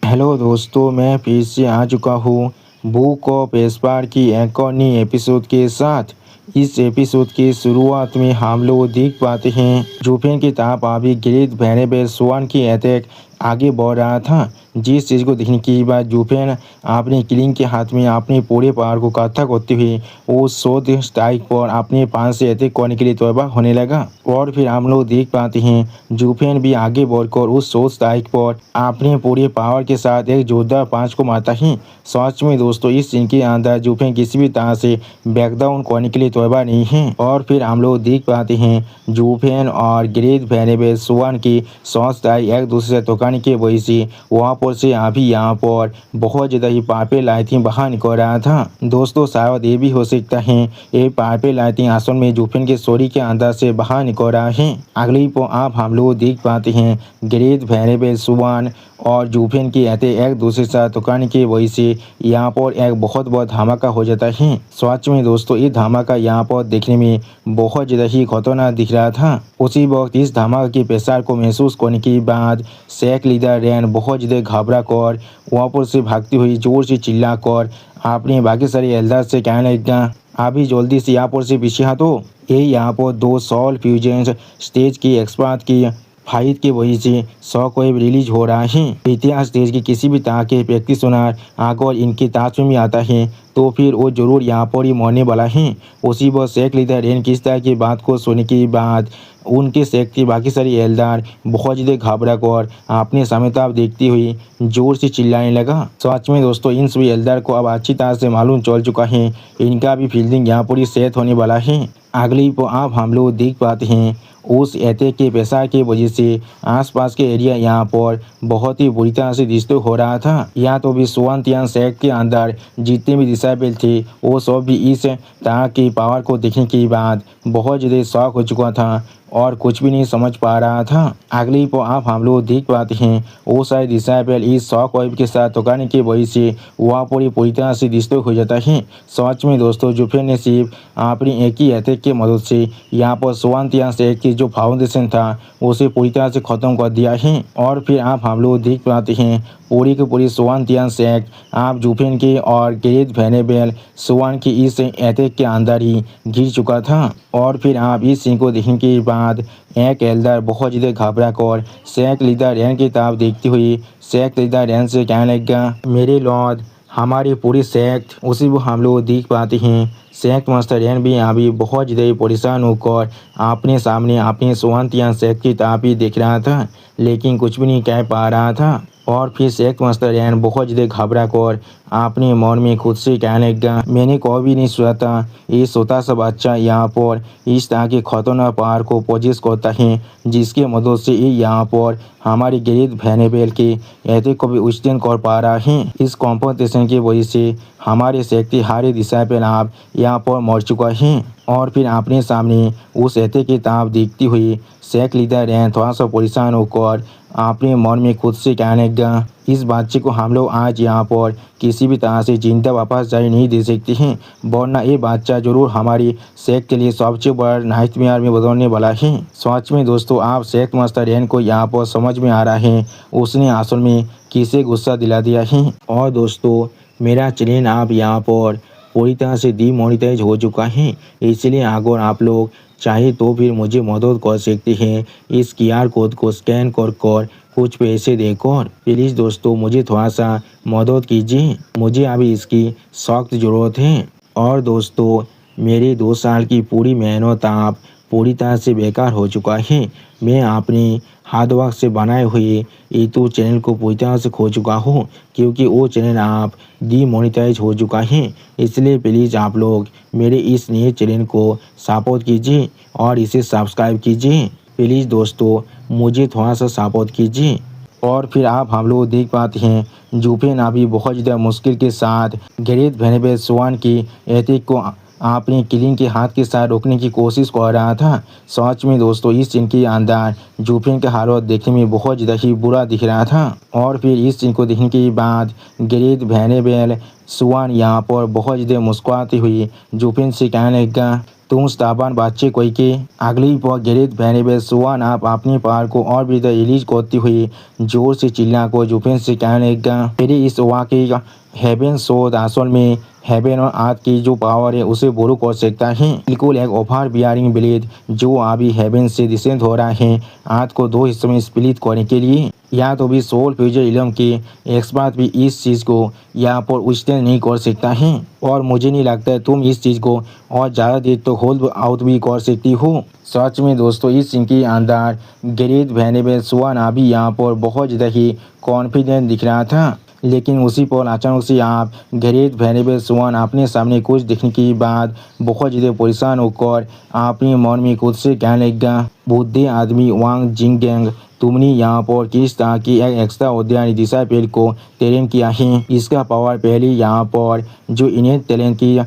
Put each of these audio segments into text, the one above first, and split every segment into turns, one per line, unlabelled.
Hello दोस्तों, मैं फिर से आ चुका हूँ बुक ऑफ एस्पार की एक और नई एपिसोड के साथ। इस एपिसोड की शुरुआत में हम लोग देख पाते हैं जुफेन की ताप अभी ग्रेट वेनेबल स्वान की अटैक आगे बढ़ रहा था। जिस चीज़ को देखने के बाद जुफेन अपने किलिंग के हाथ में अपने पूरे पावर को इकट्ठा करते हुए उस शोध स्ट्राइक पर अपने पास से अटैक करने के लिए तैयार होने लगा। और फिर हम लोग देख पाते हैं जुफेन भी आगे बढ़कर उस शोध स्ट्राइक पर अपने पूरे पावर के साथ एक जोरदार पांच को मारता है। सच में दोस्तों, इस सीन के अंदर जुफेन किसी भी तरह से बैकडाउन करने के लिए तैयार नहीं है। और फिर हम लोग देख पाते हैं जुफेन और ग्रेट वेनेबल स्वान की शॉर्ट स्ट्राइक एक दूसरे से टकराने की वजह से वहाँ पर से अभी यहाँ पर बहुत ज़्यादा ही पापे लाइटिंग बाहर निकल रहा था। दोस्तों, शायद ये भी हो सकता है ये पापे लाइटिंग असल में जुफेन के शरीर के अंदर से बाहर निकल रहा है। अगली पर आप हम लोग देख पाते हैं ग्रेट वेनेबल स्वान और जुफेन की अटैक एक दूसरे के साथ टकराने की वजह से यहाँ पर एक बहुत बड़ा धमाका हो जाता है। सच में दोस्तों, ये धमाका यहाँ पर देखने में बहुत ज़्यादा ही खतरनाक दिख रहा था। उसी वक्त इस धमाके के प्रेशर को महसूस करने के बाद सेक लीडर रैन बहुत ज़्यादा घबरा कर वहाँ पर से भागती हुई जोर से चिल्ला कर अपने बाकी सारे एल्डर से कहने लगा, अभी जल्दी से यहाँ पर से पीछे हटो। ये यहाँ पर दो सॉल फ्यूजन स्टेज की एक्सपर्ट की फाइट की वजह से शॉक वेव रिलीज हो रहा है। इतिहास देश की किसी भी तरह के प्रैक्टिशनर अगर इनके ताज में आता है तो फिर वो जरूर यहाँ पर ही मरने वाला है। उसी वक्त सेक लीडर रेन किस तरह की बात को सुनने के बाद उनके सेक के बाकी सारी एल्डर बहुत ज़्यादा घबरा कर अपने सामने देखती हुई जोर से चिल्लाने लगा। सच में दोस्तों, इन सभी एल्डर को अब अच्छी तरह से मालूम चल चुका है इनका भी फील्डिंग यहाँ पर ही सेट होने वाला है। अगली पर आप हम लोग देख पाते हैं उस अटैक के प्रेशर की वजह से आसपास के एरिया यहाँ पर बहुत ही बुरी तरह से डिस्टर्ब हो रहा था। यहाँ तो भी स्वान सेक्ट के अंदर जितने भी डिसेबल थे वो सब भी इस तरह की पावर को देखने के बाद बहुत ज़्यादा शॉक हो चुका था और कुछ भी नहीं समझ पा रहा था। अगली पर आप हम लोग देख पाते हैं वो सारे डिसेबल इस शॉक वेव के साथ टकराने की वजह से वहाँ पर ही पूरी तरह से डिस्टर्ब हो जाता है। सच में दोस्तों, जुफेन ने सिर्फ अपनी एक ही अटैक की मदद से यहाँ पर स्वान सेक्ट की जो फाउंडेशन था उसे पूरी तरह से ख़त्म कर दिया है। और फिर आप हम लोग देख पाते हैं पूरी की पूरी स्वान सेक्ट आप जुफेन के और ग्रेट वेनेबल स्वान की इस अटैक के अंदर ही घिर चुका था। और फिर आप इस सीन को देखने के बाद एक एल्डर बहुत ज़्यादा घबरा कर सेक लीडर रैन की तरफ देखती हुई सेक लीडर रैन से कहने लगा, मेरे लॉर्ड, हमारी पूरी सेक्ट। उसी को हम लोग देख पाते हैं सेक्ट मास्टर रैन भी अभी बहुत ज़्यादा परेशान होकर अपने सामने अपने स्वान सेक्ट की तरफ ही देख रहा था, लेकिन कुछ भी नहीं कह पा रहा था। और फिर सेक्ट मास्टर रैन बहुत ज़्यादा घबरा कर अपने मन में खुद से कहने लगा, मैंने कभी नहीं सोचा था ये छोटा सा बच्चा यहाँ पर इस तरह के खतरनाक पावर को पोजेस करता है जिसके मदद से ये यहाँ पर हमारे ग्रेट वेनेबल के अटैक को भी विथस्टैंड कर पा रहा है। इस कॉम्पिटिशन की वजह से हमारे शक्ति हारे दिशा पर आप यहाँ पर मर चुका है। और फिर अपने सामने उस अटैक की तरफ देखती हुई सेक लीडर रैन थोड़ा सा परेशान होकर अपने मन में खुद से कहने लगा, इस बच्चे को हम लोग आज यहाँ पर किसी भी तरह से जिंदा वापस जारी नहीं दे सकते हैं, वरना ये बच्चा जरूर हमारी सेक्ट के लिए सबसे बड़ा नाइटमेयर में बदलने वाला है। सच में दोस्तों, आप सेक्ट मास्टर रैन को यहाँ पर समझ में आ रहा है उसने असल में किसे गुस्सा दिला दिया है। और दोस्तों, मेरा चैनल आप यहाँ पर पूरी तरह से डीमोनेटाइज हो चुका है, इसलिए अगर आप लोग चाहे तो फिर मुझे मदद कर सकते हैं इस QR कोड को स्कैन कर कुछ पैसे देकर। प्लीज़ दोस्तों, मुझे थोड़ा सा मदद कीजिए, मुझे अभी इसकी सख्त ज़रूरत है। और दोस्तों, मेरी 2 साल की पूरी मेहनत आप पूरी तरह से बेकार हो चुका है। मैं अपनी हार्ड वर्क से बनाए हुए यूट्यूब चैनल को पूरी तरह से खो चुका हूँ क्योंकि वो चैनल आप डीमोनेटाइज हो चुका है। इसलिए प्लीज़ आप लोग मेरे इस नए चैनल को सपोर्ट कीजिए और इसे सब्सक्राइब कीजिए। प्लीज़ दोस्तों, मुझे थोड़ा सा सपोर्ट कीजिए। और फिर आप हम लोग देख पाते हैं जुफेन अभी बहुत ज़्यादा मुश्किल के साथ ग्रेट वेनेबल स्वान की अटैक को अपने किलिंग के हाथ के साथ रोकने की कोशिश कर रहा था। सच में दोस्तों, इस सीन के अंदर जुफेन का हालत देखने में बहुत ज़्यादा ही बुरा दिख रहा था। और फिर इस सीन को देखने के बाद ग्रेट वेनेबल स्वान यहाँ पर बहुत ज़्यादा मुस्कुराती हुई जुफेन से कहने लगा, तुम ताबान बच्चे कोई के अगली पर गेरेथ वेनेबल सुआन आप अपने पार को और भी रिलीज करती हुई जोर से चिल्ला को जुफेन से कहने लगा, मेरे इस वाकई हेवन शोध असल में हेवन और आर्थ की जो पावर है उसे बोरो कर सकता है। बिल्कुल एक ओवर बियरिंग ब्लेड जो अभी हेवन से डिसेंड हो रहा है आर्थ को दो हिस्सों में स्प्लिट करने के लिए। या तो भी सोल फ्यूचर इलम के एक्सपर्ट भी इस चीज़ को यहाँ पर विस्तार नहीं कर सकता है और मुझे नहीं लगता है तुम इस चीज़ को और ज़्यादा देर तो होल्ड आउट भी कर सकती हो। सच में दोस्तों इस सीन के अंदर गेरेथ वेनेबल सुआन अभी यहाँ पर बहुत ज़्यादा ही कॉन्फिडेंट दिख रहा था, लेकिन उसी पर अचानक से आप गेरेथ वेनेबल सुआन अपने सामने कुछ देखने के बाद बहुत ज़्यादा परेशान होकर अपने मन में खुद से कहने लगा, बुद्धि आदमी वांग जिंगगैंग, तुमने यहाँ पर किस तरह की एक एक्स्ट्रा उद्यान डिसाइपल को ट्रेन किया है। इसका पावर पहले यहाँ पर जो इन्हें टैलेंट की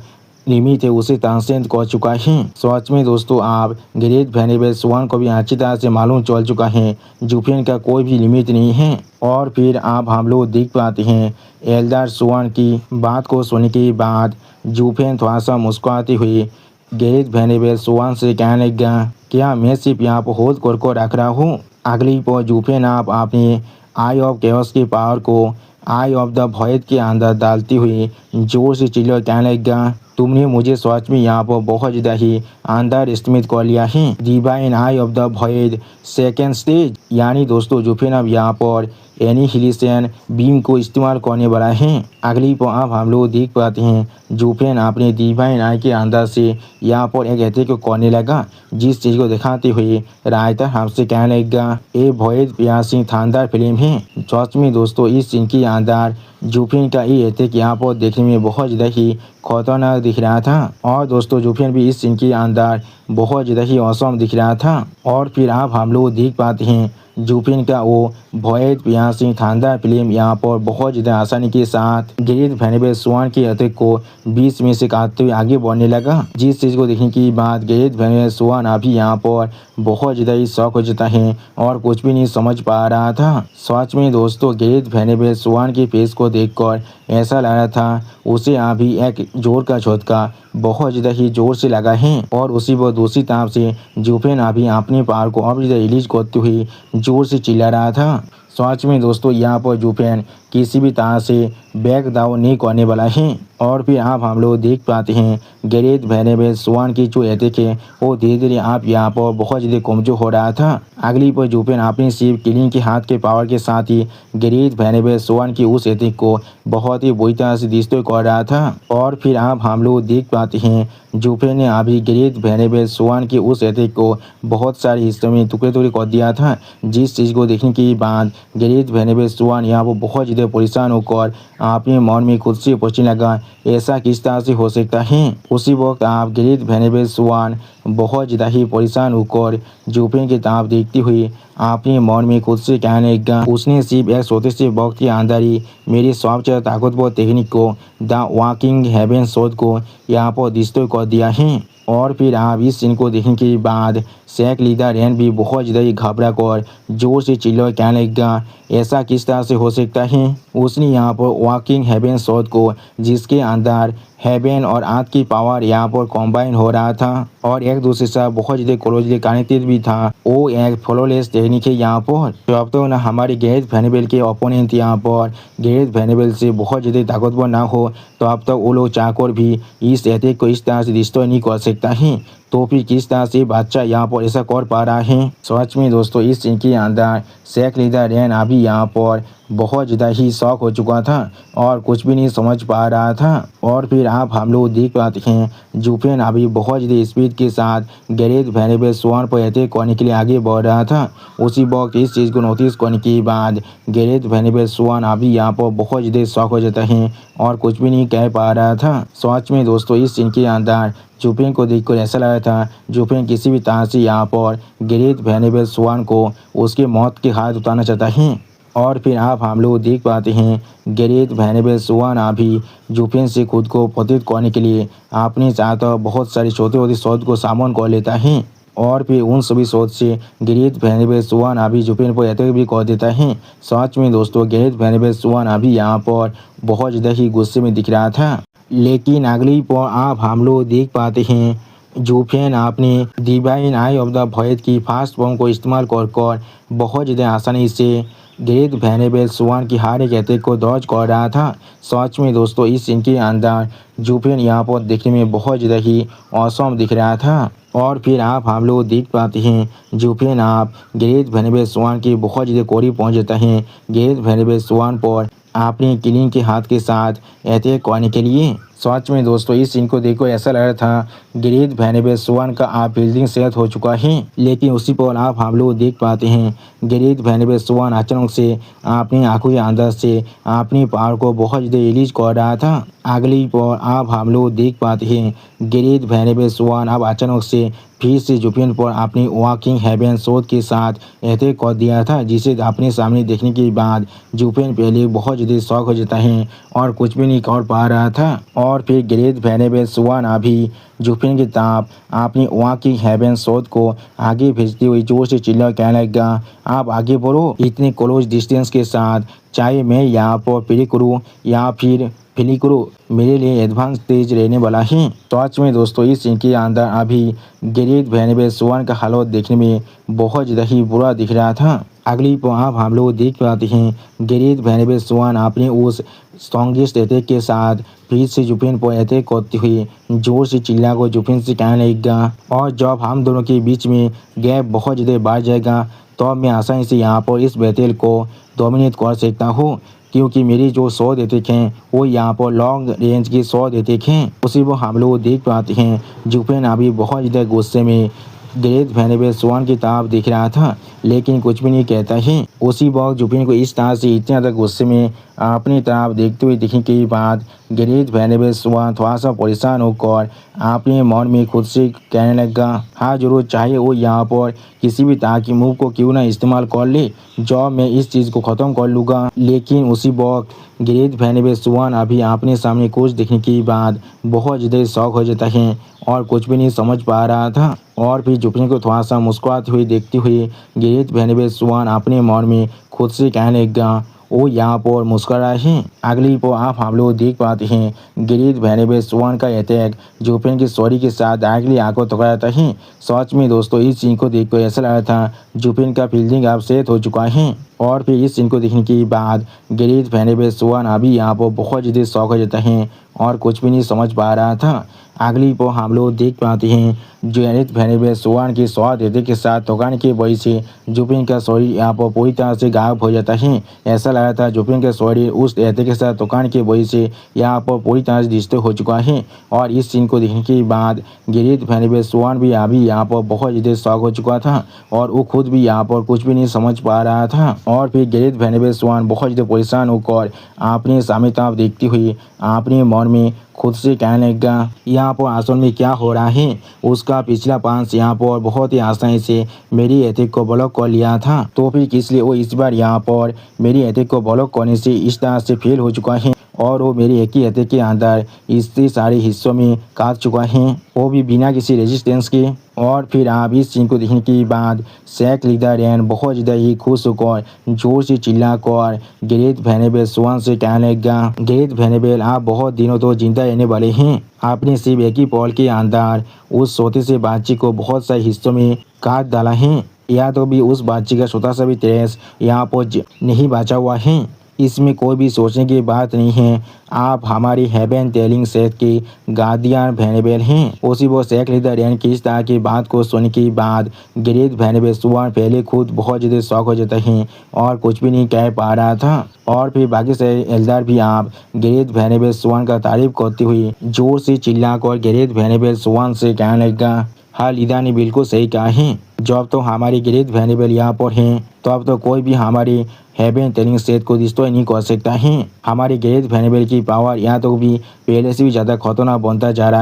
लिमिट है उसे ट्रांसेंड कर चुका है। सच में दोस्तों आप गेरेथ वेनेबल सुआन को भी अच्छी तरह से मालूम चल चुका है जुफेन का कोई भी लिमिट नहीं है। और फिर आप हम लोग देख पाते हैं एल्डर सुआन की बात को सुनने के बाद जुफेन थोड़ा सा मुस्कुराते हुए गेरेथ वेनेबल सुआन से कहने लगा, क्या मैं सिर्फ यहाँ पर होल्ड कर रख रहा हूँ। अगली पर जुफेन आप अपने आई ऑफ केओस की पावर को आई ऑफ द वॉइड के अंदर डालती हुई जोर से चिल्ला कहने लगा, तुमने मुझे सच में यहाँ पर बहुत ज़्यादा ही अंडर एस्टिमेट कर लिया है। Divine eye of the void second stage, यानी दोस्तों जुफेन अब यहाँ पर एनिहिलेशन बीम को इस्तेमाल करने वाला है। अगली पर अब हम लोग देख पाते हैं जुफेन अपने डिवाइन आई के अंदर से यहाँ पर एक अटैक को करने लगा, जिस चीज़ को दिखाते हुए रायता हमसे कहने लगा, ए वॉइड पियासिंग थंडर फिल्म है। सच में दोस्तों इस सीन के अंदर जुफेन का ये अटैक यहाँ पर देखने में बहुत ज़्यादा ही खतरनाक दिख रहा था और दोस्तों जुफेन भी इस सीन के अंदर बहुत ज़्यादा ही औसम दिख रहा था। और फिर आप हम लोग देख पाते हैं जुफेन का वो वॉइड पियासिंग थंडर फिल्म यहाँ पर बहुत ज़्यादा आसानी के साथ गेरेथ वेनेबल सुआन के अटैक को बीच में से काटते हुए आगे बढ़ने लगा, जिस चीज़ को देखने की बाद गेरेथ वेनेबल सुआन अभी यहाँ पर बहुत ज़्यादा ही शौक हो जाता है और कुछ भी नहीं समझ पा रहा था। सच में दोस्तों गेरेथ वेनेबल सुआन के फेस को देखकर ऐसा लग रहा था उसे अभी एक जोर का झटका बहुत ज़्यादा ही जोर से लगा है और उसी पर दूसरी तरफ से जुफेन अभी अपने पार को और ज़्यादा रिलीज करते हुए जोर से चिल्ला रहा था। सच में दोस्तों यहाँ पर जुफेन किसी भी तरह से बैक डाउन नहीं करने वाला है। और फिर आप हम लोग देख पाते हैं गेरेथ वेनेबल सुआन की जो अटैक है वो धीरे धीरे आप यहाँ पर बहुत ज़्यादा कमजोर हो रहा था। अगली पर जुफेन अपने सिर्फ किलिंग के हाथ के पावर के साथ ही गेरेथ वेनेबल सुआन की उस अटैक को बहुत ही बुरी तरह से डिस्ट्रॉय कर रहा था। और फिर आप हम लोग देख पाते हैं जुफेन ने अभी गेरेथ वेनेबल सुआन के उस अटैक को बहुत सारे हिस्सों में टुकड़े टुकड़े कर दिया था, जिस चीज़ को देखने के बाद गेरेथ वेनेबल सुआन यहाँ पर बहुत ज़्यादा परेशान होकर अपने मन में खुद से पूछने लगा, ऐसा किस तरह से हो सकता है। उसी वक्त आप गेरेथ वेनेबल सुआन बहुत ज़्यादा ही परेशान होकर जुफेन की तरफ देखती हुई अपने मन में खुद से कहने लगा, उसने सिर्फ एक छोटे से वक्त के अंदर ही मेरी सबसे ताकतवर टेक्निक को द वॉकिंग हेवन शोध को यहाँ पर डिस्ट्रॉय कर दिया है। और फिर आप इस सीन को देखने के बाद सेक लीडर रैन भी बहुत ज़्यादा ही घबरा कर जोर से चिल्ला कहने लगा, ऐसा किस तरह से हो सकता है। उसने यहाँ पर वॉकिंग हेवन शोध को जिसके अंदर हेवन और आर्थ की पावर यहाँ पर कॉम्बाइन हो रहा था और एक दूसरे से बहुत ज़्यादा क्लोजली कनेक्टेड भी था, वो एक फ्लॉलेस टेक्निक है यहाँ पर। तो अब तो ना हमारे गेरेथ वेनेबल के ओपोनेंट यहाँ पर गेरेथ वेनेबल से बहुत ज़्यादा ताकतवर ना हो तो अब तक वो लोग चाहकर भी इस अटैक को इस तरह से डिस्ट्रॉय नहीं कर सकता है, तो फिर किस तरह से बच्चा यहाँ पर ऐसा कर पा रहा है। सच में दोस्तों इस सीन के अंदर सेक लीडर रैन अभी यहाँ पर बहुत ज़्यादा ही शौक हो चुका था और कुछ भी नहीं समझ पा रहा था। और फिर आप हम लोग देख पाते हैं जुफेन अभी बहुत ज़्यादा स्पीड के साथ गेरेथ वेनेबल सुआन पर अटैक करने के लिए आगे बढ़ रहा था। उसी वक्त इस चीज़ को नोटिस करने के बाद गेरेथ वेनेबल सुआन अभी यहाँ पर बहुत ज़्यादा शौक हो जाता है और कुछ भी नहीं कह पा रहा था। सच में दोस्तों इस सीन के अंदर जुफेन को देखकर ऐसा लगा था जुफेन किसी भी तरह से यहाँ पर गेरेथ वेनेबल सुआन को उसके मौत के हाथ उतारना चाहता है। और फिर आप हम लोग देख पाते हैं गेरेथ वेनेबल सुआन अभी जुफेन से खुद को प्रतित करने के लिए अपने चाहता बहुत सारे छोटे छोटे शोध को सामन कर लेता है और फिर उन सभी शोध से गेरेथ वेनेबल सुआन अभी जुफेन पर अटैक भी कर देता है। सच में दोस्तों गेरेथ वेनेबल सुआन अभी यहाँ पर बहुत ज़्यादा ही गुस्से में दिख रहा था। लेकिन अगली पर आप हम लोग देख पाते हैं जूफेन अपने divine eye of the void की फास्ट फॉर्म को इस्तेमाल कर बहुत ज़्यादा आसानी से ग्रेट वेनेबल स्वान की हर एक अटैक को दौज कर रहा था। सच में दोस्तों इस सीन के अंदर जूफेन यहाँ पर देखने में बहुत ज़्यादा ही औसम दिख रहा था। और फिर आप हम लोग देख पाते हैं जूफेन आप ग्रेट वेनेबल स्वान के बहुत ज़्यादा करीब पहुँच जाता है। ग्रेट वेनेबल स्वान पर अपने किलिंग के हाथ के साथ अटैक करने के लिए। सच में दोस्तों इस सीन को देखो ऐसा लग रहा था ग्रेट वेनेबल स्वान का आप बिल्डिंग सेट हो चुका है, लेकिन उसी पर आप हम लोग देख पाते हैं ग्रेट वेनेबल स्वान अचानक से अपनी आंखों के अंदर से अपनी पावर को बहुत ज़्यादा रिलीज कर रहा था। अगली पर आप हम लोग देख पाते हैं ग्रेट वेनेबल स्वान अब अचानक से फिर से जूफेन पर अपनी वॉकिंग हेवन शोध के साथ अटैक कर दिया था, जिसे अपने सामने देखने के बाद जूफेन पहले बहुत ज़्यादा शौक हो जाता है और कुछ भी नहीं कर पा रहा था। और फिर ग्रेट वेनेबल स्वान अभी जूफेन की ताप अपनी वॉकिंग हेवन शोध को आगे भेजते हुए जोर से चिल्ला कहने लगा, आप आगे बढ़ो इतने क्लोज डिस्टेंस के साथ, चाहे मैं यहाँ पर प्ले करूँ या फिर फिली करो, मेरे लिए एडवांस तेज रहने वाला है। सच में दोस्तों इस सीन के अंदर अभी ग्रेट वेनेबल स्वान का हालत देखने में बहुत ज़्यादा ही बुरा दिख रहा था। अगली पर आप हम लोग देख पाते हैं ग्रेट वेनेबल स्वान अपने उस स्ट्रॉन्गेस्ट अटैक के साथ फिर से जूफेन पर अटैक करते हुए जोर से चिल्ला को जूफेन से कहने लगेगा, और जब हम दोनों के बीच में गैप बहुत ज़्यादा बढ़ जाएगा तो मैं आसानी से यहाँ पर इस बैटल को डोमिनेट कर सकता हूँ, क्योंकि मेरी जो 100 अटैक हैं वो यहाँ पर लॉन्ग रेंज के 100 अटैक हैं। उसी को हम लोग देख पाते हैं जूफेन अभी बहुत ज़्यादा गुस्से में ग्रेट वेनेबल स्वान की तरफ देख रहा था, लेकिन कुछ भी नहीं कहता है। उसी वक्त जूफेन को इस तरह से इतने ज़्यादा गुस्से में अपनी तरफ देखते हुए देखने के बाद ग्रेट वेनेबल स्वान थोड़ा सा परेशान होकर अपने मन में खुद से कहने लगा, हाँ जरूर, चाहे वो यहाँ पर किसी भी तरह की मूव को क्यों ना इस्तेमाल कर ले, जब मैं इस चीज़ को ख़त्म कर लूँगा। लेकिन उसी वक्त ग्रेट वेनेबल स्वान अभी अपने सामने कुछ देखने के बाद बहुत ज़्यादा शौक हो जाता है और कुछ भी नहीं समझ पा रहा था। और फिर जूफेन को थोड़ा सा मुस्कुराते हुए देखते हुए ग्रेट वेनेबल स्वान अपने मन में खुद से कहने लगा, वो यहाँ पर मुस्कुरा है। अगली पर आप हम लोग देख पाते हैं ग्रेट वेनेबल स्वान का अटैक जूफेन की सॉरी के साथ डायरेक्टली आंखों टकराता है। सच में दोस्तों इस सीन को देखकर ऐसा लगा था जूफेन का फील्डिंग अब सेट हो चुका है। और फिर इस सीन को देखने के बाद ग्रेट वेनेबल स्वान अभी यहाँ पर बहुत ज़्यादा शौक हो जाता है और कुछ भी नहीं समझ पा रहा था। अगली पर हम लोग देख पाते हैं ग्रेट वेनेबल स्वान के स्वाद अटैक के साथ टकराने की वजह से जूफेन का शरीर यहाँ पर पूरी तरह से गायब हो जाता है। ऐसा लगा था जूफेन का शरीर उस अटैक के साथ टकराने की वजह से यहाँ पर पूरी तरह से डिस्ट्रॉय हो चुका है। और इस सीन को देखने के बाद ग्रेट वेनेबल स्वान भी अभी यहाँ पर बहुत ज़्यादा शौक हो चुका था और वो खुद भी यहाँ पर कुछ भी नहीं समझ पा रहा था। और फिर ग्रेट वेनेबल स्वान बहुत ज़्यादा परेशान होकर अपने सामने तरफ देखते हुए अपने मन में खुद से कहने लगा, यहाँ पर असल में क्या हो रहा है। उसका पिछला पांच यहाँ पर बहुत ही आसानी से मेरी अटैक को ब्लॉक कर लिया था, तो फिर किस लिए वो इस बार यहाँ पर मेरी अटैक को ब्लॉक करने से इस तरह से फेल हो चुका है और वो मेरी एक ही अटैक के अंदर इतने सारे हिस्सों में काट चुका है, वो भी बिना किसी रेजिस्टेंस के। और फिर आप इस सीन को देखने के बाद शेख लीडर रैन बहुत ज़्यादा ही खुश होकर जोर से चिल्ला कर ग्रेट वेनेबल स्वान से कहने लगा, ग्रेट वेनेबल, आप बहुत दिनों तो जिंदा रहने वाले हैं। आपने सिर्फ एक ही पल के अंदर उस छोटे से बातचीत को बहुत सारे हिस्सों में काट डाला है, या तो भी उस बातचीत का छोटा सा भी ट्रेस यहाँ पर नहीं बचा हुआ है। इसमें कोई भी सोचने की बात नहीं है, आप हमारी हेवन टेलिंग सेट के गार्डियन वेनेबल हैं। उसी वो शेख लीडर रैन की इस तरह की बात को सुनने के बाद ग्रेट वेनेबल स्वान पहले खुद बहुत ज़्यादा शौक हो जाता है और कुछ भी नहीं कह पा रहा था। और फिर बाकी से एल्डर भी आप ग्रेट वेनेबल स्वान का तारीफ करते हुए जोर से चिल्लाकर ग्रेट वेनेबल स्वान से कहने लगा, हाँ लीडर ने बिल्कुल सही कहा है, जब तो हमारी ग्रेट वेनेबल यहाँ पर हैं तो अब तो कोई भी हमारी हेवन टेलिंग सेट को डिस्ट्रॉय नहीं कर सकता है। हमारी ग्रेट वेनेबल की पावर यहाँ तो भी पहले से भी ज़्यादा खतरनाक बनता जा रहा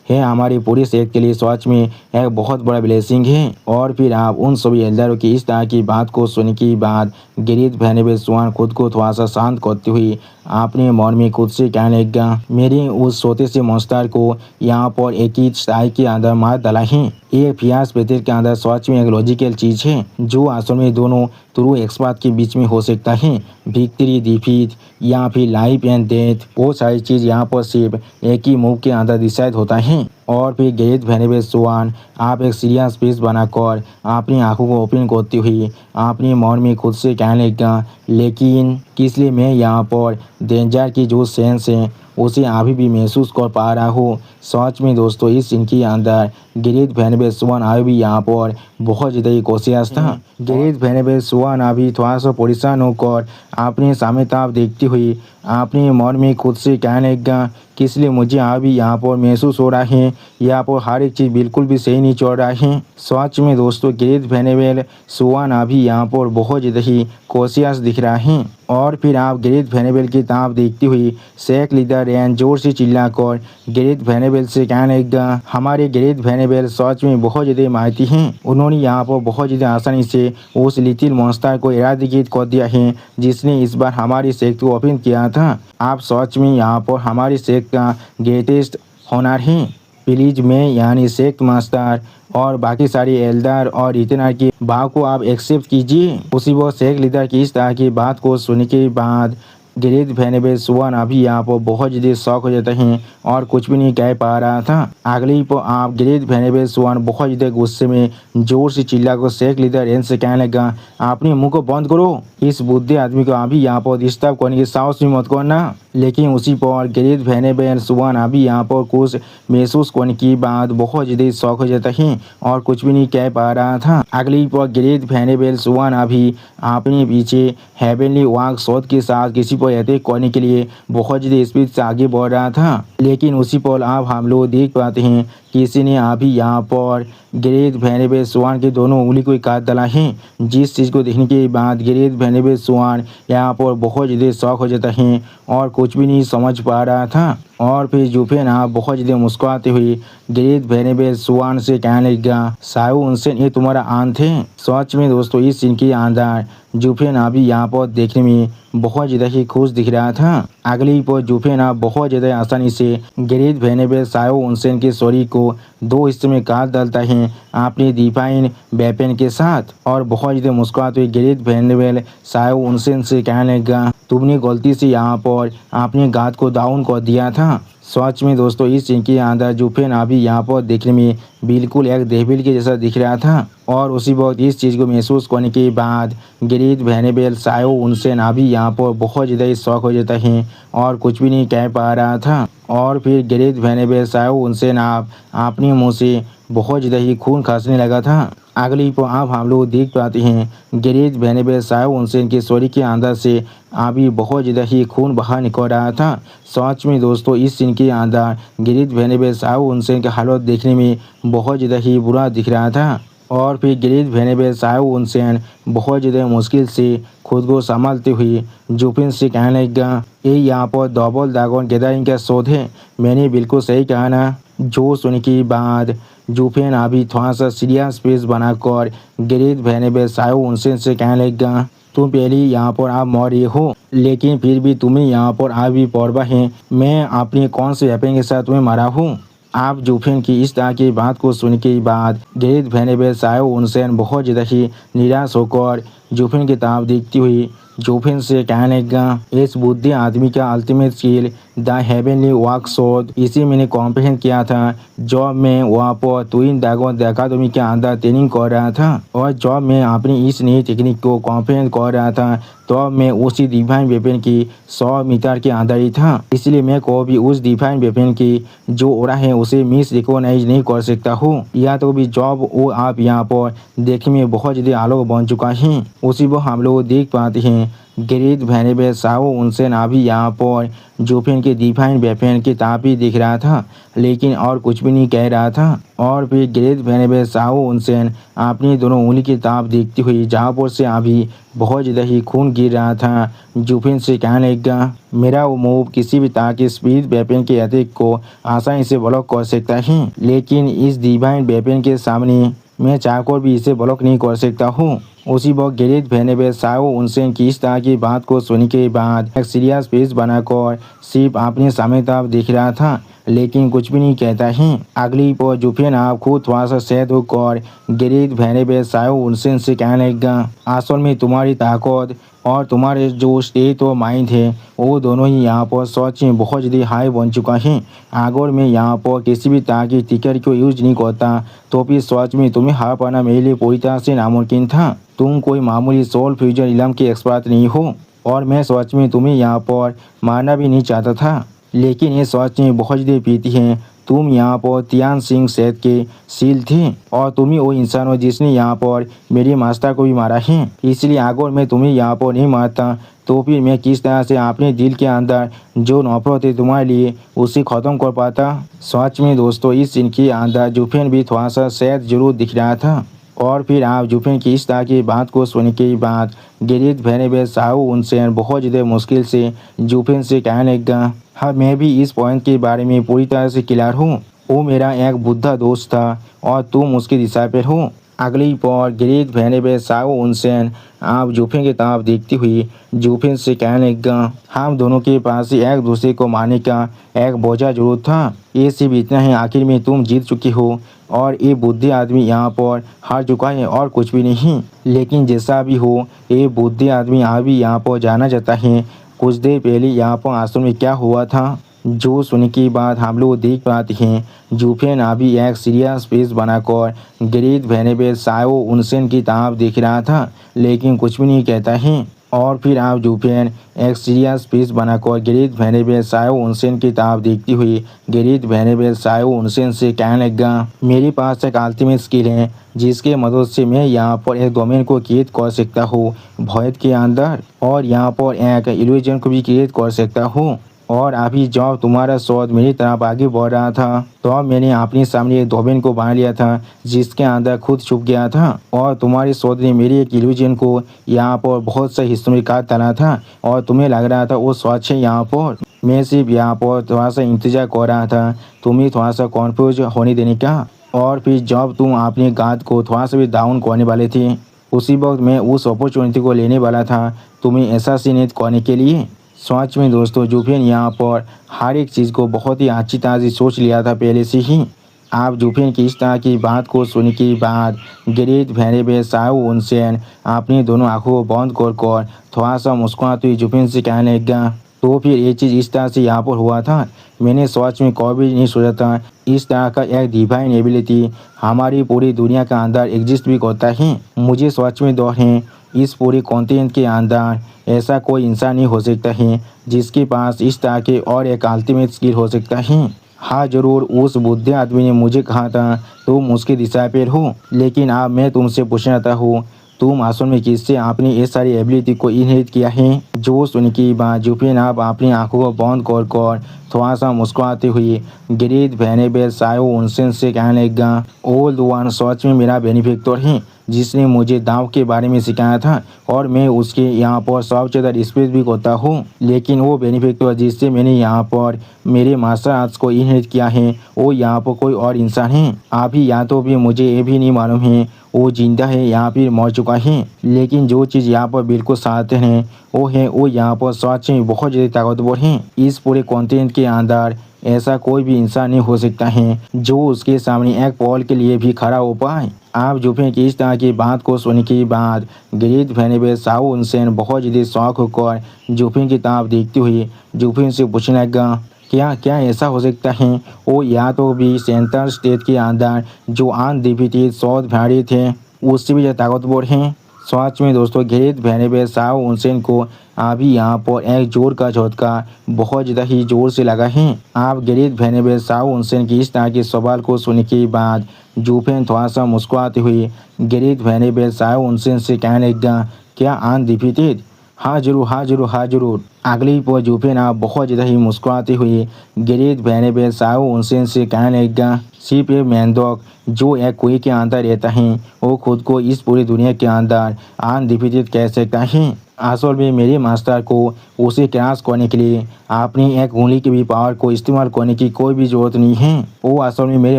है हमारी पूरी सेहत के लिए सच में एक बहुत बड़ा ब्लेसिंग है। और फिर आप उन सभी एल्डरों की इस तरह की बात को सुनने के बाद ग्रेट वेनेबल स्वान खुद को थोड़ा सा शांत करते हुए अपने मन में खुद से कहने लगा, मेरे उस छोटे से मॉन्स्टर को यहाँ पर एक ही स्टाइल के अंदर मार डाला है। ये फियास पेटर के अंदर सच में एक लॉजिकल चीज़ है जो असल में दोनों ट्रू एक्सपर्ट के बीच में हो सकता है, विक्ट्री डिफीट या फिर लाइफ एंड डेथ। वो सारी चीज़ यहाँ पर सिर्फ एक ही मूव के अंदर डिसाइड होता है। और फिर गैरेथ वेनेबल स्वान आप एक सीरियस फेस बनाकर अपनी आंखों को ओपन करती हुई अपने मन में खुद से कहने लगा, लेकिन किस लिए मैं यहाँ पर डेंजर की जो सेंस है उसे अभी भी महसूस कर पा रहा हूँ। सच में दोस्तों इस सीन के अंदर गैरेथ वेनेबल स्वान अभी भी यहाँ पर बहुत ज़्यादा ही कॉन्शियस था। गैरेथ वेनेबल स्वान अभी थोड़ा सा परेशान होकर अपने सामने ताप देखती हुई अपने मन में खुद से कहने लगा कि इसलिए मुझे अभी यहाँ पर महसूस हो रहा है यहाँ पर हर एक चीज़ बिल्कुल भी सही नहीं चल रहा है। सच में दोस्तों गैरेथ वेनेबल स्वान अभी यहाँ पर बहुत ज़्यादा ही कॉन्शियस दिख रहा है। और फिर आप गैरेथ वेनेबल की ताप देखती हुई शेख लीडर रैन जोर से चिल्लाकर गैरेथ वेनेबल से कहने लगा, हमारे गैरेथ वेनेबल सच में बहुत ज़्यादा माहिती हैं। उन्होंने यहाँ पर बहुत ज़्यादा आसानी से उस लिटिल मॉन्स्टर को इरादिकेट कर दिया है जिसने इस बार हमारी सेक्ट को ओपन किया था। आप सच में यहाँ पर हमारी सेक्ट का ग्रेटेस्ट होनर हैं। प्लीज मैं यानी सेक्ट मास्टर और बाकी सारी एल्डर और इतना की बात को आप एक्सेप्ट कीजिए। उसी वक्त शेख लीडर की इस तरह की बात को सुनने के बाद गैरेथ वेनेबल स्वान अभी यहाँ पर बहुत ज़्यादा शौक हो जाते हैं और कुछ भी नहीं कह पा रहा था। अगले ही पर आप गैरेथ वेनेबल स्वान बहुत ज़्यादा गुस्से में जोर से चिल्लाकर शेख लीडर रैन से कहने लगा, अपने मुंह को बंद करो, इस बुद्धे आदमी को अभी यहाँ पर डिस्टर्ब करने की साहस भी मत करना। लेकिन उसी पर गैरेथ वेनेबल स्वान अभी यहाँ पर कुछ महसूस करने के बाद बहुत ज़्यादा शौक हो जाता है और कुछ भी नहीं कह पा रहा था। अगले ही पर गैरेथ वेनेबल स्वान अभी अपने पीछे हेवनली वाक शॉट के साथ किसी पर अटैक करने के लिए बहुत ज़्यादा स्पीड से आगे बढ़ रहा था। लेकिन उसी पर अब हम लोग देख पाते हैं किसी ने अभी यहाँ पर गैरेथ वेनेबल स्वान के दोनों उंगली को काट डाला है। जिस चीज़ को देखने के बाद गैरेथ वेनेबल स्वान यहाँ पर बहुत ज़्यादा शौक हो जाता है और कुछ भी नहीं समझ पा रहा था। और फिर जुफेन आप बहुत ज़्यादा मुस्कुराते हुए गैरेथ वेनेबल स्वान से कहने लगा, सायो उनसेन ये तुम्हारा अंत है। सच में दोस्तों इस सीन के अंदर जुफेन अभी यहाँ पर देखने में बहुत ज़्यादा ही खुश दिख रहा था। अगली ही पर जुफेन आप बहुत ज़्यादा आसानी से गैरेथ वेनेबल सायो उनसेन के शरीर को दो हिस्से में काट डालता है अपने डिवाइन वेपन के साथ और बहुत ज़्यादा मुस्कुराते हुए गैरेथ वेनेबल सायो उनसेन से कहने लगा, तुमने गलती से यहाँ पर अपने गात को डाउन कर दिया था। सच में दोस्तों इस सीन के अंदर जुफेन अभी यहाँ पर देखने में बिल्कुल एक डेविल के जैसा दिख रहा था। और उसी वक्त इस चीज़ को महसूस करने के बाद गैरेथ वेनेबल सायो उनसेन अभी यहाँ पर बहुत ज़्यादा ही शौक हो जाता है और कुछ भी नहीं कह पा रहा था। और फिर गैरेथ वेनेबल सायो उनसेन आप अपने मुँह से बहुत ज़्यादा ही खून खांसने लगा था। अगली पर आप हम लोग देख पाते हैं गैरेथ वेनेबल सायो उनसेन के शरीर के अंदर से अभी बहुत ज़्यादा ही खून बाहर निकल रहा था। सच में दोस्तों इस सीन के अंदर गैरेथ वेनेबल सायो उनसेन की हालत देखने में बहुत ज़्यादा ही बुरा दिख रहा था। और फिर गैरेथ वेनेबल सायो उनसेन बहुत ज़्यादा मुश्किल से खुद को संभालते हुए जुफेन से कहने लगा, ये यहाँ पर डबल ड्रैगन गैदरिंग का शोध है, मैंने बिल्कुल सही कहा ना। जो सुनने के बाद जुफेन अभी थोड़ा सा सीरियस फेस बनाकर गैरेथ वेनेबल सायो उनसेन से कहने लगा, तुम पहले यहाँ पर आप मर रहे हो लेकिन फिर भी तुम्हें यहाँ पर अभी परवाह है मैं अपने कौन से वेपन के साथ तुम्हें मारा हूँ। आप जुफेन की इस तरह की बात को सुनने के बाद गैरेथ वेनेबल सायो उनसेन बहुत ज़्यादा ही निराश होकर जुफेन की तरफ देखती हुई जुफेन से कहने लगा, इस बुद्धि आदमी का ultimate skill the heavenly walk shot इसे मैंने कॉम्प्रिहेंड किया था जब मैं वहाँ पर ट्विन ड्रैगन अकादमी के अंदर ट्रेनिंग कर रहा था। और जब मैं अपनी इस नई टेक्निक को कॉम्प्रिहेंड कर रहा था तो मैं उसी डिवाइन वेपन की 100 मीटर के अंदर ही था, इसलिए मैं को भी उस डिवाइन वेपन की जो ओरा है उसे मिस रिकॉग्नाइज नहीं कर सकता हूँ। या तो भी जब वो आप यहाँ पर देखने में बहुत ज़्यादा आलोक बन चुका है उसी वो हम लोग देख पाते हैं गैरेथ वेनेबल सायो उनसेन अभी यहाँ पर जुफेन के डिवाइन वेपन की ताप ही दिख रहा था लेकिन और कुछ भी नहीं कह रहा था। और फिर गैरेथ वेनेबल सायो उनसेन अपनी दोनों उंगली की ताप देखती हुई जहाँ पर से अभी बहुत ज़्यादा ही खून गिर रहा था जुफेन से कहने लगा, मेरा वो मूव किसी भी तरह के स्पीड वेपन के अटैक को आसानी से ब्लॉक कर सकता है लेकिन इस डिवाइन वेपन के सामने मैं चाहकर भी इसे ब्लॉक नहीं कर सकता हूँ। उसी वक्त गिरीश भेनेबे साओ उनसेन की इस तरह की बात को सुनने के बाद एक सीरियस फेस बनाकर सिर्फ अपने सामने तरफ देख रहा था, लेकिन कुछ भी नहीं कहता है। अगली पर जुफेन आप खुद थोड़ा सा सैद होकर गिरीश भेनेबे साओ उनसेन से कहने लगा, असल में तुम्हारी ताकत और तुम्हारे जो स्टेट और माइंड है वो दोनों ही यहाँ पर सच में बहुत ज़्यादा हाई बन चुका है। अगर मैं यहाँ पर किसी भी तरह की टिकर को यूज नहीं करता तो फिर सच में तुम्हें हार पाना मेरे लिए पूरी तरह से नामुमकिन था। तुम कोई मामूली सोल फ्यूजन इलम के एक्सपर्ट नहीं हो और मैं सच में तुम्हें यहाँ पर मारना भी नहीं चाहता था, लेकिन ये सच में बहुत ज़्यादा पीती है। तुम यहाँ पर तियान सिंह सेठ के सील थे और तुम ही वो इंसान हो जिसने यहाँ पर मेरे मास्टर को भी मारा है। इसलिए अगर मैं तुम्हें यहाँ पर नहीं मारता तो फिर मैं किस तरह से अपने दिल के अंदर जो नफरत है तुम्हारे लिए उसे ख़त्म कर पाता। सच में दोस्तों इस सीन के अंदर जुफेन भी थोड़ा सा सैड जरूर दिख रहा था। और फिर आप जुफेन की इस तरह की बात को सुनने के बाद गिरीश भेनेबे साओ उनसेन बहुत ज़्यादा मुश्किल से जुफेन से कहने लगा, हाँ मैं भी इस पॉइंट के बारे में पूरी तरह से क्लियर हूँ। वो मेरा एक बुद्धा दोस्त था और तुम उसके डिसाइपल हो। अगली पर गिरीश भेनेबे साओ उनसेन आप जुफेन की तरफ देखती हुई जुफेन से कहने लगा, हम दोनों के पास ही एक दूसरे को मारने का एक बोझा जरूर था। ये सिर्फ इतना है, आखिर में तुम जीत चुकी हो और ये बुद्धि आदमी यहाँ पर हार चुका है और कुछ भी नहीं। लेकिन जैसा भी हो ये बुद्धि आदमी अभी यहाँ पर जाना जाता है। कुछ देर पहले यहाँ पर आश्रम में क्या हुआ था जो सुनने के बाद हम लोग देख पाते हैं जुफेन अभी एक सीरियस फेस बनाकर गिरीश भेनेबे साओ उनसेन की तरफ देख रहा था, लेकिन कुछ भी नहीं कहता है। और फिर आप जुफेन एक सीरियस फेस बनाकर गिरीश भेनेबे साओ उनसेन की तरफ देखती हुई गिरीश भेनेबे साओ उनसेन से कहने लगा, मेरे पास एक अल्टीमेट स्किल है जिसके मदद से मैं यहाँ पर एक डोमेन को क्रिएट कर सकता हूँ भौत के अंदर और यहाँ पर एक इल्यूजन को भी क्रिएट कर सकता हूँ। और अभी जब तुम्हारा शोध मेरी तरफ आगे बढ़ रहा था तो मैंने अपने सामने एक डोमेन को बना लिया था जिसके अंदर खुद छुप गया था और तुम्हारे शोध ने मेरी एक इल्यूजन को यहाँ पर बहुत से हिस्सों में काट डाला था और तुम्हें लग रहा था वो स्वच्छ है। यहाँ पर मैं सिर्फ यहाँ पर थोड़ा सा इंतजार कर रहा था तुम्हें थोड़ा सा कॉन्फ्यूज होने देने का। और फिर जब तुम अपने गाद को थोड़ा सा भी डाउन करने वाले थे उसी वक्त मैं उस अपॉर्चुनिटी को लेने वाला था तुम्हें असैसिनेट करने के लिए। सच में दोस्तों जुफेन यहाँ पर हर एक चीज़ को बहुत ही अच्छी तरह से सोच लिया था पहले से ही। आप जुफेन की इस तरह की बात को सुनने के बाद गिरीश भेनेबे साओ उनसेन अपनी दोनों आंखों को बंद कर थोड़ा सा मुस्कुराते हुए जुफेन से कहने लगा, तो फिर ये चीज़ इस तरह से यहाँ पर हुआ था। मैंने सच में कभी नहीं सोचा था इस तरह का एक डिवाइन एबिलिटी हमारी पूरी दुनिया के अंदर एग्जिस्ट भी करता है। मुझे सच में डर है इस पूरे कॉन्टिनेंट के अंदर ऐसा कोई इंसान नहीं हो सकता है जिसके पास इस तरह के और एक अल्टीमेट स्किल हो सकता है। हाँ ज़रूर उस बुद्धे आदमी ने मुझे कहा था तुम उसके डिसाइपल हो, लेकिन अब मैं तुमसे पूछना चाहता हूँ तुम असल में किससे आपने ये सारी एबिलिटी को इनहेरिट किया है। जो सुन की बात जुफेन आप अपनी आंखों को बंद कर थोड़ा सा मुस्कुराते हुए गिरीश भेनेबे साओ उनसेन से कहने लगा, ओल्ड वन सच में मेरा बेनिफिक्टर है जिसने मुझे दाव के बारे में सिखाया था और मैं उसके यहाँ पर सबसे ज़्यादा रिस्पेक्ट भी करता हूँ। लेकिन वो बेनिफिक्टर जिससे मैंने यहाँ पर मेरे मास्टर आर्ट्स को इनहेरिट किया है वो यहाँ पर कोई और इंसान है। अभी या तो भी मुझे ये भी नहीं मालूम है वो जिंदा है या फिर मर चुका है, लेकिन जो चीज़ यहाँ पर बिल्कुल साथ हैं वो यहाँ पर सच में बहुत ज़्यादा ताकतवर हैं। इस पूरे कॉन्टिनेंट के अंदर ऐसा कोई भी इंसान नहीं हो सकता है जो उसके सामने एक पॉल के लिए भी खड़ा हो पाए। आप जुफेन की इस तरह की बात को सुनने के बाद गिरीश भेनेबे साओ उनसेन बहुत ज़्यादा शौक होकर जुफेन की तरफ देखते हुए जुफेन से पूछने लगा, क्या क्या ऐसा हो सकता है वो या तो भी सेंट्रल स्टेट के अंदर जो अनडिफिटेड साउथ भेड़े थे उससे भी ज़्यादा ताकतवर हैं। सच में दोस्तों गिरीश भेनेबे साओ उनसेन को अभी यहाँ पर एक जोर का झटका बहुत ज़्यादा ही जोर से लगा है। आप गिरीश भेनेबे साओ उनसेन की इस तरह के सवाल को सुनने के बाद जुफेन थोड़ा सा मुस्कुराते हुए गिरीश भेनेबे साओ उनसेन से कहने लगा, क्या अनडिफिटेड। हाँ जरूर हाँ जरूर हाँ जरूर। अगली पर जुफेन आप बहुत ज़्यादा ही मुस्कुराते हुए गिरीश भेनेबे साओ उनसेन से कहने लगा, सिर्फ एक मेंढक जो एक कुएं के अंदर रहता है वो खुद को इस पूरी दुनिया के अंदर अनडिफिटेड कह सकता है। असल में मेरे मास्टर को उसे क्रॉस करने के लिए अपनी एक उंगली की भी पावर को इस्तेमाल करने की कोई भी ज़रूरत नहीं है। वो असल में मेरे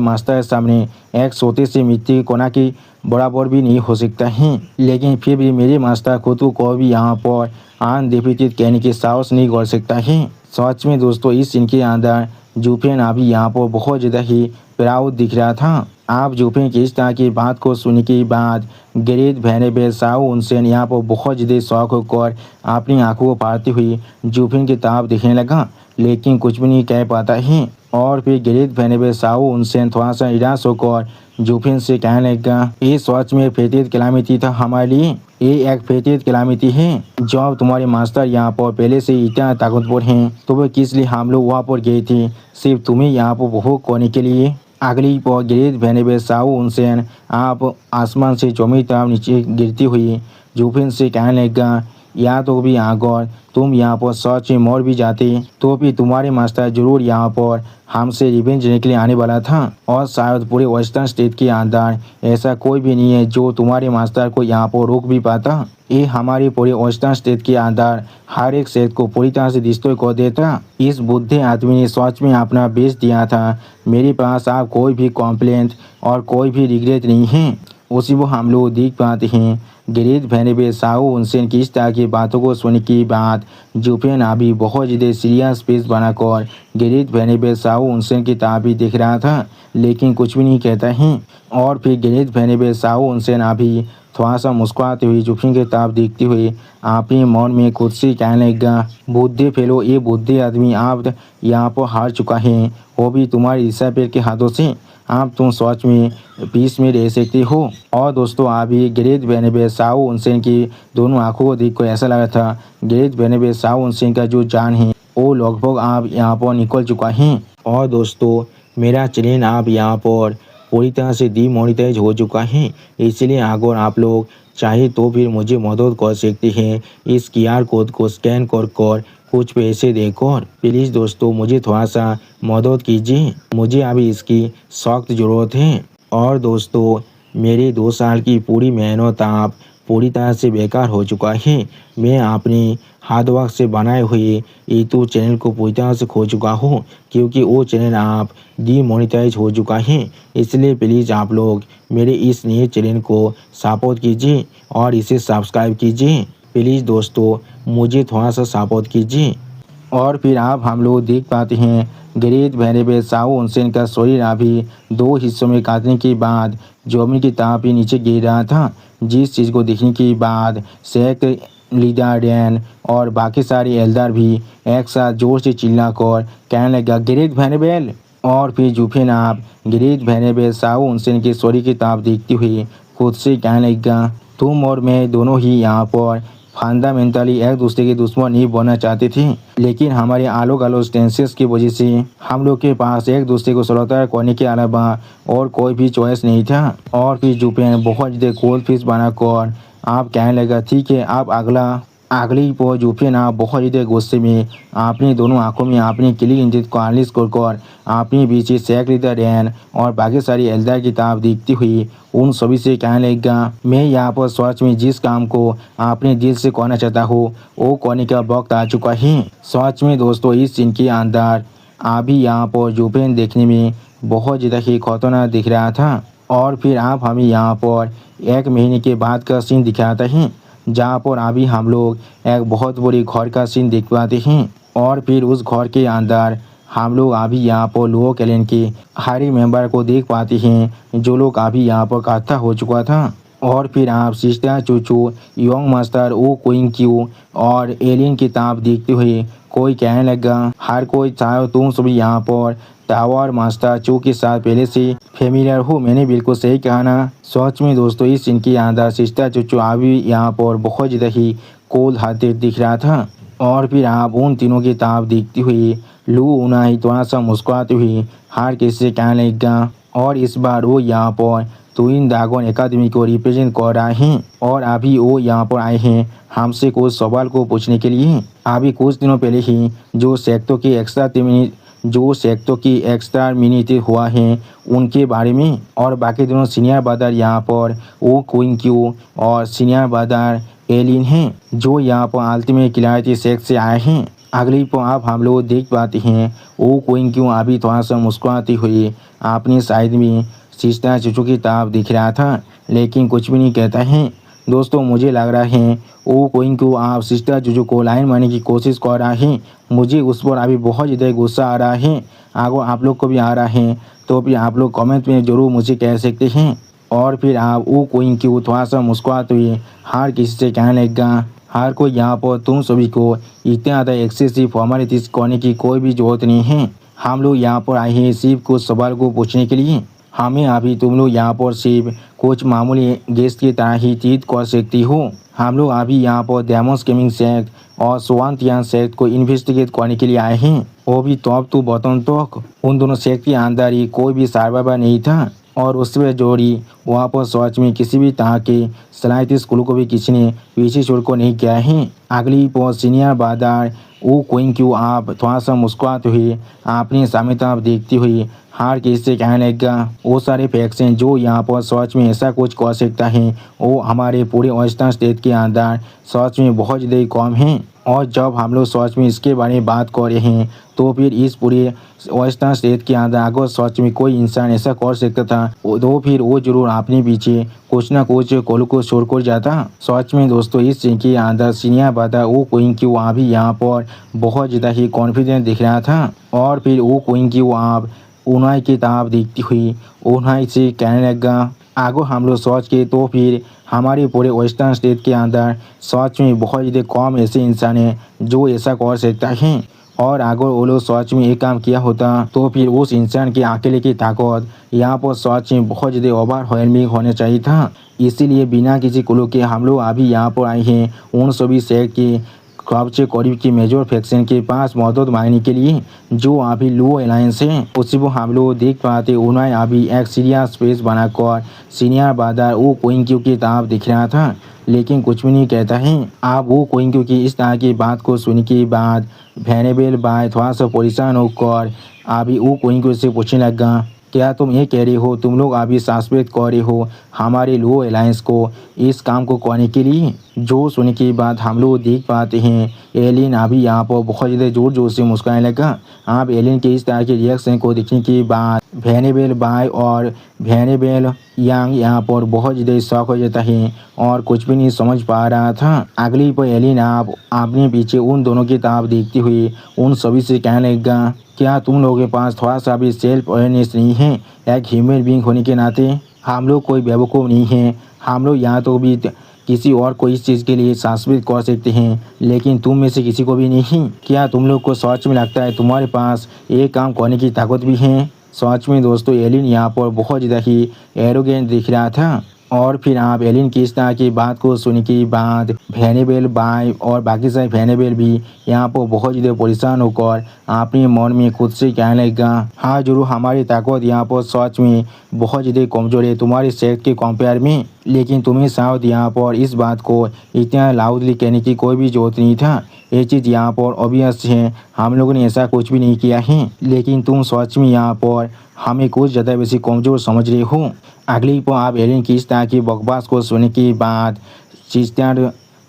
मास्टर के सामने एक छोटे से मिट्टी के कोना की बराबर भी नहीं हो सकता है। लेकिन फिर भी मेरे मास्टर खुद को कोई भी यहाँ पर अनडिफिटेड कहने की साहस नहीं कर सकता है। सच में दोस्तों इस सीन के अंदर जूफेन अभी यहाँ पर बहुत ज़्यादा ही प्राउड दिख रहा था। आप जूफेन की इस तरह की बात को सुनने के बाद ग्रेट वेनेबल साओ उनसेन यहाँ पर बहुत ज़्यादा शौक होकर अपनी आंखों को फाड़ती हुई जूफेन की तरफ देखने लगा, लेकिन कुछ भी नहीं कह पाता है। और फिर ग्रेट वेनेबल साओ उनसेन थोड़ा सा निराश होकर जूफेन से कहने लगा, ये सच में फेटेड कैलामिटी था हमारे लिए। ये एक फेटेड कैलामिटी है। जब तुम्हारे मास्टर यहाँ पर पहले से इतना ताकतवर हैं तो वह किस लिए हम लोग वहाँ पर गए थे, सिर्फ तुम्हें यहाँ पर भोग करने के लिए। अगली पर ग्रेट वेनेबल साओ उनसेन आप आसमान से जमी तरफ नीचे गिरती हुई जूफेन से कहने लगा, या तो भी अगर तुम यहाँ पर सच में मर भी जाते तो भी तुम्हारे मास्टर जरूर यहाँ पर हमसे रिवेंज लेने के लिए आने वाला था। और शायद पूरे वेस्टर्न स्टेट के अंदर ऐसा कोई भी नहीं है जो तुम्हारे मास्टर को यहाँ पर रोक भी पाता। ये हमारे पूरे वेस्टर्न स्टेट के अंदर हर एक स्टेट को पूरी तरह से डिस्ट्रॉय कर देता। इस बुद्धे आदमी ने सच में अपना बेच दिया था। मेरे पास आप कोई भी कॉम्प्लेंट और कोई भी रिग्रेट नहीं है। उसी वो हम लोग देख पाते हैं ग्रेट वेनेबल साओ उनसेन की इस तरह की बातों को सुनने के बाद जूफेन अभी बहुत ज़्यादा सीरियस फेस बनाकर ग्रेट वेनेबल साओ उनसेन की तरफ भी देख रहा था, लेकिन कुछ भी नहीं कहता है। और फिर ग्रेट वेनेबल साओ उनसेन अभी थोड़ा सा मुस्कुराते हुए जूफेन की तरफ देखते हुए अपने मन में खुद से कहने लगा, बुद्धे फेलो, ये बुद्धे आदमी आप यहाँ पर हार चुका है, वो भी तुम्हारे ईसापेर के हाथों से। आप तुम सच में पीस में रह सकते हो। और दोस्तों अभी ग्रेट वेनेबल साओ उनसेन की दोनों आंखों को देख कर ऐसा लगा था ग्रेट वेनेबल साओ उनसेन का जो जान है वो लगभग आप यहाँ पर निकल चुका है। और दोस्तों मेरा चैनल आप यहाँ पर पूरी तरह से डीमोनेटाइज हो चुका है, इसलिए अगर आप लोग चाहे तो फिर मुझे मदद कर सकते हैं इस QR कोड को स्कैन कर कुछ पैसे देकर। प्लीज़ दोस्तों मुझे थोड़ा सा मदद कीजिए, मुझे अभी इसकी सख्त ज़रूरत है। और दोस्तों मेरे 2 साल की पूरी मेहनत आप पूरी तरह से बेकार हो चुका है। मैं अपने हार्ड वर्क से बनाए हुए यूट्यूब चैनल को पूरी तरह से खो चुका हूँ, क्योंकि वो चैनल आप डीमोनेटाइज हो चुका है। इसलिए प्लीज़ आप लोग मेरे इस नए चैनल को सपोर्ट कीजिए और इसे सब्सक्राइब कीजिए। प्लीज़ दोस्तों मुझे थोड़ा सा सपोर्ट कीजिए। और फिर आप हम लोग देख पाते हैं ग्रेट वेनेबल साओ उनसेन का शरीर अभी 2 हिस्सों में काटने के बाद जमीन की तरफ ही नीचे गिर रहा था, जिस चीज़ को देखने के बाद शेख लीडर रैन और बाकी सारे एल्डर भी एक साथ जोर से चिल्लाकर कहने लगा, ग्रेट वेनेबल। और फिर जूफेन आप ग्रेट वेनेबल साओ उनसेन के शरीर की तरफ देखते हुए खुद से कहने लगा, तुम और मैं दोनों ही यहाँ पर फंडामेंटली एक दूसरे के दुश्मन नहीं बनना चाहते थे, लेकिन हमारे अलग अलग स्टेंसेस की वजह से हम लोग के पास एक दूसरे को सलाह करने के अलावा और कोई भी चॉइस नहीं था। और फिर जूफेन बहुत ज़्यादा कोल्ड फिश बनाकर आप कहने लगा, ठीक है आप अगली पर जूफेन आप बहुत ज़्यादा गुस्से में अपनी दोनों आंखों में अपनी क्लिक इंजिन को अनलिश कर अपने बीच शेख लीडर रैन और बाकी सारी एल्डर की तरफ देखती हुई उन सभी से कहने लगा, मैं यहाँ पर सच में जिस काम को अपने दिल से करना चाहता हूँ वो करने का वक्त आ चुका है। सच में दोस्तों इस सीन के अंदर अभी यहाँ पर जूफेन देखने में बहुत ज़्यादा ही खतरनाक दिख रहा था। और फिर आप हमें यहाँ पर 1 महीने के बाद का सीन दिखाता है, जहाँ पर अभी हम लोग एक बहुत बड़ी घर का सीन देख पाते हैं। और फिर उस घर के अंदर हम लोग अभी यहाँ पर लुओ कैलेन के हर एक मेंबर को देख पाते हैं जो लोग अभी यहाँ पर इकट्ठा हो चुका था। और फिर आप सिस्टर चूचू, यंग मास्टर ओ क्वीन क्यू और एलियन की तरफ देखते हुए कोई कहने लगा, हर कोई चाहे तुम सभी यहाँ पर टावर मास्टर चू के साथ पहले से फेमिलियर हो। मैंने बिल्कुल सही कहा ना। सच में दोस्तों इस सीन के अंदर सिस्टर चूचू अभी यहाँ पर बहुत ज़्यादा ही कोल्ड हार्टेड दिख रहा था। और फिर आप उन तीनों की तरफ देखते हुए लू उनाही थोड़ा सा मुस्कुराते हुए हर किसी से कहने लगा, और इस बार वो यहाँ पर ट्विन ड्रैगन एकेडमी को रिप्रेजेंट कर रहे हैं और अभी वो यहाँ पर आए हैं हमसे कुछ सवाल को पूछने के लिए। अभी कुछ दिनों पहले ही जो सेक्टो के एक्स्ट्रा जो सेक्टो की एक्सटरमिनेट हुआ है उनके बारे में। और बाकी दोनों सीनियर ब्रदर यहाँ पर वो क्वीन क्यू और सीनियर ब्रदर एलिन हैं जो यहाँ पर अल्टीमेट क्लैरिटी सेक्ट से आए हैं। अगली पर आप हम लोग देख पाते हैं वो क्वीन क्यू अभी थोड़ा सा मुस्कुराती हुई अपनी साइड में सिस्टर चुचू की तरफ दिख रहा था, लेकिन कुछ भी नहीं कहता है। दोस्तों मुझे लग रहा है वो क्वीन क्यू आप सिस्टर चुचू को लाइन मारने की कोशिश कर रहा है। मुझे उस पर अभी बहुत ज़्यादा गुस्सा आ रहा है, अगर आप लोग को भी आ रहा है तो फिर आप लोग कमेंट में ज़रूर मुझे कह सकते हैं। और फिर आप वो क्वीन क्यू थोड़ा सा मुस्कुराते हुए हर किसी से कहने लगेगा, हर कोई यहाँ पर तुम सभी को इतना ज़्यादा एक्सेसिव फॉर्मेलिटीज करने की कोई भी ज़रूरत नहीं है। हम लोग यहाँ पर आए हैं सिर्फ कुछ सवाल को पूछने के लिए। हमें अभी तुम लोग यहाँ पर सिर्फ कुछ मामूली गेस्ट की तरह ही ट्रीट कर सकती हो। हम लोग अभी यहाँ पर डेमोस गेमिंग सेक्ट और स्वांतियान सेक्ट को इन्वेस्टिगेट करने के लिए आए हैं। वो भी तब तो बतौन तक उन दोनों सेक्ट के अंदर ही कोई भी सर्वाइवर नहीं था और उससे जोड़ी वहाँ पर सच में किसी भी तरह के सलाहियत स्कूल को भी किसी ने पीछे छोड़ को नहीं किया है। अगली पर सीनियर ब्रदर वो क्वीन क्यू आप थोड़ा सा मुस्कुराते हुए अपने सामने तरफ देखती हुई हर किसी से कहने लगेगा, वो सारे फैक्ट्स हैं जो यहाँ पर सच में ऐसा कुछ कर सकता है वो हमारे पूरे वेस्टर्न स्टेट के अंदर सच में बहुत ज़्यादा कम है। और जब हम लोग सच में इसके बारे में बात कर रहे हैं तो फिर इस पूरे वेस्टर्न स्टेट के अंदर अगर सच में कोई इंसान ऐसा कर सकता था तो फिर वो जरूर अपने पीछे कुछ ना कुछ कोल को छोड़ कर जाता। सच में दोस्तों इस चीज के अंदर सीनियर ब्रदर वो क्वीन क्यू वहाँ भी यहाँ पर बहुत ज़्यादा ही कॉन्फिडेंट दिख रहा था। और फिर वो क्वीन क्यू आप उन्हें की तरफ देखती हुई उन्हें से कहने लगा, आगो हम लोग सोच के तो फिर हमारे पूरे वेस्टर्न स्टेट के अंदर सच में बहुत ज़्यादा कम ऐसे इंसान हैं जो ऐसा कर सकता है। और अगर वो लोग सच में एक काम किया होता तो फिर उस इंसान के अकेले की ताकत यहाँ पर सच में बहुत ज़्यादा ओवरवेलमिंग होना चाहिए था। इसीलिए बिना किसी क्लू के हम लोग अभी यहाँ पर आए हैं उन सभी सेक्ट के सबसे करीब की मेजर फैक्शन के पास मदद मांगने के लिए जो अभी लो अलायंस है। उसी को हम लोग देख पाते उन्हें अभी एक सीरियस स्पेस बनाकर सीनियर ब्रदर वो क्वीन क्यू की तरफ दिख रहा था, लेकिन कुछ भी नहीं कहता है। आप वो क्वीन क्यू की इस तरह की बात को सुनने के बाद वेनेबल बाय थोड़ा सा परेशान होकर अभी वो क्वीन क्यू से पूछने लगा, क्या तुम ये कह रहे हो तुम लोग अभी सस्पेक्ट कर रहे हो हमारे लो अलायंस को इस काम को करने के लिए? जो सुनने के बाद हम लोग देख पाते हैं एलिन अभी यहाँ पर बहुत ज़्यादा जोर जोर से मुस्कुराने लगा। आप एलिन के इस तरह के रिएक्शन को देखने के बाद वेनेबल बाय और वेनेबल यांग यहाँ पर बहुत ज़्यादा शौक हो जाता है और कुछ भी नहीं समझ पा रहा था। अगली पर एलिन आप अपने पीछे उन दोनों की तरफ देखते हुए उन सभी से कहने लगेगा, क्या तुम लोगों के पास थोड़ा सा भी सेल्फ अवेयरनेस नहीं है? एक ह्यूमन बीइंग होने के नाते हम लोग कोई बेवकूफ़ नहीं हैं। हम लोग यहाँ तो भी किसी और को इस चीज़ के लिए शासित कर सकते हैं, लेकिन तुम में से किसी को भी नहीं। क्या तुम लोग को सच में लगता है तुम्हारे पास एक काम करने की ताकत भी है? सच में दोस्तों एलिन यहाँ पर बहुत ज़्यादा ही एरोगेंट दिख रहा था। और फिर आप एलिन की इस तरह की बात को सुनने के बाद वेनेबल बाय और बाकी सारे वेनेबल भी यहाँ पर बहुत ज़्यादा परेशान होकर अपने मन में खुद से कहने लगा, हाँ जरूर हमारी ताकत यहाँ पर सच में बहुत ज़्यादा कमज़ोर है तुम्हारे सेक्ट के कंपेयर में, लेकिन तुम्हें शायद यहाँ पर इस बात को इतना लाउडली कहने की कोई भी जरूरत नहीं था। ये चीज़ यहाँ पर ऑब्वियस है, हम लोगों ने ऐसा कुछ भी नहीं किया है, लेकिन तुम सच में यहाँ पर हमें कुछ ज़्यादा वैसे कमज़ोर समझ रहे हो। अगली पर आप एलिन की इस तरह की बकवास को सुनने के बाद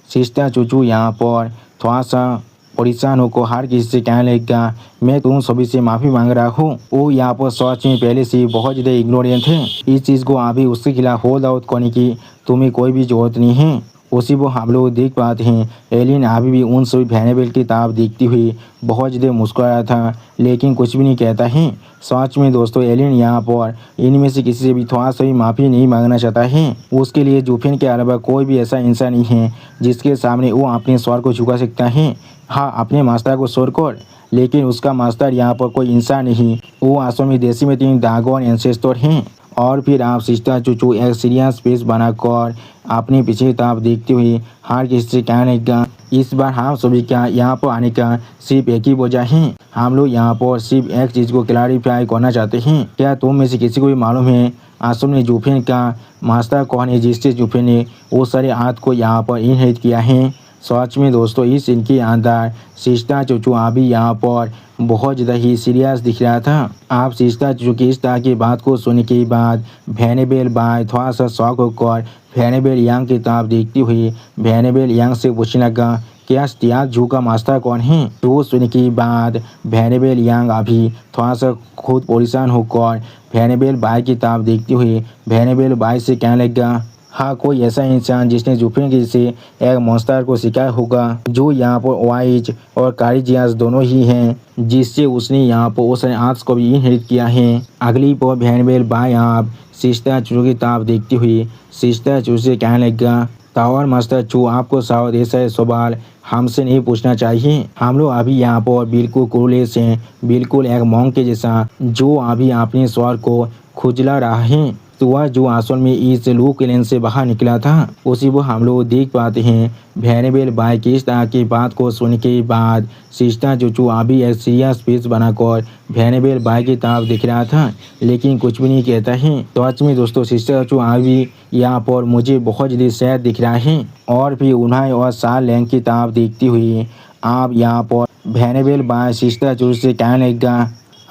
सिस्टर चूचू यहाँ पर थोड़ा सा परेशान होकर हर किसी से कहने लगेगा, मैं तुम सभी से माफ़ी मांग रहा हूँ। वो यहाँ पर सच में पहले से बहुत ज़्यादा इग्नोरेंट है। इस चीज़ को अभी उसके खिलाफ होल्ड आउट करने की तुम्हें कोई भी ज़रूरत नहीं है। उसी को हम लोग देख पाते हैं एलिन अभी भी उन सभी वेनेबल की तरफ देखती हुई बहुत ज़्यादा मुस्कुरा रहा था, लेकिन कुछ भी नहीं कहता है। सच में दोस्तों एलिन यहाँ पर इनमें से किसी से भी थोड़ा सा भी माफ़ी नहीं मांगना चाहता है। उसके लिए जूफिन के अलावा कोई भी ऐसा इंसान नहीं है जिसके सामने वो अपने स्वर को झुका सकता है। हाँ अपने मास्टर को छोड़कर, लेकिन उसका मास्टर यहाँ पर कोई इंसान नहीं, वो असल में देसी में 3 ड्रैगन एंसेस्टर हैं। और फिर आप सिस्टर चूचू एक सीरियस स्पेस बनाकर अपने पीछे तरफ देखते हुए हर किसी से कहने लगा, इस बार हम सभी का यहाँ पर आने का सिर्फ एक ही वजह है। हम लोग यहाँ पर सिर्फ एक चीज़ को क्लैरिफाई करना चाहते हैं। क्या तुम में से किसी को भी मालूम है आसम ने जूफिन का मास्टर कौन है जिससे जूफिन ने वो सारे हाथ को यहाँ पर इनहेरिट किया है? सच में दोस्तों इस सीन के अंदर सिस्टा चूचू अभी यहाँ पर बहुत ज़्यादा ही सीरियस दिख रहा था। आप सिस्टा चूचू की इस तरह की बात को सुनने के बाद वेनेबल बाय थोड़ा सा शॉक होकर वेनेबल यंग की तरफ देखती हुई वेनेबल यंग से पूछने लगा क्या स्टियाज जू का मास्टर कौन है। तो सुनने के बाद वेनेबल यंग अभी थोड़ा सा खुद परेशान होकर वेनेबल बाय की तरफ देखती हुई वेनेबल बाय से कहने लगा हाँ कोई ऐसा इंसान जिसने जुफिन की से एक मॉन्स्टर को सिखाया होगा जो यहाँ पर वाइज और कारिजियास दोनों ही हैं, जिससे उसने यहाँ पर उस आर्ट्स को भी इनहेरिट किया है। अगली पर वेनेबल बाय आप सिस्टर चू की तरफ देखती हुई सिस्टर चू से कहने लगा टावर मास्टर चू आपको शायद ऐसा सवाल हमसे नहीं पूछना चाहिए। हम लोग अभी यहाँ पर बिल्कुल क्रूलेस हैं, बिल्कुल एक मॉन्क के जैसा जो अभी अपने स्वर को खुजला रहा है। तो वह जो आंसू में इस लू के लेंस से बाहर निकला था उसी वो हम लोग देख पाते हैं। वेनेबल बाय की इस तरह की बात को सुनने के बाद सिस्टर चूचू अभी एक सीरियस फेस बनाकर वेनेबल बाय की तरफ दिख रहा था लेकिन कुछ भी नहीं कहता है। तो सच में दोस्तों सिस्टर चूचू अभी यहाँ पर मुझे बहुत जल्दी सैड दिख रहा है। और भी उन्हें और साल लैंग की तरफ देखती हुई आप यहाँ पर वेनेबल बाय सिस्टर चूचू से कहने लगा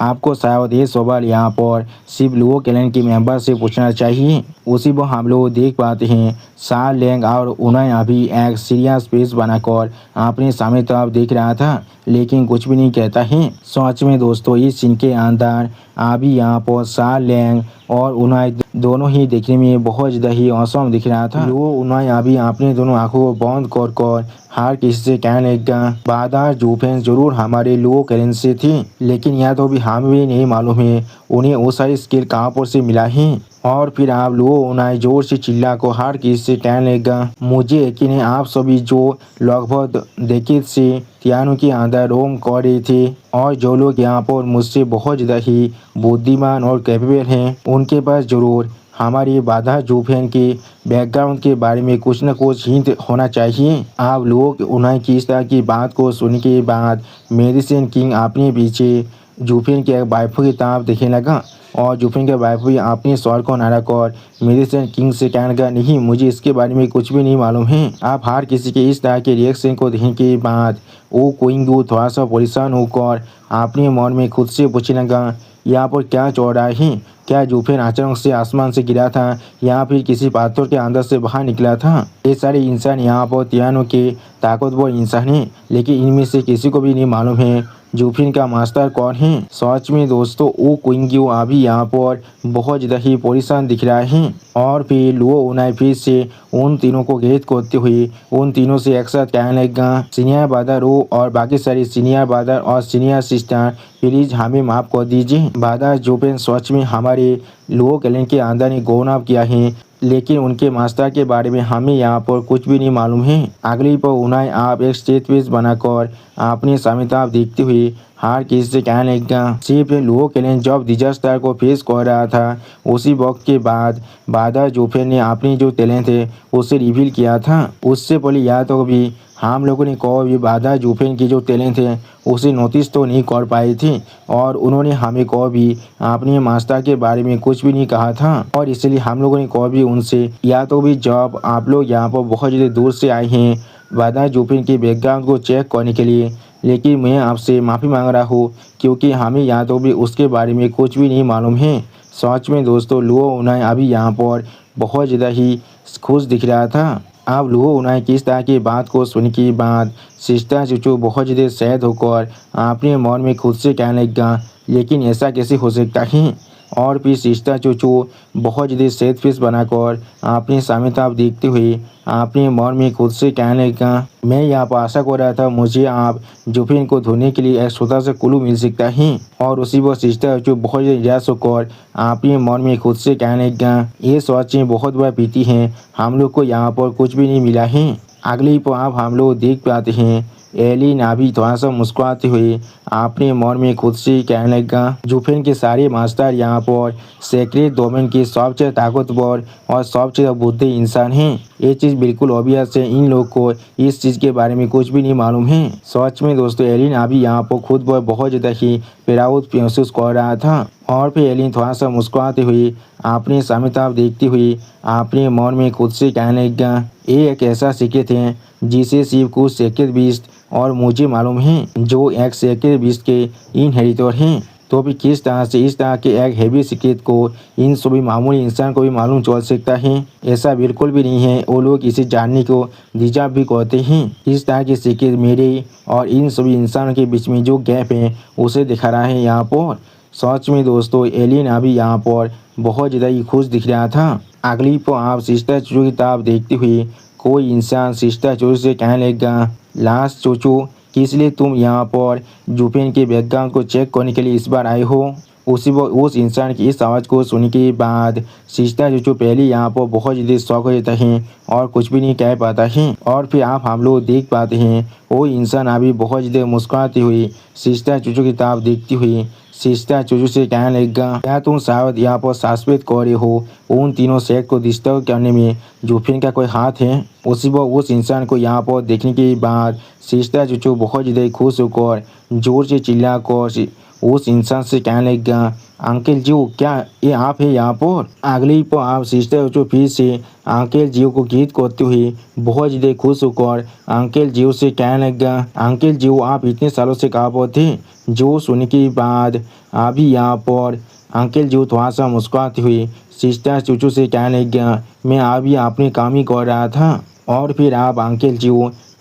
आपको शायद ये सवाल यहाँ पर सिर्फ लुओ क्लैन के मेंबर से पूछना चाहिए। उसी पर हम लोग देख पाते हैं साल लैंग और उन्हें अभी एक सीरियस फेस बनाकर अपने सामने तरफ देख रहा था लेकिन कुछ भी नहीं कहता है। सच में दोस्तों इस सीन के अंदर अभी यहाँ पर साल लैंग और उन्हें दोनों ही देखने में बहुत ज़्यादा ही औसम दिख रहा था। वो उन्हें अभी अपने दोनों आंखों को बंद कर हर किसी से कहने लगा बादार जूफेंस जरूर हमारे लुओ क्लैन से थी लेकिन यह तो भी हमें भी नहीं मालूम है उन्हें वो सारी स्किल कहाँ पर से मिला है। और फिर आप लुओ उन्हें जोर से चिल्ला को हर किसी से कहने लगा मुझे यकीन है आप सभी जो लगभग देखिए से तियानो के अंदर रोम कर रहे थे और जो लोग यहाँ पर मुझसे बहुत ज़्यादा ही बुद्धिमान और कैपेबल हैं उनके पास ज़रूर हमारी बाधा जूफेन के बैकग्राउंड के बारे में कुछ न कुछ हिंट होना चाहिए। आप लोग उन्हें की इस तरह की बात को सुनने के बाद मेडिसिन किंग अपने पीछे जूफेन के एक वाइफ की तरफ देखने लगा और जूफेन के वाइफ भी अपने स्वर को नारा कर मेडिसिन किंग से कहने लगा नहीं मुझे इसके बारे में कुछ भी नहीं मालूम है। आप हर किसी के इस तरह के रिएक्शन को देखने के बाद वो कोइंगू थोड़ा सा परेशान होकर अपने मन में खुद से पूछने लगा यहाँ पर क्या चल रहा है। क्या जूफेन अचानक से आसमान से गिरा था या फिर किसी पाथर के अंदर से बाहर निकला था। ये सारे इंसान यहाँ पर तियानो के ताकतवर इंसान हैं लेकिन इनमें से किसी को भी नहीं मालूम है जूफिन का मास्टर कौन है। सच में दोस्तों वो क्विंग्यू अभी यहाँ पर बहुत ज़्यादा ही परेशान दिख रहा है। और फिर लुओ उन्हें फिर से उन तीनों को घेत करते हुए उन तीनों से एक साथ कहने लगा सीनियर ब्रदर रो और बाकी सारे सीनियर ब्रदर और सीनियर सिस्टर प्लीज हमें माफ़ कर दीजिए। ब्रदर जूफिन सच में हमारे लुओ क्लैन के अंदर ने गौनाव किया है लेकिन उनके मास्टर के बारे में हमें यहाँ पर कुछ भी नहीं मालूम है। अगली पर उन्हें आप एक स्टेज पेज बनाकर अपने सामने तरफ देखते हुए हर किसी से कहने लगा सिर्फ लुओ क्लैन जब डिजास्टर को फेस कर रहा था उसी वक्त के बाद बादर जूफेन ने अपनी जो टैलेंट है उसे रिवील किया था। उससे पहले या तो भी हम लोगों ने कभी बादर जूफेन की जो टैलेंट है उसे नोटिस तो नहीं कर पाई थी और उन्होंने हमें कभी अपने मास्टर के बारे में कुछ भी नहीं कहा था और इसलिए हम लोगों ने कभी उनसे या तो भी जब आप लोग यहाँ पर बहुत ज़्यादा दूर से आए हैं बादर जूफेन के बैकग्राउंड को चेक करने के लिए लेकिन मैं आपसे माफ़ी मांग रहा हूँ क्योंकि हमें यहाँ तो भी उसके बारे में कुछ भी नहीं मालूम है। सच में दोस्तों लुओ उन्हें अभी यहाँ पर बहुत ज़्यादा ही खुश दिख रहा था। अब लुओ उन्हें किस तरह की बात को सुन के बाद सिस्टर चूचू बहुत ज़्यादा सैड होकर अपने मन में खुद से कहने लगा लेकिन ऐसा कैसे हो सकता है। और फिर सिस्टर चूचू बहुत ज़्यादा सैड फेस बनाकर अपने सामने तरफ देखते हुए अपने मन में खुद से कहने लगा मैं यहाँ पर आशा कर रहा था मुझे आप जूफिन को धोने के लिए एक छोटा सा कुल्लू मिल सकता है। और उसी पर सिस्टर चूचू बहुत ज़्यादा निराश होकर अपने मन में खुद से कहने लगा ये सच में बहुत बड़ा पीती है हम लोग को यहाँ पर कुछ भी नहीं मिला है। अगली पर आप हम लोग देख पाते हैं एलिन अभी थोड़ा सा मुस्कुराते हुए अपने मन में खुद से कहने लगा जूफेन के सारे मास्टर यहाँ पर सेक्रेट डोमेन के सबसे ताकतवर और सबसे बुद्धि इंसान हैं। ये चीज़ बिल्कुल ऑब्वियस है इन लोग को इस चीज़ के बारे में कुछ भी नहीं मालूम है। सच में दोस्तों एलिन अभी यहाँ पर खुद पर बहुत ज़्यादा ही प्राउड महसूस कर रहा था और फिर एलिन थोड़ा सा मुस्कुराते हुए अपने सामने तरफ देखती हुई अपने मन में खुद से कहने लगा, ये एक ऐसा सीक्रेट है जिसे सिर्फ कुछ सीक्रेट बीस्ट और मुझे मालूम है जो एक सीक्रेट बीस्ट के इनहेरिटर हैं। तो भी किस तरह से इस तरह के एक हैवी सीक्रेट को इन सभी मामूली इंसान को भी मालूम चल सकता है? ऐसा बिल्कुल भी नहीं है। वो लोग इसे जानने को डिजर्व भी करते हैं। इस तरह के सीक्रेट मेरे और इन सभी इंसानों के बीच में जो गैप है उसे दिखा रहा है यहाँ पर। सच में दोस्तों एलियन अभी यहाँ पर बहुत ज़्यादा ही खुश दिख रहा था। अगली पर आप सिस्टर चूचू की तरफ देखते हुए कोई इंसान सिस्टर चूचू से कहने लगा, लास्ट चूचू किस लिए तुम यहाँ पर जुफेन के बैकग्राउंड को चेक करने के लिए इस बार आए हो? उस इंसान की इस आवाज़ को सुनने के बाद सिस्टर चूचू पहले यहाँ पर बहुत ज़्यादा शौक हो जाता है और कुछ भी नहीं कह पाता है। और फिर आप हम लोग देख पाते हैं वो इंसान अभी बहुत ज़्यादा मुस्कुराती हुई सिस्टर चूचू की तरफ देखती हुई सिस्टर चूचू से कहने लगेगा, क्या तुम शायद यहाँ पर सस्पेक्ट कर रहे हो उन तीनों सेट को डिस्टर्ब करने में जुफिन का कोई हाथ है? उस इंसान को यहाँ पर देखने के बाद सिस्टर चूचू बहुत ज़्यादा खुश होकर जोर से चिल्ला कर उस इंसान से कहने लगेगा, अंकल जी क्या ये आप है यहाँ पर? अगली पर आप सिस्टर चूचू फिर से अंकल जी को गीत करते हुए बहुत ज़्यादा खुश होकर अंकल जी से कहने लगेगा, अंकल जी आप इतने सालों से कहाँ पर थे? जो सुनने के बाद अभी यहाँ पर अंकल जी थोड़ा सा मुस्कुराते हुए सिस्टर चूचू से कहने लगा, मैं अभी अपने काम ही कर रहा था। और फिर आप अंकल जी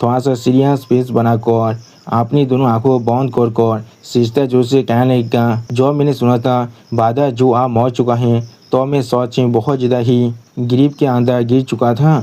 थोड़ा सा सीरियस फेस बनाकर अपनी दोनों आंखों बंद कर सिस्टर चूचू से कहने लगा, जो मैंने सुना था बादर जो आप मर चुका है तो मैं सच में बहुत ज़्यादा ही ग्रीफ के अंदर गिर चुका था।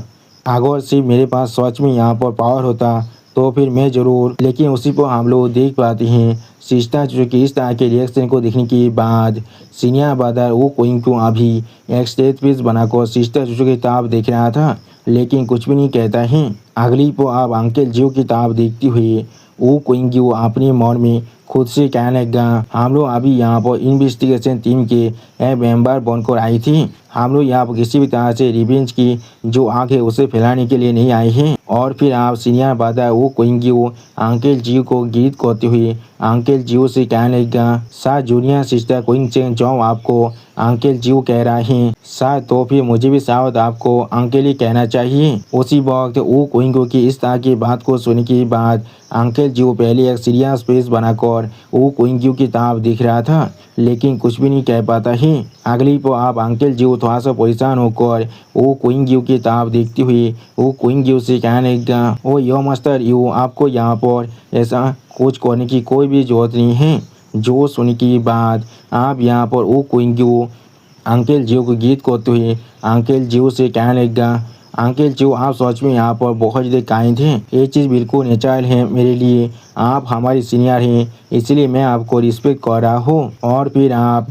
अगर सिर्फ मेरे पास सच में यहाँ पर पावर होता तो फिर मैं ज़रूर, लेकिन उसी पर हम लोग देख पाते हैं सिस्टर चूचू की इस तरह के रिएक्शन को देखने के बाद सीनियर बादर वो कोइंग को अभी एक स्टेज पीस बनाकर सिस्टर चूचू की तरफ देख रहा था लेकिन कुछ भी नहीं कहता है। अगली को आप अंकल जियो की तरफ देखते हुए वो कोइंग अपने मन में खुद से कहने लगा, हम लोग अभी यहाँ पर इन्वेस्टिगेशन टीम के एक मेंबर बनकर आई थी। हम लोग यहाँ पर किसी भी तरह से रिवेंज की जो आग है उसे फैलाने के लिए नहीं आए हैं। और फिर आप सीनियर बादर वो कोइंगी अंकल जियो को गीत करते हुए अंकल जियो से कहने लगा, शायद जूनियर सिस्टर कोइंग चेंग जो आपको अंकल जियो कह रहा है शायद तो फिर मुझे भी शायद आपको अंकल ही कहना चाहिए। उसी वक्त वो कोइंगो की इस तरह की बात को सुनने के बाद अंकल जियो पहले एक सीरियस फेस बनाकर वो कोइंगो की तरफ दिख रहा था लेकिन कुछ भी नहीं कह पाता है। अगली पर आप अंकल जियो थोड़ा सा परेशान होकर वो कोइंगो की तरफ देखते हुए वो कोइंगो से कहने लगा, ओ यो मास्टर यू आपको यहाँ पर ऐसा कुछ करने की कोई भी जरूरत नहीं है। जो सुनने के बाद आप यहाँ पर वो कोइंगो अंकल जियो को गीत करते हुए अंकल जियो से कहने लगा, अंकल जियो आप सच में यहाँ पर बहुत ज़्यादा काइंड हैं। ये चीज़ बिल्कुल नेचुरल है मेरे लिए। आप हमारी सीनियर हैं इसलिए मैं आपको रिस्पेक्ट कर रहा हूँ। और फिर आप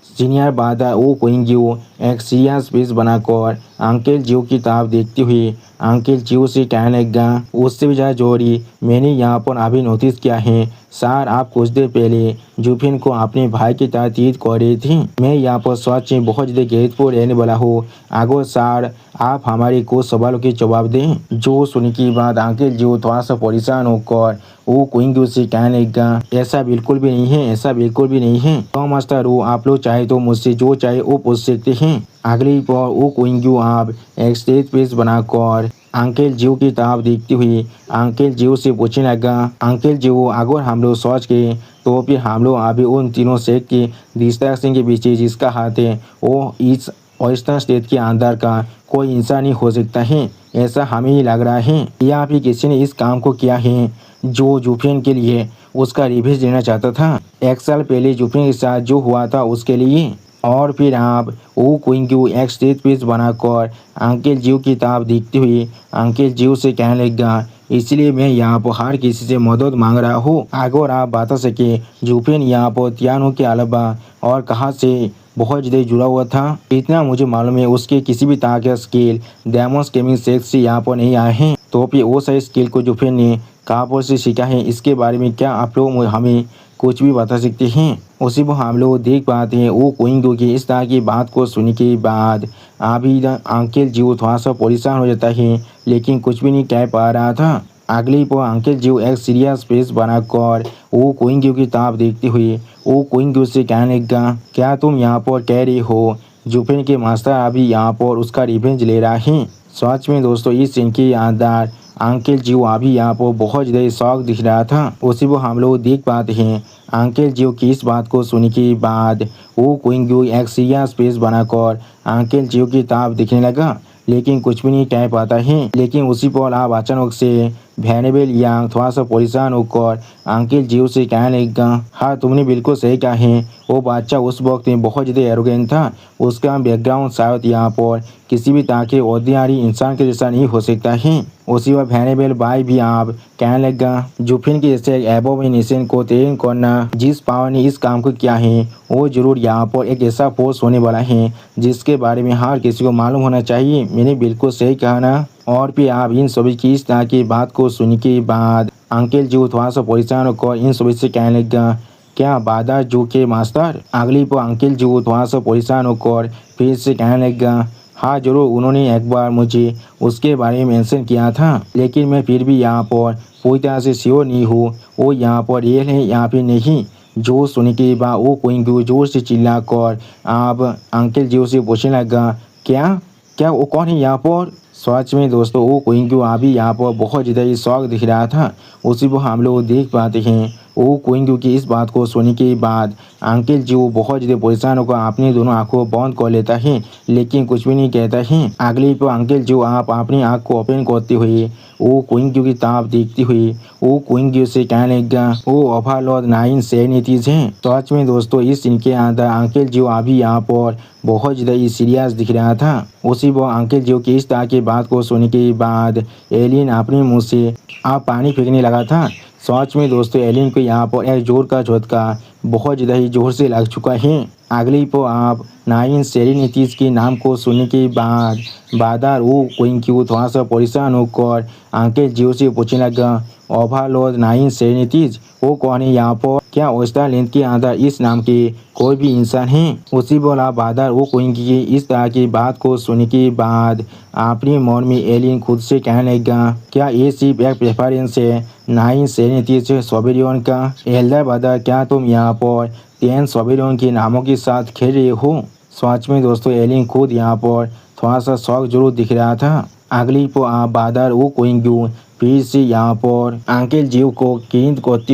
सीनियर बादर वो कोइंगो एक सीरियस फेस बनाकर अंकल जियो की तरफ देखते हुए अंकल जियो से कहने लगा, उससे भी ज़्यादा जरूरी मैंने यहाँ पर अभी नोटिस किया है सर आप कुछ देर पहले जुफिन को अपने भाई की तरह ट्रीट कर रही थी। मैं यहाँ पर सच में बहुत ज़्यादा ग्रेटफुल रहने वाला हूँ। अगर सर आप हमारे कुछ सवालों के जवाब दें। जो सुनने के बाद अंकल जियो थोड़ा सा परेशान होकर वो कोइंगो से कहने लगा, ऐसा बिल्कुल भी नहीं है, ऐसा बिल्कुल भी नहीं है। तो मास्टर वो आप लोग चाहे तो मुझसे जो चाहे वो पूछ सकते हैं। अगली पर वो कोइंगो आप एक स्टेज पेज बनाकर अंकल जियो की तरफ देखती हुई अंकल जियो से पूछने लगा, अंकल जियो अगर हम लोग सोच के तो फिर हम लोग अभी उन तीनों सेट के डिस्ट्रैक्शन के पीछे जिसका हाथ है वो इस वेस्टर्न स्टेट के अंदर का कोई इंसान ही हो सकता है। ऐसा हमें ही लग रहा है या फिर किसी ने इस काम को किया है जो जुफिन के लिए उसका रिवेंज लेना चाहता था। एक साल पहले जुफिन के साथ जो हुआ था उसके लिए। और फिर आप वो कोइंगो एक स्टेज पेज बनाकर अंकल जियो की तरफ देखते हुए अंकल जियो से कहने लगा, इसलिए मैं यहाँ पर हर किसी से मदद मांग रहा हूँ। अगर आप बता सके जुफिन यहाँ पर तियानो के अलावा और कहाँ से बहुत ज़्यादा जुड़ा हुआ था। इतना मुझे मालूम है उसके किसी भी तरह का स्किल डेमोस गेमिंग सेक्स से यहाँ पर नहीं आए हैं। तो फिर वो सारे स्किल को जुफिन ने कहाँ पर से सीखा है इसके बारे में क्या आप लोग हमें कुछ भी बता सकते हैं। उसी पर हम लोग देख पाते हैं वो कोइंगो की इस तरह की बात को सुनने के बाद अभी अंकल जियो थोड़ा सा परेशान हो जाता है लेकिन कुछ भी नहीं कह पा रहा था। अगली पर अंकिल जीव एक सीरियस फेस बनाकर वो कोइंग्यू की तरफ देखते हुए वो कोइंग्यू से कहने लगा, क्या तुम यहाँ पर कह रही हो जुफिन के मास्टर अभी यहाँ पर उसका रिवेंज ले रहा है। सच में दोस्तों इस सीन के अंदर अंकिल जीव अभी यहाँ पर बहुत ज़्यादा शौक दिख रहा था। उसी को हम लोग देख पाते हैं अंकिल जीव की इस बात को सुनने के बाद वो कोइंग्यू एक सीरियस फेस बनाकर अंकिल जीव की तरफ दिखने लगा, लेकिन कुछ भी नहीं कह पाता है। लेकिन उसी पर आप अचानक से वैनेबल यांग थोड़ा सा परेशान होकर अंकिल जीव से कहने लगा, हाँ तुमने बिल्कुल सही कहा है, वो बच्चा उस वक्त में बहुत ज़्यादा एरोगेंट था, उसका बैकग्राउंड शायद यहाँ पर किसी भी तरह के ऑर्डिनरी इंसान के जैसा नहीं हो सकता है। उसी वक्त वैनेबल भाई भी आप कहने लगा, जुफिन के जैसे एबोमिनेशन को ट्रेन करना जिस पावर ने इस काम को किया है वो जरूर यहाँ पर एक ऐसा फोर्स होने वाला है जिसके बारे में हर किसी को मालूम होना चाहिए। मैंने बिल्कुल सही कहा ना। और फिर आप इन सभी की इस तरह की बात को सुनने के बाद अंकिल जीव थोड़ा सा परेशान होकर इन सभी से कहने लगा, क्या बादर जू के मास्टर। अगली पर अंकिल जीव थोड़ा सा परेशान होकर फिर से कहने लगा, हाँ जरूर, उन्होंने एक बार मुझे उसके बारे में मेंशन किया था, लेकिन मैं फिर भी यहाँ पर पूरी तरह से श्योर नहीं हूँ वो यहाँ पर रियल है या फिर नहीं। जो सुनने के बाद वो कोइंग्यू जोर से चिल्लाकर आप अंकिल जीव से पूछने लगा, क्या क्या वो कौन है यहाँ पर। सच में दोस्तों वो कोइंग्यू अभी यहाँ पर बहुत ज़्यादा ही शौक दिख रहा था। उसी को हम लोग देख पाते हैं वो कोइंग्यू की इस बात को सुनने के बाद अंकिल जी वो बहुत ज़्यादा परेशान होकर अपनी दोनों आंखों बंद कर लेता है, लेकिन कुछ भी नहीं कहता है। अगली पर अंकिल जी आप अपनी आंख को ओपन करते हुए वो कोइंग्यू की तरफ देखते हुए वो कोइंग्यू से कहने लगा, वो ओवरलॉर्ड 9 सेनिटीज हैं। सच में दोस्तों इस सीन के अंदर अंकिल जी अभी यहाँ पर बहुत ज़्यादा ही सीरियस दिख रहा था। उसी वो अंकिल जी की इस तरह की बात को सुनने के बाद एलियन अपने मुंह से आप पानी फेंकने लगा था। सच में दोस्तों एलियन को यहाँ पर एक जोर का झटका बहुत ज़्यादा ही जोर से लग चुका है। अगली पर आप 9 सेरेनिटीज के नाम को सुनने के बाद बादर वो कोइंग्यू थोड़ा सा परेशान होकर अंकिल जी से पूछने लगा, ओवरलॉर्ड 9 सेरेनिटीज वो कौन है यहाँ पर, क्या ओस्टर लेंथ के अंदर इस नाम के कोई भी इंसान है। उसी बोला बादर वो कोइंग्यू की इस तरह की बात को सुनने के बाद अपने मन में एलियन खुद से कहने लगा, क्या ये सिर्फ एक प्रेफरेंस है 9 सेरेनिटीज सोबेरियन का। एल्डर बादर क्या तुम यहाँ पर 10 सोबेरियन के नामों के साथ खेल रहे हो। सच में दोस्तों एलियन खुद यहाँ पर थोड़ा सा शौक जरूर दिख रहा था। अगली पर आप बादर वो कोइंग्यू फिर से यहाँ पर अंकिल जीव को गिरफ्त करती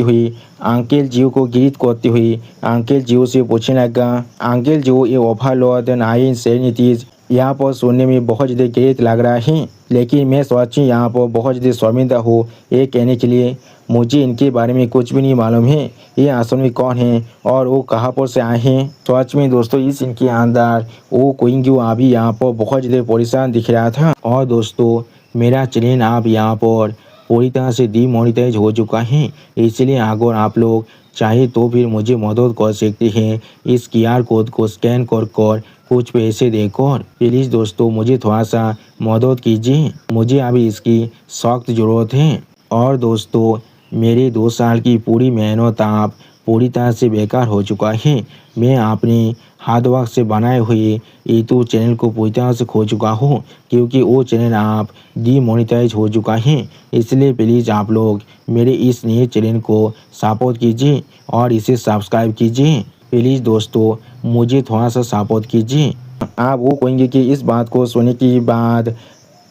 हुई अंकिल जीव से पूछने लगा, अंकिल जीव ये ओवरलॉर्ड 9 सेरेनिटीज यहाँ पर सुनने में बहुत ज़्यादा ग्रेट लग रहा है, लेकिन मैं सोची यहाँ पर बहुत ज़्यादा शर्मिंदा हूँ ये कहने के लिए। मुझे इनके बारे में कुछ भी नहीं मालूम है, ये असल में कौन है और वो कहाँ पर से आए हैं। सच में दोस्तों इस इनके अंदर वो कोइंग्यू अभी यहाँ पर बहुत ज़्यादा परेशान दिख रहा था। और दोस्तों मेरा चैनल आप यहाँ पर पूरी तरह से डीमोनेटाइज हो चुका है, इसलिए अगर आप लोग चाहे तो फिर मुझे मदद कर सकते हैं इस QR कोड को स्कैन कर कुछ पैसे देकर। प्लीज़ दोस्तों मुझे थोड़ा सा मदद कीजिए, मुझे अभी इसकी सख्त ज़रूरत है। और दोस्तों मेरे 2 साल की पूरी मेहनत आप पूरी तरह से बेकार हो चुका है। मैं अपने हार्ड वर्क से बनाए हुए यूट्यूब चैनल को पूरी तरह से खो चुका हूँ, क्योंकि वो चैनल आप डीमोनेटाइज हो चुका है। इसलिए प्लीज़ आप लोग मेरे इस नए चैनल को सपोर्ट कीजिए और इसे सब्सक्राइब कीजिए। प्लीज़ दोस्तों मुझे थोड़ा सा सपोर्ट कीजिए। आप वो कहेंगे कि इस बात को सुनने के बाद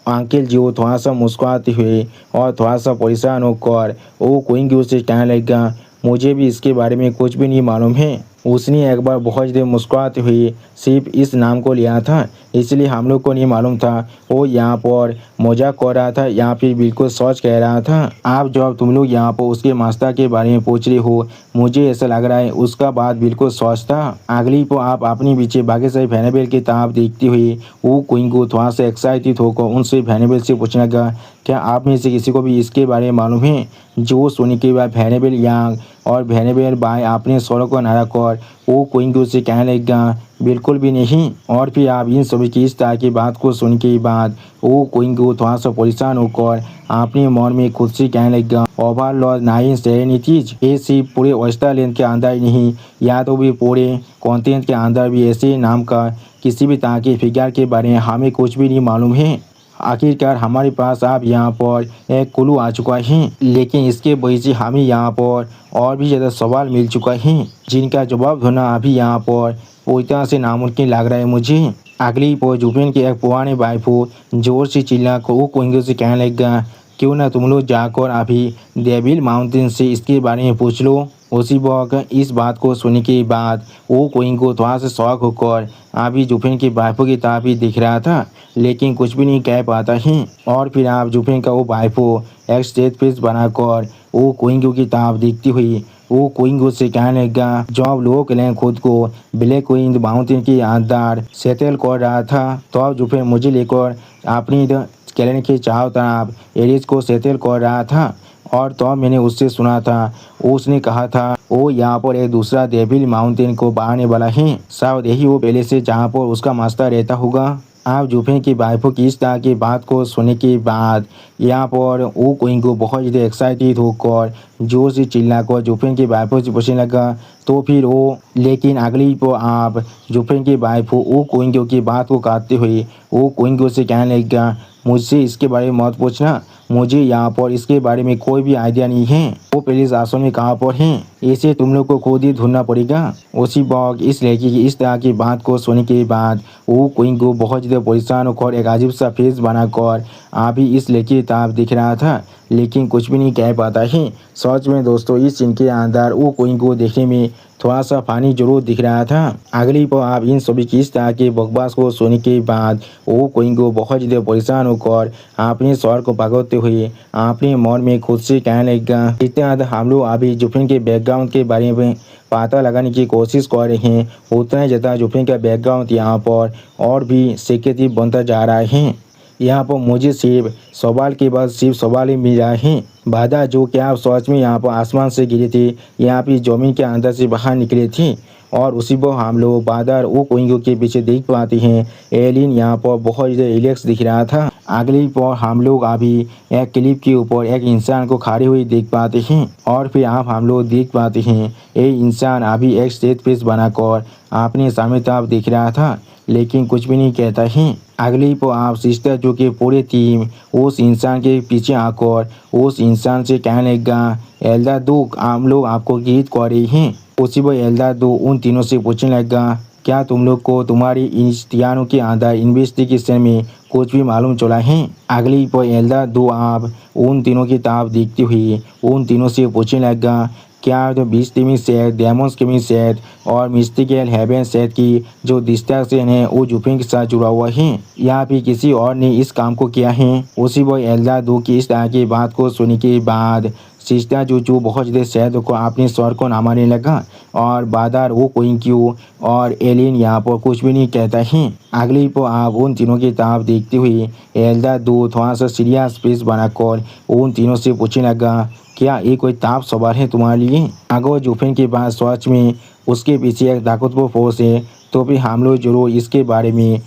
अंकिल जी वो थोड़ा सा मुस्कुराते हुए और थोड़ा सा परेशान होकर वो कोइंग्यू से कहने लगा, मुझे भी इसके बारे में कुछ भी नहीं मालूम है। उसने एक बार बहुत ज़्यादा मुस्कुराते हुए सिर्फ इस नाम को लिया था, इसलिए हम लोग को नहीं मालूम था वो यहाँ पर मजाक कर रहा था या फिर बिल्कुल सच कह रहा था। आप जब तुम लोग यहाँ पर उसके मास्टर के बारे में पूछ रहे हो, मुझे ऐसा लग रहा है उसका बात बिल्कुल सच था। अगली को आप अपने पीछे बाकी सारे वैनेबल की तरफ देखते हुए वो कोइंग्यू थोड़ा सा एक्साइटेड होकर उनसे वैनेबल से पूछने लगा, क्या आप में से किसी को भी इसके बारे में मालूम है। जो सुनने के बाद वैनेबल यांग और वैनेबल बाय अपने स्वरों को नारा कर वो कोइंग्यू से कहने लगा, बिल्कुल भी नहीं। और फिर आप इन सभी की इस तरह की बात को सुन के बाद वो कोइंग्यू थोड़ा सा परेशान होकर अपने मन में खुद से कहने लगा, ओवरलॉर्ड 9 सेरेनिटीज ये सिर्फ पूरे ऑस्ट्रेलियन के अंदर ही नहीं, या तो भी पूरे कॉन्टिनेंट के अंदर भी ऐसे नाम का किसी भी तरह के फिगर के बारे में हमें कुछ भी नहीं मालूम है। आखिरकार हमारे पास अब यहाँ पर एक क्लू आ चुका है, लेकिन इसके वजह से हमें यहाँ पर और भी ज़्यादा सवाल मिल चुका है जिनका जवाब ढूंढना अभी यहाँ पर पूरी तरह से नामुमकिन लग रहा है मुझे। अगली पर जुफेन के एक पुराने वाइफ जोर से चिल्ला कर वो कोइंगो से कहने लगा, क्यों ना तुम लोग जाकर अभी डेविल माउंटेन से इसके बारे में पूछ लो। उसी वक्त इस बात को सुनने के बाद वो कोइंगो थोड़ा सा शौक होकर अभी जुफेन की वाइफों की तरफ ही दिख रहा था, लेकिन कुछ भी नहीं कह पाता है। और फिर आप जुफेन का वो वाइफो एक स्टेज फेस बनाकर वो कोइंगो की तरफ देखती हुई वो कोइंगो से कहने लगा, जब लोग ने खुद को ब्लैक क्वीन माउंटेन के अंदर सेटल कर रहा था तो अब जुफेन मुझे लेकर अपनी कैलेंडर के चारों तरफ एरिज को सेटल कर रहा था। और तो मैंने उससे सुना था, उसने कहा था वो यहाँ पर एक दूसरा डेविल माउंटेन को बढ़ाने वाला है, शायद यही वो पहले से जहाँ पर उसका मास्टर रहता होगा। आप जुफेन की वाइफों की इस तरह की बात को सुनने के बाद यहाँ पर वो कोइंगो बहुत ज़्यादा एक्साइटेड होकर जोर से चिल्लाकर जुफेन की वाइफों से पूछने लगा। तो फिर वो लेकिन अगली को आप जुफेन की वाइफों वो कोइंगो की बात को काटते हुए वो कोइंगो से कहने लगा, मुझसे इसके बारे में मत पूछना, मुझे यहाँ पर इसके बारे में कोई भी आइडिया नहीं है। वो पुलिस आश्रम में कहाँ पर हैं, इसे तुम लोग को खुद ही ढूंढना पड़ेगा। उसी वक्त इस लड़की की इस तरह की बात को सुनने के बाद वो कोइंगो बहुत ज़्यादा परेशान होकर एक अजीब सा फेस बनाकर अभी इस लड़की की तरफ दिख रहा था, लेकिन कुछ भी नहीं कह पाता है। सच में दोस्तों इस सीन के अंदर वो कोइंगो देखने में थोड़ा सा पानी जरूर दिख रहा था। अगली पर आप इन सभी की इस तरह के बकवास को सुनने के बाद वो कोइंगो बहुत ज़्यादा परेशान होकर अपने स्वर को भगाते हुए अपने मन में खुद से कहने लगा, इतने ज़्यादा हम लोग अभी जुफिन के बैकग्राउंड के बारे में पता लगाने की कोशिश कर रहे हैं, उतना ही ज़्यादा जुफिन का बैकग्राउंड यहाँ पर और भी सिक्योरिटी बनता जा रहा है। यहाँ पर मुझे सिर्फ सवाल के बाद सिर्फ सवाल ही मिल रहा है। बाधा जो क्या सच में यहाँ पर आसमान से गिरे थे, यहाँ पे ज़मीन के अंदर से बाहर निकले थे। और उसी पर हम लोग बादर वो कोइंगो के पीछे देख पाते हैं एलियन यहाँ पर बहुत ज़्यादा रिलैक्स दिख रहा था। अगली पर हम लोग अभी एक क्लिप के ऊपर एक इंसान को खड़े हुए देख पाते हैं और फिर आप हम लोग देख पाते हैं ये इंसान अभी एक स्टेज फेस बनाकर अपने सामने तरफ देख रहा था, लेकिन कुछ भी नहीं कहता है। अगली पर आप सिस्टर जो कि पूरी टीम उस इंसान के पीछे आकर उस इंसान से कहने लगा, एल्दा दो हम लोग आपको गीत कर रहे हैं। उसी पर एल्दा दो उन तीनों से पूछने लगा, क्या तुम लोग को तुम्हारी इश्तियारों के अंदर इन्वेस्टिगेशन में कुछ भी मालूम चला है। अगली पर एल्दा दो आप उन तीनों की तरफ देखती हुई उन तीनों से पूछने लगा, क्या जो बीस टीमी सेट डेमोन्स केमी सेट और मिस्टिकल हेवन सेट की जो डिस्ट्रैक्शन है वो जुफिन के साथ जुड़ा हुआ है या फिर किसी और ने इस काम को किया है। उसी वो एल्दा दो की इस तरह की बात को सुनने के बाद सिस्टर जो बहुत ज़्यादा शहद को अपने स्वर को नामाने लगा और बादर वो कोइंक्यू और एलियन यहाँ पर कुछ भी नहीं कहता है। अगली पर आप उन तीनों की तरफ देखते हुए एल्दा दो थोड़ा सा सीरियस फेस बनाकर उन तीनों से पूछने लगा, क्या ये कोई ताप सवार है तुम्हारे लिए। अगर जुफिन के बाद सच में उसके पीछे एक ताकतवर फोर्स है तो फिर हम लोग जरूर इसके बारे में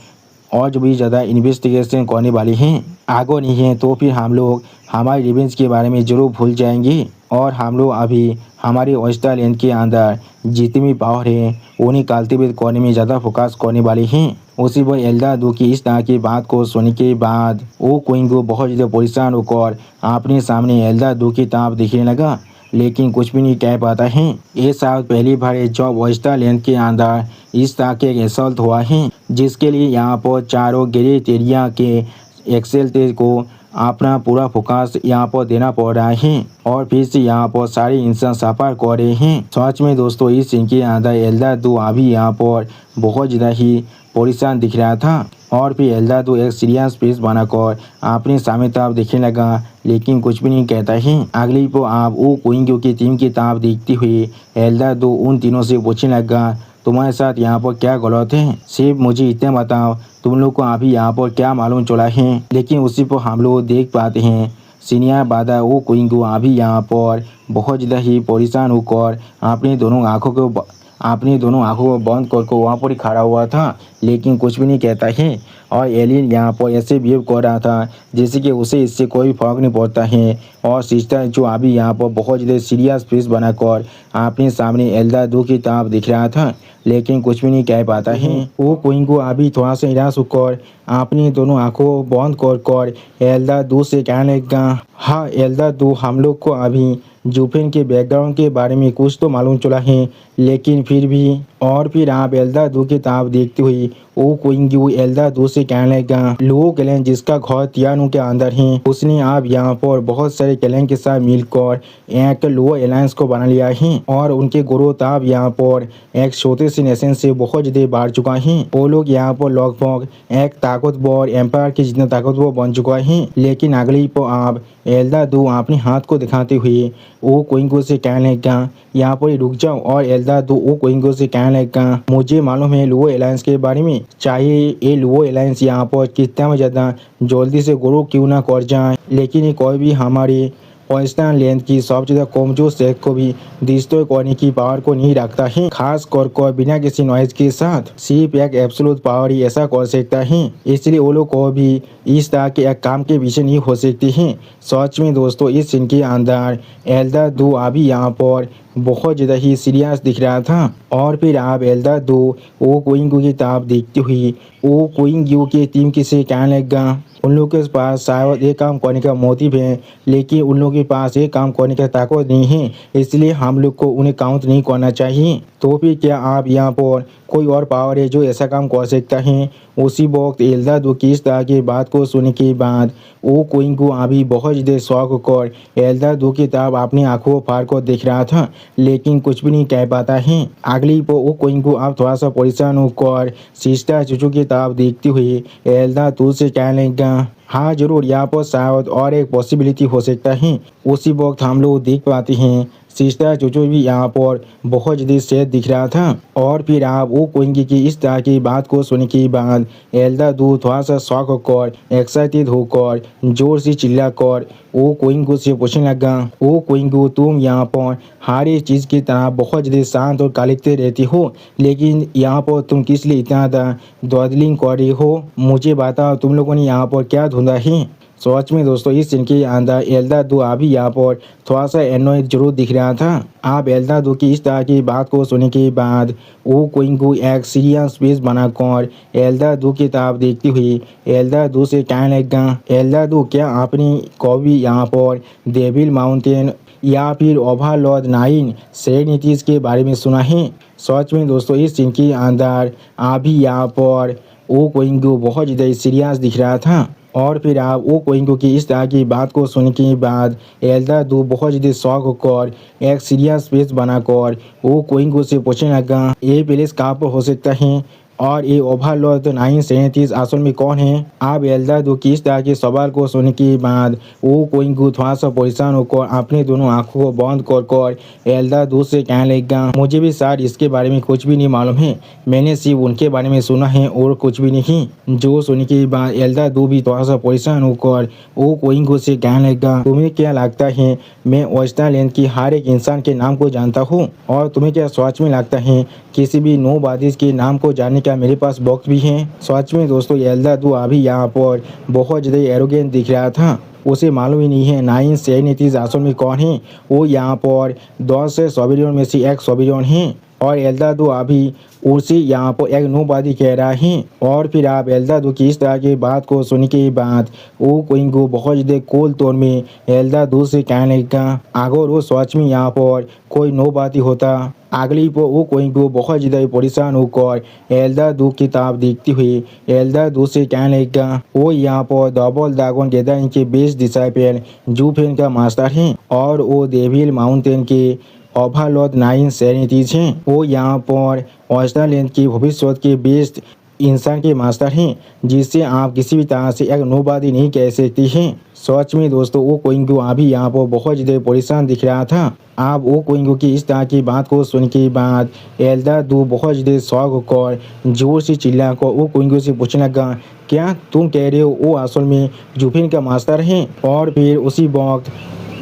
और जो भी ज़्यादा इन्वेस्टिगेशन करने वाले हैं। आगे नहीं है तो फिर हम लोग हमारे रिवेंज के बारे में ज़रूर भूल जाएंगे और हम लोग अभी हमारे ऑयस्टर लैंड के अंदर जितने भी पावर हैं उन्हें कल्टीवेट करने में ज़्यादा फोकस करने वाले हैं। उसी पर एल्दा दो की इस तरह की बात को सुनने के बाद वो कोइंगो बहुत ज़्यादा परेशान होकर अपने सामने एल्दा दो की तरफ दिखने लगा, लेकिन कुछ भी नहीं कह पाता है। ये शायद पहली बार है जब ऑयस्टर लैंड के अंदर इस तरह के असल्ट हुआ है, जिसके लिए यहाँ पर चारों ग्रेट एरिया के एक्सेल को अपना पूरा फोकस यहाँ पर देना पड़ रहा है और फिर से यहाँ पर सारे इंसान सफर कर रहे हैं। सच में दोस्तों इस सीन के अंदर एल्दा दो अभी यहाँ पर बहुत ज़्यादा ही परेशान दिख रहा था और फिर एल्दा दो एक सीरियस फेस बनाकर अपने सामने तरफ देखने लगा, लेकिन कुछ भी नहीं कहता है। अगली को आप वो कोइंगो की टीम की तरफ देखते हुए एल्दा दो उन तीनों से पूछने लगा, तुम्हारे साथ यहाँ पर क्या गलत है, सिर्फ मुझे इतना बताओ तुम लोग को अभी यहाँ पर क्या मालूम चला है। लेकिन उसी पर हम लोग देख पाते हैं सीनियर बादा वो कोइंगो अभी यहाँ पर बहुत ज़्यादा ही परेशान होकर अपनी दोनों आँखों को अपनी दोनों आंखों को बंद करके वहाँ पर ही खड़ा हुआ था, लेकिन कुछ भी नहीं कहता है। और एलियन यहाँ पर ऐसे बिहेव कर रहा था जैसे कि उसे इससे कोई फर्क नहीं पड़ता है। और सिस्टर जो अभी यहाँ पर बहुत ज़्यादा सीरियस फेस बनाकर अपने सामने एल्दा दो की तरफ दिख रहा था, लेकिन कुछ भी नहीं कह पाता है। वो क्वीन को अभी थोड़ा सा निराश होकर अपनी दोनों आंखों बंद कर एल्दा दो से कहने लगा, हाँ एल्दा दो, हम लोग को अभी जूफिन के बैकग्राउंड के बारे में कुछ तो मालूम चला है, लेकिन फिर भी। और फिर आप एल्दा दो की तरफ देखते हुए वो क्वीन एल्दा दो से कहने लगा, लुओ क्लैन जिसका घर तियानु के अंदर है, उसने आप यहाँ पर बहुत सारे क्लैन के साथ मिलकर एक लुओ अलायंस को बना लिया है। और उनके ग्रोथ आप यहाँ पर एक छोटे से नेशन से बहुत ज़्यादा बढ़ चुका है। वो लोग यहाँ पर लगभग एक ताकतवर एम्पायर के जितना ताकतवर बन चुका है। लेकिन अगली पर आप एल्दा दो अपने हाथ को दिखाते हुए वो क्वीन से कहने लगा, यहाँ पर रुक जाओ। और एल्दा दो वो क्वीन से कहने लगा, मुझे मालूम है लुओ अलायंस के बारे में, चाहे ये लुओ अलायंस यहाँ पर कितना ज़्यादा जल्दी से ग्रो क्यों ना कर जाए, लेकिन ये कोई भी हमारे वेस्टर्न लैंड की सबसे ज़्यादा कमजोर सेक्ट को भी डिस्ट्रॉय करने की पावर को नहीं रखता है, खास कर बिना किसी नॉइज के साथ। सिर्फ एक एब्सोल्यूट पावर ही ऐसा कर सकता है, इसलिए वो लोग को भी इस तरह के एक काम के पीछे नहीं हो सकती हैं। सच में दोस्तों इस सीन के अंदर एल्दा दो अभी यहाँ पर बहुत ज़्यादा ही सीरियस दिख रहा था। और फिर आप एल्दा दो वो क्वीन की तरफ देखते हुए वो क्वीन की टीम किसे कहने लगा, उन लोगों के पास शायद एक काम करने का मोटिव है, लेकिन उन लोगों के पास एक काम करने का ताकत नहीं है, इसलिए हम लोग को उन्हें काउंट नहीं करना चाहिए। तो फिर क्या आप यहाँ पर कोई और पावर है जो ऐसा काम कर सकता है? उसी वक्त एल्दा दो की इस तरह की बात को सुनने के बाद वो क्वीन को अभी बहुत ज़्यादा शौक होकर एल्दा दो की तरफ अपनी आंखों फाड़ कर देख रहा था, लेकिन कुछ भी नहीं कह पाता है। अगली पर वो क्वीन को आप थोड़ा सा परेशान होकर सिस्टर चुचू की तरफ देखते हुए एल्दा दो से कहने लगा, हाँ जरूर, यहाँ पर शायद और एक पॉसिबिलिटी हो सकता है। उसी वक्त हम लोग देख पाते हैं सिस्टर चुचू भी यहाँ पर बहुत ज़्यादा सेफ दिख रहा था। और फिर आप वो क्वीन की इस तरह की बात को सुनने के बाद एल्दा दो थोड़ा सा शॉक होकर एक्साइटेड होकर जोर से चिल्लाकर वो क्वीन को से पूछने लगा, वो क्वीन को, तुम यहाँ पर हर एक चीज़ की तरह बहुत ज़्यादा शांत और कालिकते रहती हो, लेकिन यहाँ पर तुम किस लिए इतना ज़्यादा दौदलिंग कर रही हो? मुझे बताओ तुम लोगों ने यहाँ पर क्या ढूंढा है? सच में दोस्तों इस सीन के अंदर एल्दा दो अभी यहाँ पर थोड़ा सा एनोयड जरूर दिख रहा था। आप एल्दा दो की इस तरह की बात को सुनने के बाद वो क्वीन को एक सीरियस फेस बनाकर एल्दा दो की तरफ देखते हुए एल्दा दो से कहने लगा, एल्दा दो, क्या आपने कभी यहाँ पर डेविल माउंटेन या फिर ओवरलॉर्ड 9 सेरेनिटीज़ के बारे में सुना है? सच में दोस्तों इस सीन के अंदर अभी यहाँ पर वो क्वीन को बहुत ज़्यादा सीरियस दिख रहा था। और फिर आप वो क्वीन की इस तरह की बात को सुनने के बाद एल्दा दो बहुत ज़्यादा शौक होकर एक सीरियस फेस बनाकर वो क्वीन से पूछने लगा, ये प्लेस कहाँ पर हो सकता है और ये ओवरलॉर्ड 9 सेरेनिटीज़ असल में कौन है? आप एल्दा दो की इस तरह के सवाल को सुनने के बाद वो क्वीन को थोड़ा सा परेशान होकर अपने दोनों आंखों को बंद कर एल्दा दो से कहने लगा, मुझे भी शायद इसके बारे में कुछ भी नहीं मालूम है, मैंने सिर्फ उनके बारे में सुना है और कुछ भी नहीं। जो सुनने के बाद एल्दा दो भी थोड़ा सा परेशान होकर वो क्वीन से कहने लगा, तुम्हें क्या लगता है मैं वेस्टर्न लैंड की हर एक इंसान के नाम को जानता हूँ? और तुम्हें क्या सच में लगता है किसी भी नोबाडीज के नाम को जानने का मेरे पास बॉक्स भी है? सच में दोस्तों एल्दा दो अभी यहाँ पर बहुत ज़्यादा एरोगेंट दिख रहा था। उसे मालूम ही नहीं है 9 सेरेनिटीज़ असल में कौन है। वो यहाँ पर 10 से सोवेरियन में से एक सोवेरियन है और एल्दा दो अभी उसी यहाँ पर एक नोबाडी कह रहा है। और फिर आप एल्दा दो की इस तरह की बात को सुनने के बाद वो क्वीन को बहुत ज़्यादा कोल तौर में एल्दा दो से कहने लगा, अगर वो सच में यहाँ पर कोई नोबाडी होता। अगली पर वो क्वीन को बहुत ज़्यादा परेशान होकर एल्दा दो की तरफ देखते हुए एल्दा दो से कहने लगा, वो यहाँ पर डबल ड्रैगन गैदरिंग के बेस्ट डिसाइपल जूफेन का मास्टर हैं और वो डेविल माउंटेन के ओवरलॉर्ड 9 सेरेनिटीज़ हैं। वो यहाँ पर वेस्टर्न लैंड के भविष्य के बेस्ट इंसान के मास्टर हैं, जिससे आप किसी भी तरह से एक नोबाडी नहीं कह सकती हैं। सच में दोस्तों वो क्वीन को अभी यहाँ पर बहुत ज़्यादा परेशान दिख रहा था। आप वो क्वीन की इस तरह की बात को सुन के बाद एल्दा दो बहुत ज़्यादा शौक होकर जोर से चिल्ला कर वो क्वीन से पूछने लगा, क्या तुम कह रहे हो वो असल में जूफिन का मास्टर हैं? और फिर उसी वक्त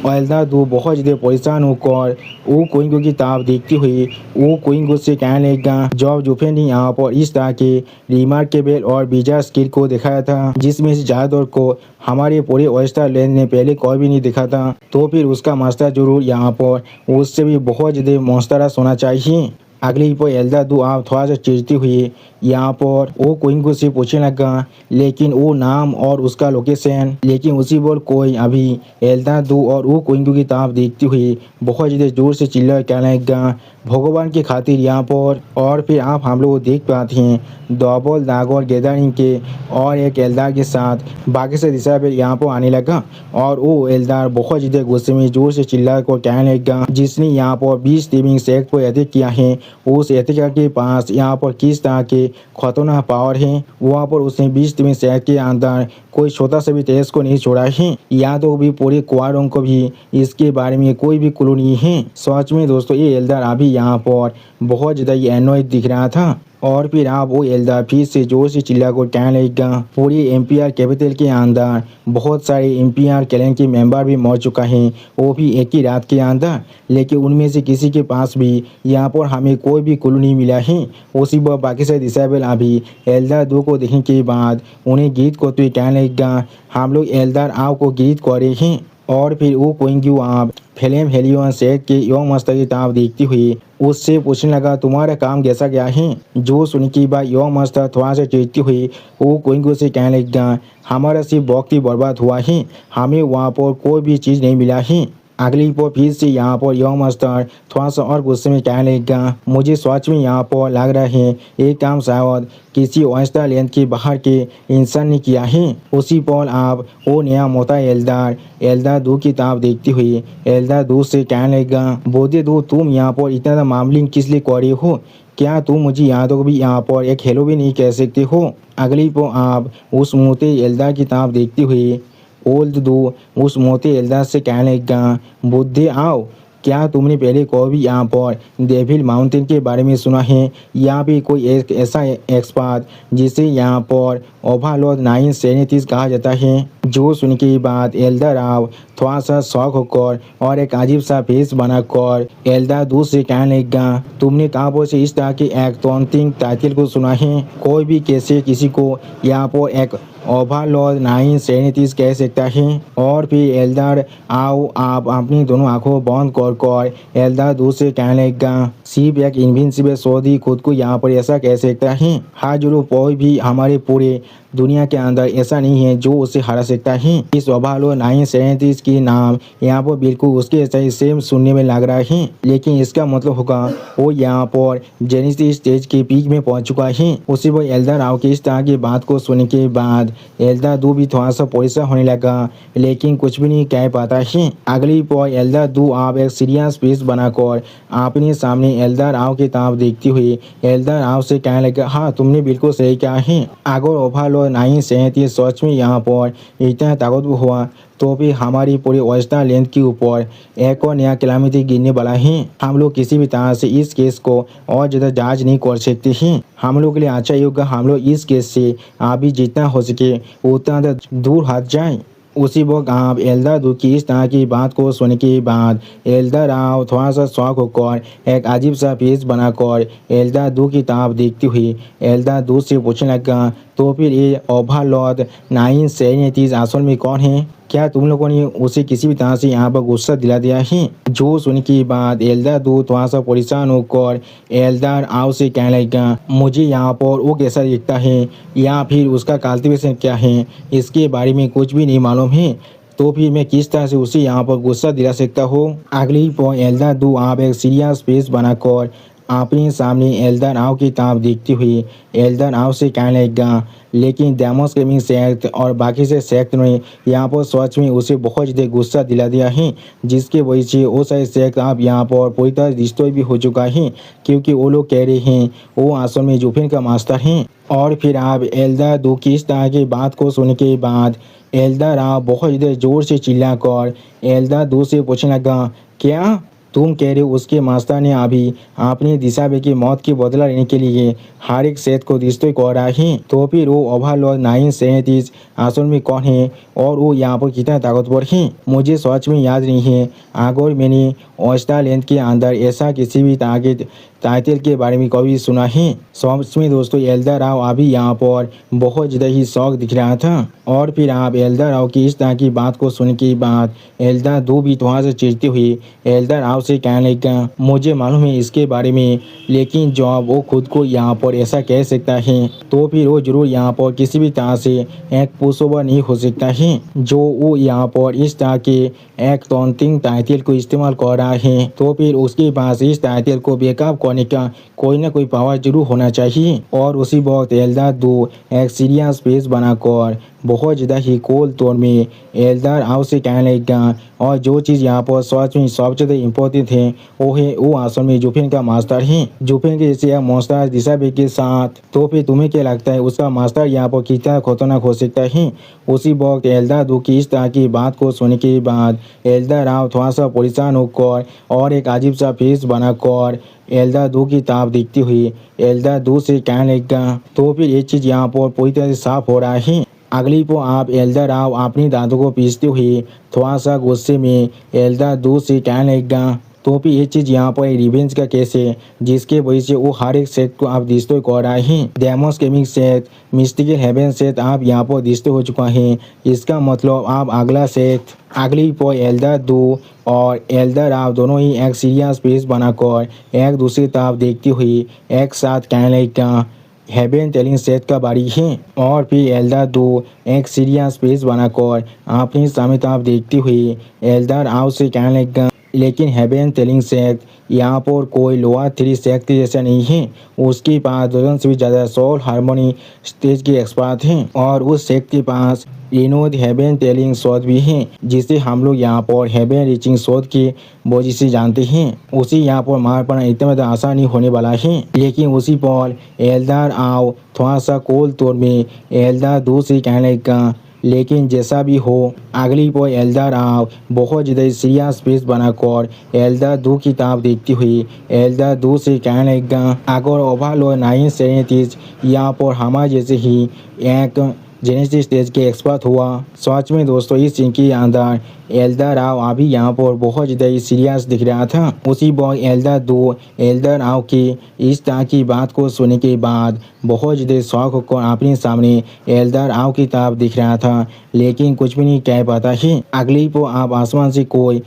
एल्दार दो बहुत ज़्यादा परेशान होकर वो कोइंगो की किताब देखती हुई वो कोइंगो से कहने लगा, जब जोफे ने यहाँ पर इस तरह के रिमार्केबल और बिजार स्किल को दिखाया था जिसमें से ज़्यादातर को हमारे पूरे ऑयस्टर लैंड ने पहले कोई भी नहीं दिखा था, तो फिर उसका मास्टर जरूर यहाँ पर उससे भी बहुत ज़्यादा मौस्तरस होना चाहिए। अगली पर एल्दार दो आप थोड़ा सा चिढ़ती हुई यहाँ पर वो कोइंगो से पूछने लगा, लेकिन वो नाम और उसका लोकेशन, लेकिन उसी पर कोई अभी एल्दार दो और वो कोइंगो की किताब देखती हुई बहुत ज़्यादा जोर से चिल्ला कहने लगा, भगवान की खातिर यहाँ पर। और फिर आप हम लोग देख पाते हैं डबल दागोर गैदरिंग के और एक एल्दार के साथ बाकी से दिशा पर यहाँ पर आने लगा और वो एल्दार बहुत ज़्यादा गुस्से में जोर से चिल्ला कर कहने लगा, जिसने यहाँ पर 20 टीमिंग सेक्ट पर अटैक किया है उस एथिका के पास यहाँ पर किस तरह के खतरनाक पावर है, वहाँ पर उसने 20 टीमिंग सेक्ट के अंदर कोई छोटा सा भी तेज को नहीं छोड़ा है, या तो भी पूरे क्वारों को भी इसके बारे में कोई भी क्लू नहीं है। सच में दोस्तों ये एल्दार अभी यहाँ पर बहुत ज़्यादा एनोयड दिख रहा था। और फिर आप वो एल्दार फिर से जोर से चिल्ला कर कहने लगा, पूरी एम्पियर कैपिटल के अंदर बहुत सारे एम्पियर क्लैन के मेंबर भी मर चुका है, वो भी एक ही रात के अंदर, लेकिन उनमें से किसी के पास भी यहाँ पर हमें कोई भी क्लू नहीं मिला है। उसी पर बाकी से डिसेबल अभी एल्दार दो को देखने के बाद उन्हें गीत को तो कहने लगा, हम लोग एल्दार आओ को गीत करे हैं। और फिर वो कोइंग्यू आप फिल्म हेलियन सेट के योम मस्तर की किताब देखती हुई उससे पूछने लगा, तुम्हारा काम कैसा गया है। जो सुन की बात योम मस्तर थोड़ा सा चिढ़ती हुई वो कोइंग्यू से कहने लगा, हमारा सिर्फ वक्त ही बर्बाद हुआ है, हमें वहाँ पर कोई भी चीज़ नहीं मिला है। अगली पर फिर से यहाँ पर योम मस्तर थोड़ा सा और गुस्से में कहने लगा, मुझे सच में यहाँ पर लग रहा है ये काम शायद किसी ऑयस्टर लैंड के बाहर के इंसान ने किया है। उसी पर आप वो नया मोटा एल्दार दो की किताब देखती हुई एल्दार दो से कहने लगा, बोधे दो तुम यहाँ पर इतना मामलिंग किस लिए कर रहे हो, क्या तुम मुझे यहाँ तो भी यहाँ पर एक हेलो भी नहीं कह सकते हो। अगली पर आप उस मोटे एल्दार की किताब देखती हुई ओल्ड दो उस मोटे एल्दार से कहने लगा, बुद्धे आओ, क्या तुमने पहले कोई भी यहाँ पर डेविल माउंटेन के बारे में सुना है, या भी कोई एक ऐसा एक्सपर्ट जिसे यहाँ पर ओवरलॉर्ड 937 कहा जाता है। जो सुन के बाद एल्दार आओ थोड़ा सा शौक होकर और एक अजीब सा फेस बनाकर एल्दार दो से कहने लगा, तुमने कहाँ पर से इस तरह के एक टॉन्टिंग टाइटल को सुना है, कोई भी कैसे किसी को यहाँ पर एक ओवरलॉर्ड 937 कह सकता है। और फिर एल्दार आओ आप अपनी दोनों आंखों बंद कर एल्दार दो से कहने लगा, सिर्फ एक इनविंसिबल सौदी खुद को यहाँ पर ऐसा कह सकता है, हाँ जरूर कोई भी हमारे पूरे दुनिया के अंदर ऐसा नहीं है जो उसे हरा सकता है। इस ओवरलॉर्ड 937 के नाम यहाँ पर बिल्कुल उसके ऐसा ही सेम सुनने में लग रहा है, लेकिन इसका मतलब होगा वो यहाँ पर जेनेसिस स्टेज के पीक में पहुंच चुका है। उसी पर एल्दार आओ की इस तरह की बात को सुनने के बाद एल्दार दो भी थोड़ा सा परेशान होने लगा, लेकिन कुछ भी नहीं कह पाता है। अगली पर एल्दार दो आप एक सीरियस फेस बनाकर अपने सामने एल्दार आओ की किताब देखती हुई एल्दार आओ से कहने लगा, हाँ तुमने बिल्कुल सही कहा है, अगर ओवरलॉर्ड 937 सच में यहाँ पर इतना ताकतवर हुआ तो भी हमारी पूरी ऑयस्टर लैंड के ऊपर एक और नया कैलामिटी गिरने वाला है। हम लोग किसी भी तरह से इस केस को और ज़्यादा जांच नहीं कर सकते हैं। हम लोग के लिए अच्छा ही होगा हम लोग इस केस से अभी जितना हो सके उतना दूर हट जाएं। उसी वक्त आप एल्दार दो की इस तरह की बात को सुनने के बाद एल्दार आओ थोड़ा सा शौक होकर एक अजीब सा फेस बनाकर एल्दार दो की किताब देखती हुई एल्दार दो से पूछने लगा, तो फिर ये ओवरलॉर्ड 937 असल में कौन है, क्या तुम लोगों ने उसे किसी भी तरह से यहाँ पर गुस्सा दिला दिया है। जो सुनने के बाद एल्दार दो थोड़ा सा परेशान होकर एल्दार आओ से कहने लगा, मुझे यहाँ पर वो कैसा दिखता है या फिर उसका कल्टीवेशन क्या है इसके बारे में कुछ भी नहीं मालूम है, तो फिर मैं किस तरह से उसे यहाँ पर गुस्सा दिला सकता हूँ। अगली पर एल्दार दो आप एक सीरियस फेस बनाकर अपने सामने एल्दार आओ की किताब देखती हुई एल्दार आओ से कहने लगा, लेकिन डेमोस गेमिंग सेक्ट और बाकी से सेक्ट ने यहाँ पर सच में उसे बहुत ज़्यादा गुस्सा दिला दिया है, जिसके वजह से वो सारे सेक्ट आप यहाँ पर पूरी तरह डिस्ट्रॉय भी हो चुका है, क्योंकि वो लोग कह रहे हैं वो असल में जोफिन का मास्टर हैं। और फिर आप एल्दार दो की इस तरह की बात को सुनने के बाद एल्दार आप बहुत ज़्यादा ज़ोर से चिल्ला कर एल्दार दो से पूछने लगा, क्या तुम कह रहे हो उसके मास्टर ने अभी अपनी दिशा बे की मौत की बदला लेने के लिए हर एक सेठ को रिश्ते को रहा है। तो फिर वो ओवरलॉर्ड 937 असल में कौन है और वो यहाँ पर कितना ताकतवर है मुझे सच में याद नहीं है। अगर मैंने ऑस्ट्रेलैंड के अंदर ऐसा किसी भी टाइटल के बारे में कभी सुना है। सच में दोस्तों एल्डर राव अभी यहाँ पर बहुत ज़्यादा ही शौक दिख रहा था। और फिर आप एल्डर राव की इस तरह की बात को सुन के बाद एल्डर दो भी वहाँ से चिढ़ते हुए एल्डर राव से कहने लगा मुझे मालूम है इसके बारे में, लेकिन जब वो खुद को यहाँ पर ऐसा कह सकता है तो फिर वो जरूर यहाँ पर किसी भी तरह से एक पुशओवर नहीं हो सकता है जो वो यहाँ पर इस तरह के एक टॉन्टिंग टाइटल को इस्तेमाल कर रहा है। तो फिर उसके पास इस टाइटल को बैकअप करने का कोई ना कोई पावर जरूर होना चाहिए। और उसी वक्त एल्डर दो एक सीरियस पेज बनाकर बहुत ज़्यादा ही कोल तौर में एल्डर हाउस से कहने लगा और जो चीज़ यहाँ पर सच में सबसे ज़्यादा इम्पोर्टेंट है वो असल में जुफिन का मास्टर है। जुफिन के जैसे मास्टर दिशा बे के साथ तो फिर तुम्हें क्या लगता है उसका मास्टर यहाँ पर कितना खतरनाक हो सकता है। उसी वक्त एल्डर दो की इस तरह की बात को सुनने के बाद एल्डर राव थोड़ा सा परेशान होकर और एक अजीब सा फेस बनाकर एल्डर दो की ताप देखती हुई एल्डर दो से कहने लगा तो फिर ये चीज़ यहाँ पर पूरी तरह से साफ हो रहा है। अगली को आप एल्डर राव अपनी दांतों को पीसते हुए थोड़ा सा गुस्से में एल्डर दो से कहने लगा तो फिर ये चीज़ यहाँ पर रिवेंज का केस है जिसके वजह से वो हर एक सेट को आप डिस्ट्रॉय कर रहे हैं। Demos gaming set mystical heaven set आप यहाँ पर डिस्ट्रॉय हो चुका है। इसका मतलब आप अगला सेट अगली पर एल्डर दो और एल्डर राव दोनों ही एक सीरियस पेज बनाकर एक दूसरी तरफ देखती हुई एक साथ कहने लगा हेवन टेलिंग सेट का बारी है। और फिर एल्डर दो एक सीरियस पेज बनाकर अपनी सामने तरफ देखती हुई एल्डर राव से कहने लगा लेकिन हेवन टेलिंग सेट यहाँ पर कोई लोअर 3 सेट के जैसा नहीं है। उसके पास दर्जन से भी ज़्यादा सोल हारमोनी स्टेज के एक्सपर्ट हैं और उस सेट के पास रिनोड हेवन टेलिंग शॉट भी है जिसे हम लोग यहाँ पर हेवन रीचिंग शॉट की वजह से जानते हैं। उसी यहाँ पर मार पाना इतना ज़्यादा आसान नहीं होने वाला है। लेकिन उसी पर एल्डर आओ थोड़ा सा कोल तौर में एल्डर दो से कहने का लेकिन जैसा भी हो अगली पर एल्डर राव बहुत ज़्यादा सीरियस पेज बनाकर एल्डर दो की ताप देखती हुई एल्डर दो से कहने लगा अगर ओवरलॉर्ड 937 यहाँ पर हमारे जैसे ही एक जेनेसिस स्टेज के एक्सपर्ट हुआ। सच में दोस्तों इस सीन के अंदर एल्डर राव अभी यहाँ पर बहुत ज़्यादा सीरियस दिख रहा था। उसी वक्त एल्डर दो एल्डर राव की इस तरह की बात को सुनने के बाद बहुत ज़्यादा शौक होकर अपने सामने एल्डर राव की तरफ दिख रहा था लेकिन कुछ भी नहीं कह पाता है। अगली को आप आसमान से कोई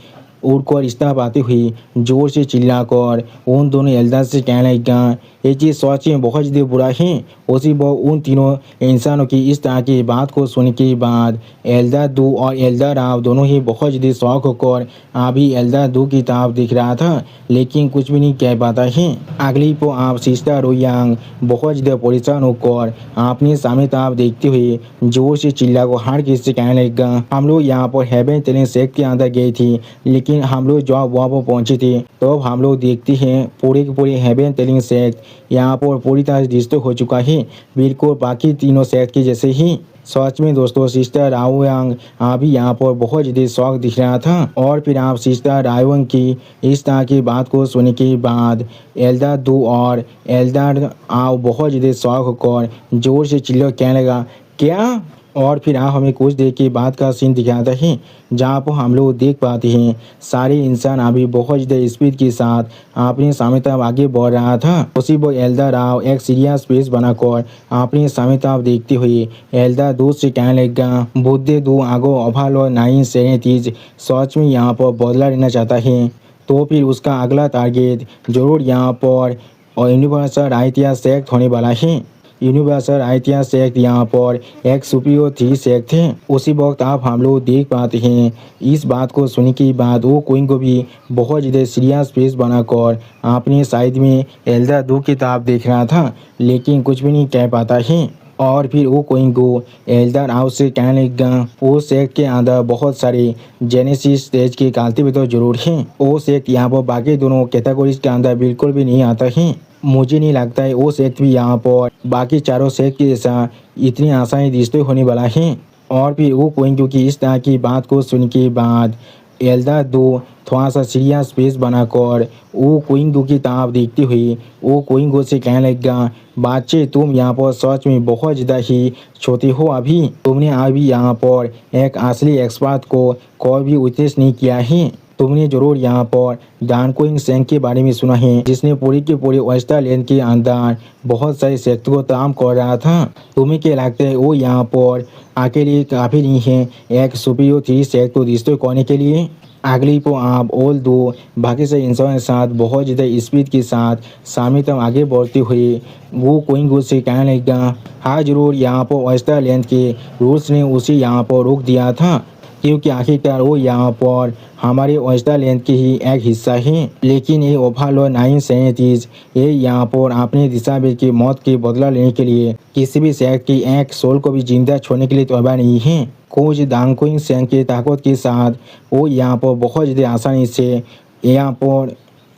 उड़कर इस तरह आती हुई जोर से चिल्लाकर उन दोनों एल्डर से कहने लगा ये चीज़ सच में बहुत ज़्यादा बुरा है। उसी वो उन तीनों इंसानों की इस तरह की बात को सुनने के बाद एल्डर दो और एल्डर राव दोनों ही बहुत ज़्यादा शौक होकर अभी एल्डर दो की तरफ दिख रहा था लेकिन कुछ भी नहीं कह पाता है। अगली को आप सिस्टर रोयांग बहुत ज़्यादा परेशान होकर अपने सामने तरफ देखते हुए जोर से चिल्ला को हर किसी से कहने लगा हम लोग यहाँ पर हेवन टेलिंग सेट के अंदर गए थे लेकिन हम लोग जब वहाँ पर पहुँचे थे तो हम लोग देखते हैं पूरे के पूरे हेवन टेलिंग सेट यहाँ पर पूरी तरह से डिस्ट्रॉय हो चुका है बिल्कुल बाकी तीनों सेट के जैसे ही। सच में दोस्तों सिस्टर राओयांग अभी यहाँ पर बहुत ज़्यादा शौक दिख रहा था। और फिर आप सिस्टर राओयांग की इस तरह की बात को सुनने के बाद एल्डर दो और एल्डर आओ बहुत ज़्यादा शौक होकर जोर से चिल्ला कहने लगा क्या। और फिर आप हमें कुछ देर के बाद का सीन दिखाता है जहाँ पर हम लोग देख पाते हैं सारे इंसान अभी बहुत ज़्यादा स्पीड के साथ अपने सामने तरफ आगे बढ़ रहा था। उसी वो एल्डर राव एक सीरियस पेज बनाकर अपने सामने तरफ देखते हुए एल्डर दो से कहने लगा बुद्धे दो आगो ओवरलॉर्ड 937 सच में यहाँ पर बदला लेना चाहता है तो फिर उसका अगला टारगेट जरूर यहाँ पर और यूनिवर्सल आइडिया सेक्ट होने वाला है। यूनिवर्सल आइडिया सेक्ट यहाँ पर एक सुपीरियर 3 सेक्ट थे। उसी वक्त आप हम लोग देख पाते हैं इस बात को सुनने के बाद वो क्वीन को भी बहुत ज़्यादा सीरियस फेस बनाकर अपने साइड में एल्डर दो की तरफ देख रहा था लेकिन कुछ भी नहीं कह पाता है। और फिर वो क्वीन को एल्डर हाउस से कहने लगा वो सेक्ट के अंदर बहुत सारे जेनेसिस स्टेज के कल्टिवेटर जरूर हैं। वो सेक्ट यहाँ पर बाकी दोनों कैटेगरीज के अंदर बिल्कुल भी नहीं आता है। मुझे नहीं लगता है वो सेक्ट भी यहाँ पर बाकी चारों सेक्ट के जैसा इतनी आसानी डिस्ट्रॉय होने वाला है। और फिर वो क्वीन क्योंकि इस तरह की बात को सुन के बाद एल्डर दो थोड़ा सा सीरियस फेस बनाकर वो क्विंगो की तरफ देखते हुए वो क्विंगो से कहने लगा, बच्चे तुम यहाँ पर सच में बहुत ज़्यादा ही छोटे हो। अभी तुमने अभी यहाँ पर एक असली एक्सपर्ट को कोई भी उद्देश्य नहीं किया है। तुमने जरूर यहाँ पर डानकुइंग सेंग के बारे में सुना है, जिसने पूरी के पूरी वेस्टरलैंड के अंदर बहुत सारे सेक्टर को काम कर रहा था। तुम्हें क्या लगता है वो यहाँ पर अकेले काफ़ी नहीं है एक सुपीरियर थ्री सेक्टर को डिस्ट्रॉय करने के लिए? अगली को आप ऑल दो बाकी से इंसान के साथ बहुत ज़्यादा स्पीड के साथ सामने तक आगे बढ़ते हुए वो क्विंगो से कहने लगा, हाँ जरूर यहाँ पर वेस्टरलैंड के रूल्स ने उसे यहाँ पर रोक दिया था, क्योंकि आखिरकार वो यहाँ पर हमारे वेस्टरलैंड के ही एक हिस्सा है। लेकिन ये ओवरलॉर्ड 937 ये यहाँ पर अपने दिशावेद की मौत के बदला लेने के लिए किसी भी शहर की एक सोल को भी जिंदा छोड़ने के लिए तैयार नहीं है। कोच डांगकुइंग सेंग की ताकत के साथ वो यहाँ पर बहुत ज़्यादा आसानी से यहाँ पर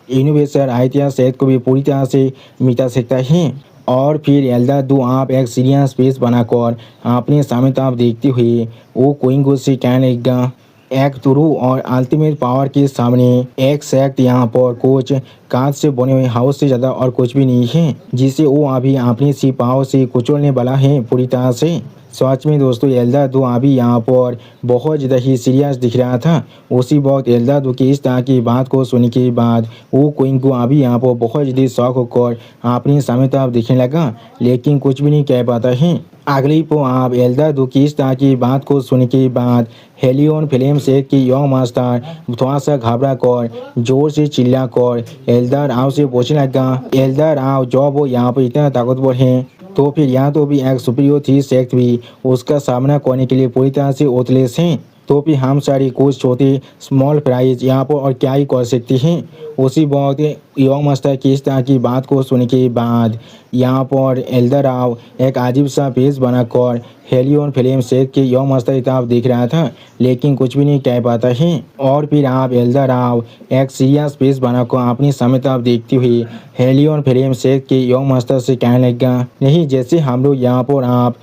यूनिवर्सल आइटिया सेहत को भी पूरी तरह से मिटा सकता है। और फिर एल्डर दो आप एक सीरियस फेस बनाकर अपने सामने तरफ देखते हुए वो क्विंगो से कहने लगा, एक तुरु और अल्टीमेट पावर के सामने एक सेक्ट यहाँ पर कोच कांच से बने हुए हाउस से ज़्यादा और कुछ भी नहीं है, जिसे वो अभी अपनी सी पावर से कुचलने वाला है पूरी तरह से। सच में दोस्तों एल्डर दो अभी यहाँ पर बहुत ज़्यादा ही सीरियस दिख रहा था। उसी वक्त एल्डर दो की इस तरह की बात को सुनने के बाद वो क्विंगो अभी यहाँ पर बहुत ज़्यादा शौक होकर अपने सामने तरफ दिखने लगा, लेकिन कुछ भी नहीं कह पाता है। अगली को आप एल्डर दो की इस तरह की बात को सुनने के बाद हेलियन फिल्म से कि यंग मास्टर थोड़ा सा घबरा कर जोर से चिल्ला कर एल्डर आओ से पूछने लगा, एल्डर आओ जब वो यहाँ पर इतना ताकतवर है तो फिर यहाँ तो भी एक सुपीरियर थ्री सेक्ट भी उसका सामना करने के लिए पूरी तरह से ओतलेस हैं, तो फिर हम सारी कुछ छोटे स्मॉल प्राइज यहाँ पर और क्या ही कर सकते हैं। उसी वक्त यंग मास्टर की इस तरह की बात को सुनने के बाद यहाँ पर एल्डर राव एक अजीब सा फेस बनाकर हेलियन फिल्म सेट के यंग मास्टर की तरफ देख रहा था, लेकिन कुछ भी नहीं कह पाता है। और फिर आप एल्डर राव एक सीरियस फेस बनाकर अपनी सामने तरफ देखते हुए हेलियन फिल्म सेट के यंग मास्टर से कहने लगा, नहीं जैसे हम लोग यहाँ पर आप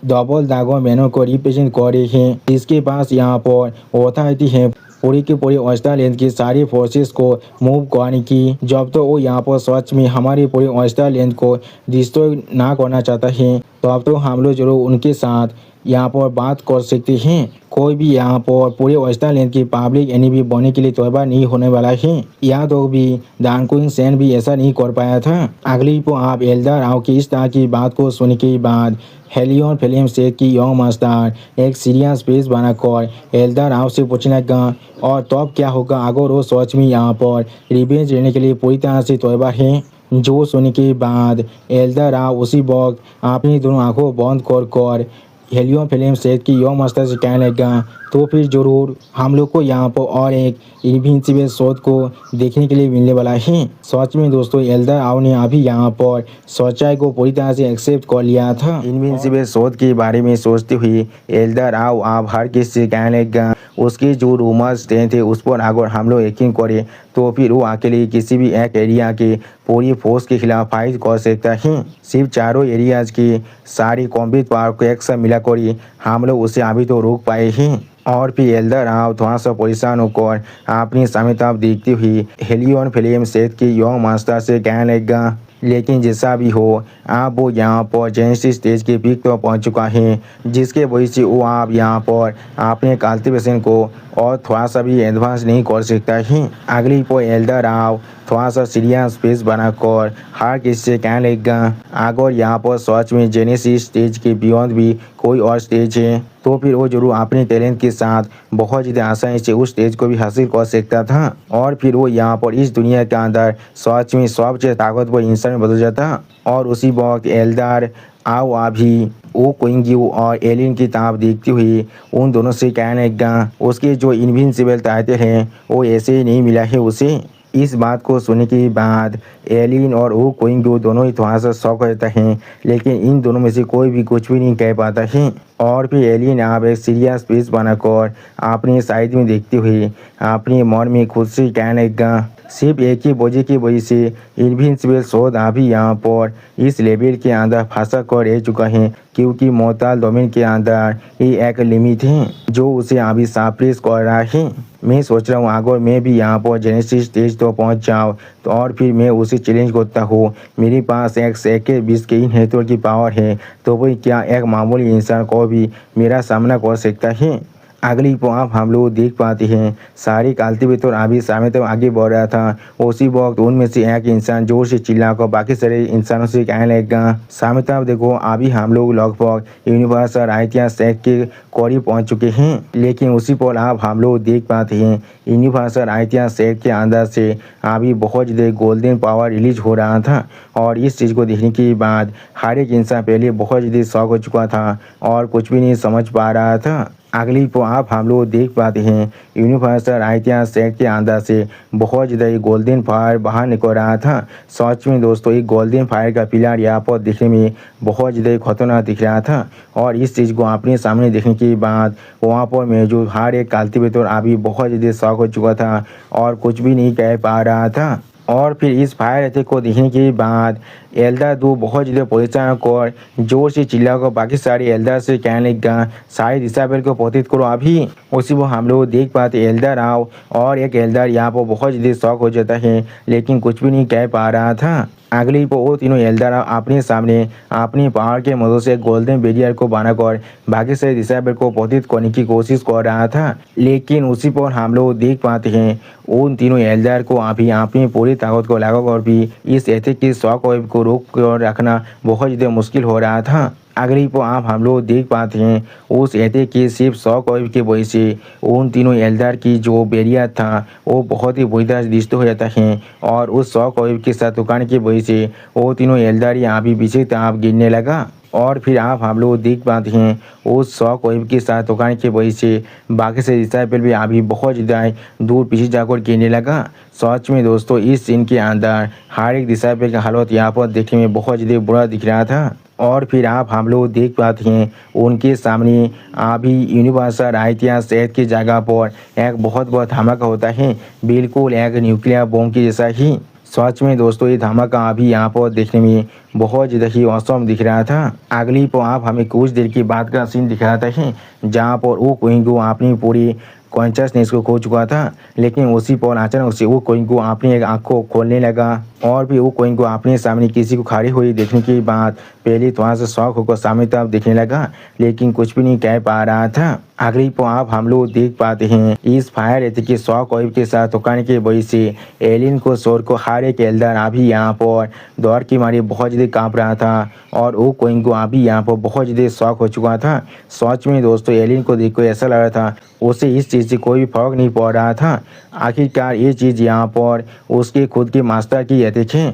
डबल ड्रैगन मैनों को रिप्रेजेंट कर रहे हैं, इसके पास यहाँ पर अथॉरिटी है पूरी की पूरी वेस्टरलैंड की सारी फोर्सेस को मूव करने की। जब तो वो यहाँ पर सच में हमारी पूरी वेस्टरलैंड को डिस्ट्रॉय ना करना चाहता है, तो अब तो हम लोग जरूर उनके साथ यहाँ पर बात कर सकते हैं। कोई भी यहाँ पर पूरे वेस्टरलैंड की पब्लिक एनिमी बनने के लिए तैयार नहीं होने वाला है। यहाँ तो भी डानकुइंग सेन भी ऐसा नहीं कर पाया था। अगली को आप एल्डर आओ की इस तरह की बात को सुनने के बाद हेलियन फिल्म से कि यंग मास्टर एक सीरियस फेस बनाकर एल्डर आओ से पूछने लगा, और तब क्या होगा अगर वो सच में यहाँ पर रिवेंज लेने के लिए पूरी तरह से तैयार है? जो सुनने के बाद एल्डर आओ उसी वक्त अपनी दोनों आंखों बंद कर हेलियन फिल्म सेट की यंग मास्टर से कहने लगा, तो फिर जरूर हम लोग को यहाँ पर और एक इनविंसिबल शोध को देखने के लिए मिलने वाला है। सच में दोस्तों एल्डर आओ ने अभी यहाँ पर सच्चाई को पूरी तरह से एक्सेप्ट कर लिया था। इनविंसिबल शोध के बारे में सोचते हुए एल्डर आओ आप हर किसी से कहने लगा, उसकी जो रूमर्स थे उस पर अगर हम लोग यकीन करें तो फिर वो अकेले किसी भी एक एरिया के पूरी फोर्स के खिलाफ फाइट कर सकता है। सिर्फ चारों एरियाज की सारी कॉम्बैट पावर को एक साथ मिलाकर ही हम लोग उसे अभी तो रोक पाए हैं। और फिर एल्डर आओ थोड़ा सा परेशान होकर अपनी सामने तरफ देखती हुई हेलियन फिल्म सेट की यंग मास्टर से कहने लगा, लेकिन जैसा भी हो आप वो यहाँ पर जेनेसिस स्टेज के पीक पर पहुँच चुका है, जिसके वजह से वो आप यहाँ पर अपने कल्टीवेशन को और थोड़ा सा भी एडवांस नहीं कर सकता है। अगली पर एल्डर आओ थोड़ा सा सीरियस फेस बनाकर हर किसी से कहने लगा, अगर यहाँ पर सच में जेनेसिस स्टेज के बियॉन्ड भी कोई और स्टेज है तो फिर वो जरूर अपने टैलेंट के साथ बहुत ज़्यादा आसानी से उस स्टेज को भी हासिल कर सकता था, और फिर वो यहाँ पर इस दुनिया के अंदर सच में सबसे ताकतवर इंसान में बदल जाता। और उसी वक्त एल्डर आओ अभी वो क्विंगो और एलियन की तरफ देखती हुई उन दोनों से कहने लगा, उसके जो इनविंसिबल टाइटल हैं वो ऐसे ही नहीं मिला है उसे। इस बात को सुनने के बाद एलियन और वो क्विंगो दोनों ही थोड़ा सा शौक रहता है, लेकिन इन दोनों में से कोई भी कुछ भी नहीं कह पाता है। और फिर एलियन आप एक सीरियस फेस बनाकर अपनी साइड में देखते हुए अपने मन में खुद से कहने लगा, सिर्फ एक ही वजह की वजह से इनविंसिबल शोध अभी यहाँ पर इस लेवल के अंदर फंसा कर रह चुका है, क्योंकि मोर्टल डोमेन के अंदर ये एक लिमिट है जो उसे अभी सप्रेस कर रहा है। मैं सोच रहा हूँ अगर मैं भी यहाँ पर जेनेसिस स्टेज तो पहुँच जाऊँ तो और फिर मैं उसे चैलेंज करता हूँ, मेरे पास एक सेकेंड 20 के इनहेबिटर की पावर है, तो वही क्या एक मामूली इंसान को भी मेरा सामना कर सकता है। अगली आप हम लोग देख पाते हैं सारी कल्टीवेटर अभी सामने तक आगे बढ़ रहा था। उसी वक्त उनमें से एक इंसान जोर से चिल्ला कर बाकी सारे इंसानों से कहने लगेगा, सामने तक देखो अभी हम लोग लगभग यूनिवर्सल इतिहास के करीब पहुंच चुके हैं। लेकिन उसी पर आप हम लोग देख पाते हैं यूनिवर्सल इतिहास के अंदर से अभी बहुत ज़्यादा गोल्डन पावर रिलीज हो रहा था, और इस चीज़ को देखने के बाद हर एक इंसान पहले बहुत ज़्यादा शॉक हो चुका था और कुछ भी नहीं समझ पा रहा था। अगली को आप हम लोग देख पाते हैं यूनिवर्सल इतिहास के अंदर से बहुत ज़्यादा गोल्डन फायर बाहर निकल रहा था। सच में दोस्तों एक गोल्डन फायर का पिलर यहाँ पर दिखने में बहुत ज़्यादा खतरनाक दिख रहा था, और इस चीज़ को अपने सामने देखने के बाद वहाँ पर मौजूद हर एक कल्टीवेटर अभी बहुत ज़्यादा शॉक हो चुका था और कुछ भी नहीं कह पा रहा था। और फिर इस फायर अटैक को देखने के बाद एल्डर 2 बहुत ज़्यादा परेशान कर जोर से चिल्लाकर बाकी सारे एल्डर से कहने लगा, शायद इसाबेल को पतित करो अभी। उसी वो हम लोग देख पाते एल्डर आओ और एक एल्डर यहाँ पर बहुत ज़्यादा शॉक हो जाता है, लेकिन कुछ भी नहीं कह पा रहा था। अगली पर वो तीनों एल्डर अपने सामने अपनी पहाड़ के मदद से गोल्डन बैरियर को बनाकर बाकी सारे डिसाइबल को पतित करने की कोशिश कर रहा था। लेकिन उसी पर हम लोग देख पाते हैं उन तीनों एल्डर को अभी अपनी पूरी ताकत को लगाकर भी इस एथिक की शॉक वेव को रोक कर रखना बहुत ज़्यादा मुश्किल हो रहा था। अगली को आप हम लोग देख पाते हैं उस एथिक की सिर्फ शॉक वेव की वजह से उन तीनों एल्डर की जो बैरियर था वो बहुत ही बुरी तरह से डिस्टर्ब हो जाता है, और उस शॉक वेव के साथ दुकान की वजह से वो तीनों एल्डर यहाँ भी पीछे तरफ गिरने लगा। और फिर आप हम लोग देख पाते हैं उस शॉक वेव के साथ दुकान की वजह से बाकी से डिसाइबल भी अभी बहुत ज़्यादा दूर पीछे जाकर गिरने लगा। सच में दोस्तों इस सीन के अंदर हर एक डिसाइबल का हालत यहाँ पर देखने में बहुत ज़्यादा बुरा दिख रहा था। और फिर आप हम लोग देख पाते हैं उनके सामने अभी यूनिवर्सल इतिहास की जगह पर एक बहुत बड़ा धमाका होता है, बिल्कुल एक न्यूक्लियर बम के जैसा ही। सच में दोस्तों ये धमाका अभी यहाँ पर देखने में बहुत ज़्यादा ही औसम दिख रहा था। अगली पर आप हमें कुछ देर की बात का सीन दिखाता है जहाँ पर वो कोइंगो अपनी पूरी कॉन्शियसनेस को खो चुका था, लेकिन उसी पर अचानक से वो कोइंगो अपनी एक आँख को खोलने लगा, और भी वो कोइंगो अपने सामने किसी को खड़ी हुई देखने के बाद पहले थोड़ा सा शौक होकर सामने तरफ देखने लगा, लेकिन कुछ भी नहीं कह पा रहा था। अगली पर आप हम लोग देख पाते हैं इस फायर एथिक के शॉक वेव के साथ टकराने की वजह से एलियन को शोर को हर एक एल्डर अभी यहाँ पर दौड़ की मारे बहुत ज़्यादा काँप रहा था, और वो कोइंगो अभी यहाँ पर बहुत ज़्यादा शौक हो चुका था। सच में दोस्तों एलियन को देखकर ऐसा लग रहा था उसे इस चीज़ से कोई भी फर्क नहीं पड़ रहा था। आखिरकार ये चीज़ यहाँ पर उसके खुद के मास्टर की एथिक है।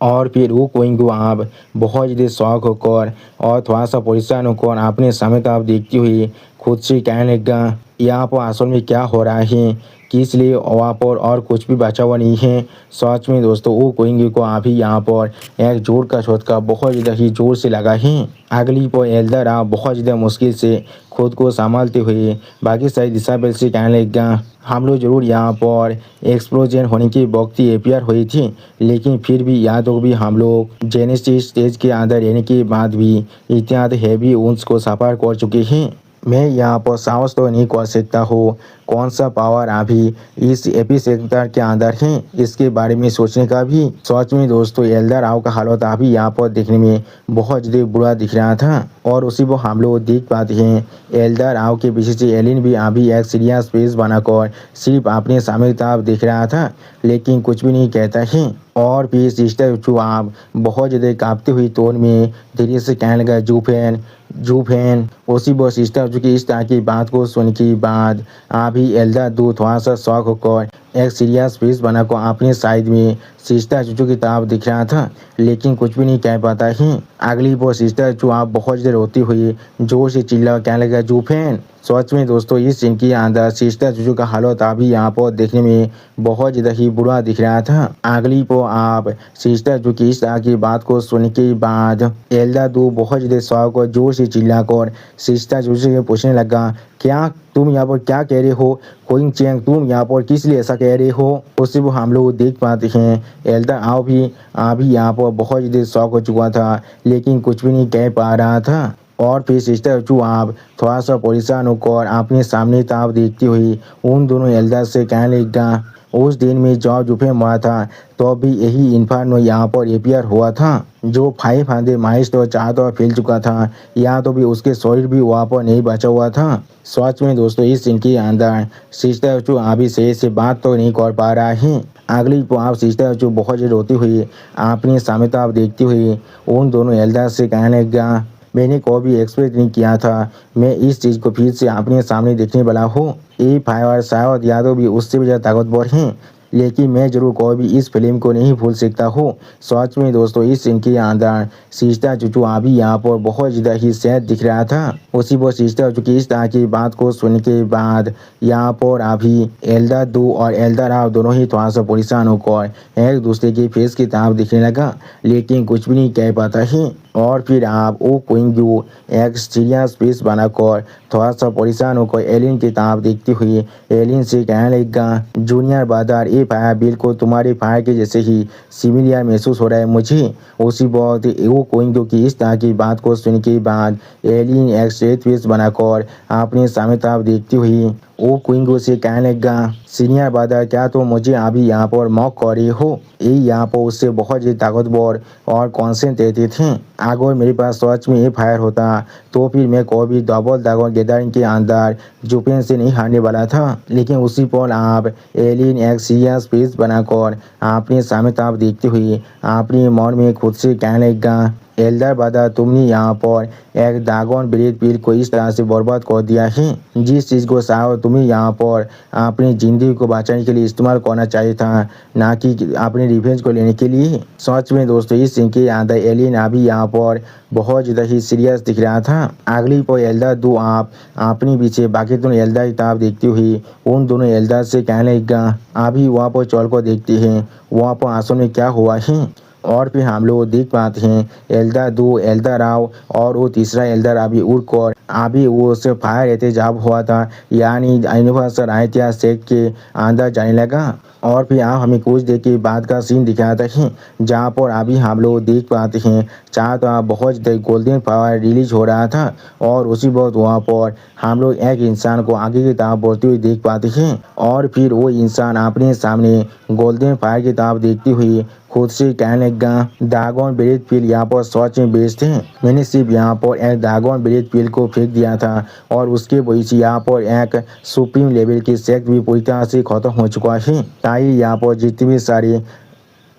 और फिर वो कोइंगो आप बहुत ज़्यादा शौक होकर और थोड़ा सा परेशान होकर अपने समय का आप देखती हुई खुद से कहने लगा, यहाँ पर असल में क्या हो रहा है, किस लिए वहाँ पर और कुछ भी बचा हुआ नहीं है। सच में दोस्तों वो कोइंगो को अभी यहाँ पर एक जोर का झटका बहुत ज़्यादा ही जोर से लगा है। अगली पर एल्डर आप बहुत ज़्यादा मुश्किल से खुद को संभालते हुए बाकी सारी डिसाइबल से कहने लगा, हम लोग जरूर यहाँ पर एक्सप्लोजन होने की वक्त अपियर हुई थी, लेकिन फिर भी यहाँ तो भी हम लोग जेनेसिस स्टेज के अंदर रहने के बाद भी इतना हैवी वुंड्स को सफर कर चुके हैं। मैं यहाँ पर साहस तो नहीं कर सकता हूँ कौन सा पावर अभी इस एपिसेक्टर के अंदर है, इसके बारे में सोचने का भी। सच में दोस्तों एल्डर आओ का हालत अभी यहाँ पर देखने में बहुत ज़्यादा बुरा दिख रहा था, और उसी को हम लोग देख पाते हैं एल्डर आओ के पीछे से एलियन भी अभी एक सीरियस फेस बनाकर सिर्फ अपने सामने तरफ देख रहा था, लेकिन कुछ भी नहीं कहता है। और फिर सिस्टर चू आप बहुत ज़्यादा कांपती हुई टोन में धीरे से कहने लगा, जूफेन। उसी वो सिस्टर चू की इस तरह की बात को सुन के बाद अभी एल्डर 2 थोड़ा सा शौक होकर एक सीरियस फेस बनाकर अपने साइड में सिस्टर चूचू की तरफ दिख रहा था, लेकिन कुछ भी नहीं कह पाता है। अगली वो सिस्टर चूचू आप बहुत देर रोती हुई जोर से चिल्ला कहने लगा, जूफेन। सच में दोस्तों इस सीन के अंदर सिस्टर चूचू का हालत अभी यहाँ पर देखने में बहुत ज़्यादा ही बुरा दिख रहा था। अगली को आप सिस्टर चूचू की इस तरह की बात को सुनने के बाद एल्डर दो बहुत ज़्यादा शौक और जोर से चिल्लाकर सिस्टर चूचू से पूछने लगा, क्या तुम यहाँ पर क्या कह रहे हो? कोई चैंग, तुम यहाँ पर किस लिए ऐसा कह रहे हो? उसी वो हम लोग देख पाते हैं एल्डर आओ भी अभी यहाँ पर बहुत ज़्यादा शौक हो चुका था, लेकिन कुछ भी नहीं कह पा रहा था। और फिर सिस्टर चू आप थोड़ा सा परेशान होकर अपने सामने ताव देखती हुई उन दोनों एल्डर से कहने लगा, उस दिन में जब जूफे मरा था तो भी यही इन्फर्नो यहाँ पर एपियर हुआ था, जो 500 माइल्स तो 4 तो फैल चुका था। यहाँ तो भी उसके शरीर भी वहाँ पर नहीं बचा हुआ था। सच में दोस्तों इस सीन के अंदर सिस्टर चू अभी सही से बात तो नहीं कर पा रहा है। अगली को आप सिस्टर चू बहुत ही रोती हुई अपने सामने ताव देखती हुई उन दोनों एल्डर से कहने लगा, मैंने कभी एक्सपेक्ट नहीं किया था मैं इस चीज़ को फिर से अपने सामने देखने वाला हूँ। ये फायर शायद यादव भी उससे भी ज़्यादा ताकतवर हैं, लेकिन मैं जरूर कभी इस फिल्म को नहीं भूल सकता हूँ। सच में दोस्तों इस सीन के अंदर सिस्टर चूचू अभी यहाँ पर बहुत ज़्यादा ही सैड दिख रहा था। उसी वो सिस्टर चूचू की इस तरह की बात को सुनने के बाद यहाँ पर अभी एल्डर दो और एल्डर आप दोनों ही थोड़ा सा परेशान होकर एक दूसरे के फेस की तरफ दिखने लगा, लेकिन कुछ भी नहीं कह पाता है। और फिर आप वो क्विंग एक सीरियस फेस बनाकर थोड़ा सा परेशान होकर एलिन की तरफ देखती हुई एलिन से कहने लगा, जूनियर ब्रदर ये फायर बिल्कुल तुम्हारे फायर के जैसे ही सिमिलियर महसूस हो रहा है मुझे। उसी वक्त वो क्विंग की इस तरह की बात को सुनने के बाद एलिन एक स्ट्रेट फेस बनाकर अपने सामने तरफ देखती हुई वो क्विंग से कहने लगा, सीनियर ब्रदर क्या तो मुझे अभी यहाँ पर मॉक कर रही हो? ये यहाँ पर उससे बहुत ही ताकतवर और कॉन्सेंट्रेटेड थे। अगर मेरे पास सच में ये फायर होता तो फिर मैं कभी डबल ड्रैगन गैदरिंग के अंदर जूफेन से नहीं हारने वाला था। लेकिन उसी पर आप एलिन एक सीरियस फेस बनाकर अपने सामने तरफ देखते हुए अपने मन में खुद से कहने लगा, एल्डर ब्रदर तुमने यहाँ पर एक ड्रैगन ब्रेथ पील को इस तरह से बर्बाद कर दिया है, जिस चीज़ को शायद तुम्हें यहाँ पर अपनी ज़िंदगी को बचाने के लिए इस्तेमाल करना चाहिए था, ना कि अपने रिवेंज को लेने के लिए। सच में दोस्तों इस सीन के अंदर एलिन अभी यहाँ पर बहुत ज़्यादा ही सीरियस दिख रहा था। अगली पर एल्डर दो आप अपने पीछे बाकी दोनों एल्डर की तरफ देखती हुई उन दोनों एल्डर से कहने लगा, अभी वहाँ पर चल कर देखते हैं वहाँ पर आंसू में क्या हुआ है। और फिर हम लोग देख पाते हैं एल्डर दो एल्डर राव और वो तीसरा एल्डर अभी उड़कर अभी वो से फायर एहतजाब हुआ था, यानी यूनिवर्सल आयतिया सेट के अंदर जाने लगा। और फिर आप हमें कुछ देर के बाद का सीन दिखाता है जहाँ पर अभी हम लोग देख पाते हैं चार तो बहुत गोल्डन पावर रिलीज हो रहा था, और उसी वक्त वहाँ पर हम लोग एक इंसान को आगे की तरफ बढ़ते हुए देख पाते हैं। और फिर वो इंसान अपने सामने गोल्डन फायर की तरफ देखती हुई खुद से कहने लगा, ड्रैगन ब्रेथ पील यहाँ पर सच में बेस्ट है। मैंने सिर्फ यहाँ पर एक ड्रैगन ब्रेथ पील को फेंक दिया था और उसके वजह से यहाँ पर एक सुप्रीम लेवल की सेक्ट भी पूरी तरह से खत्म हो चुका है। ताकि यहाँ पर जितने भी सारे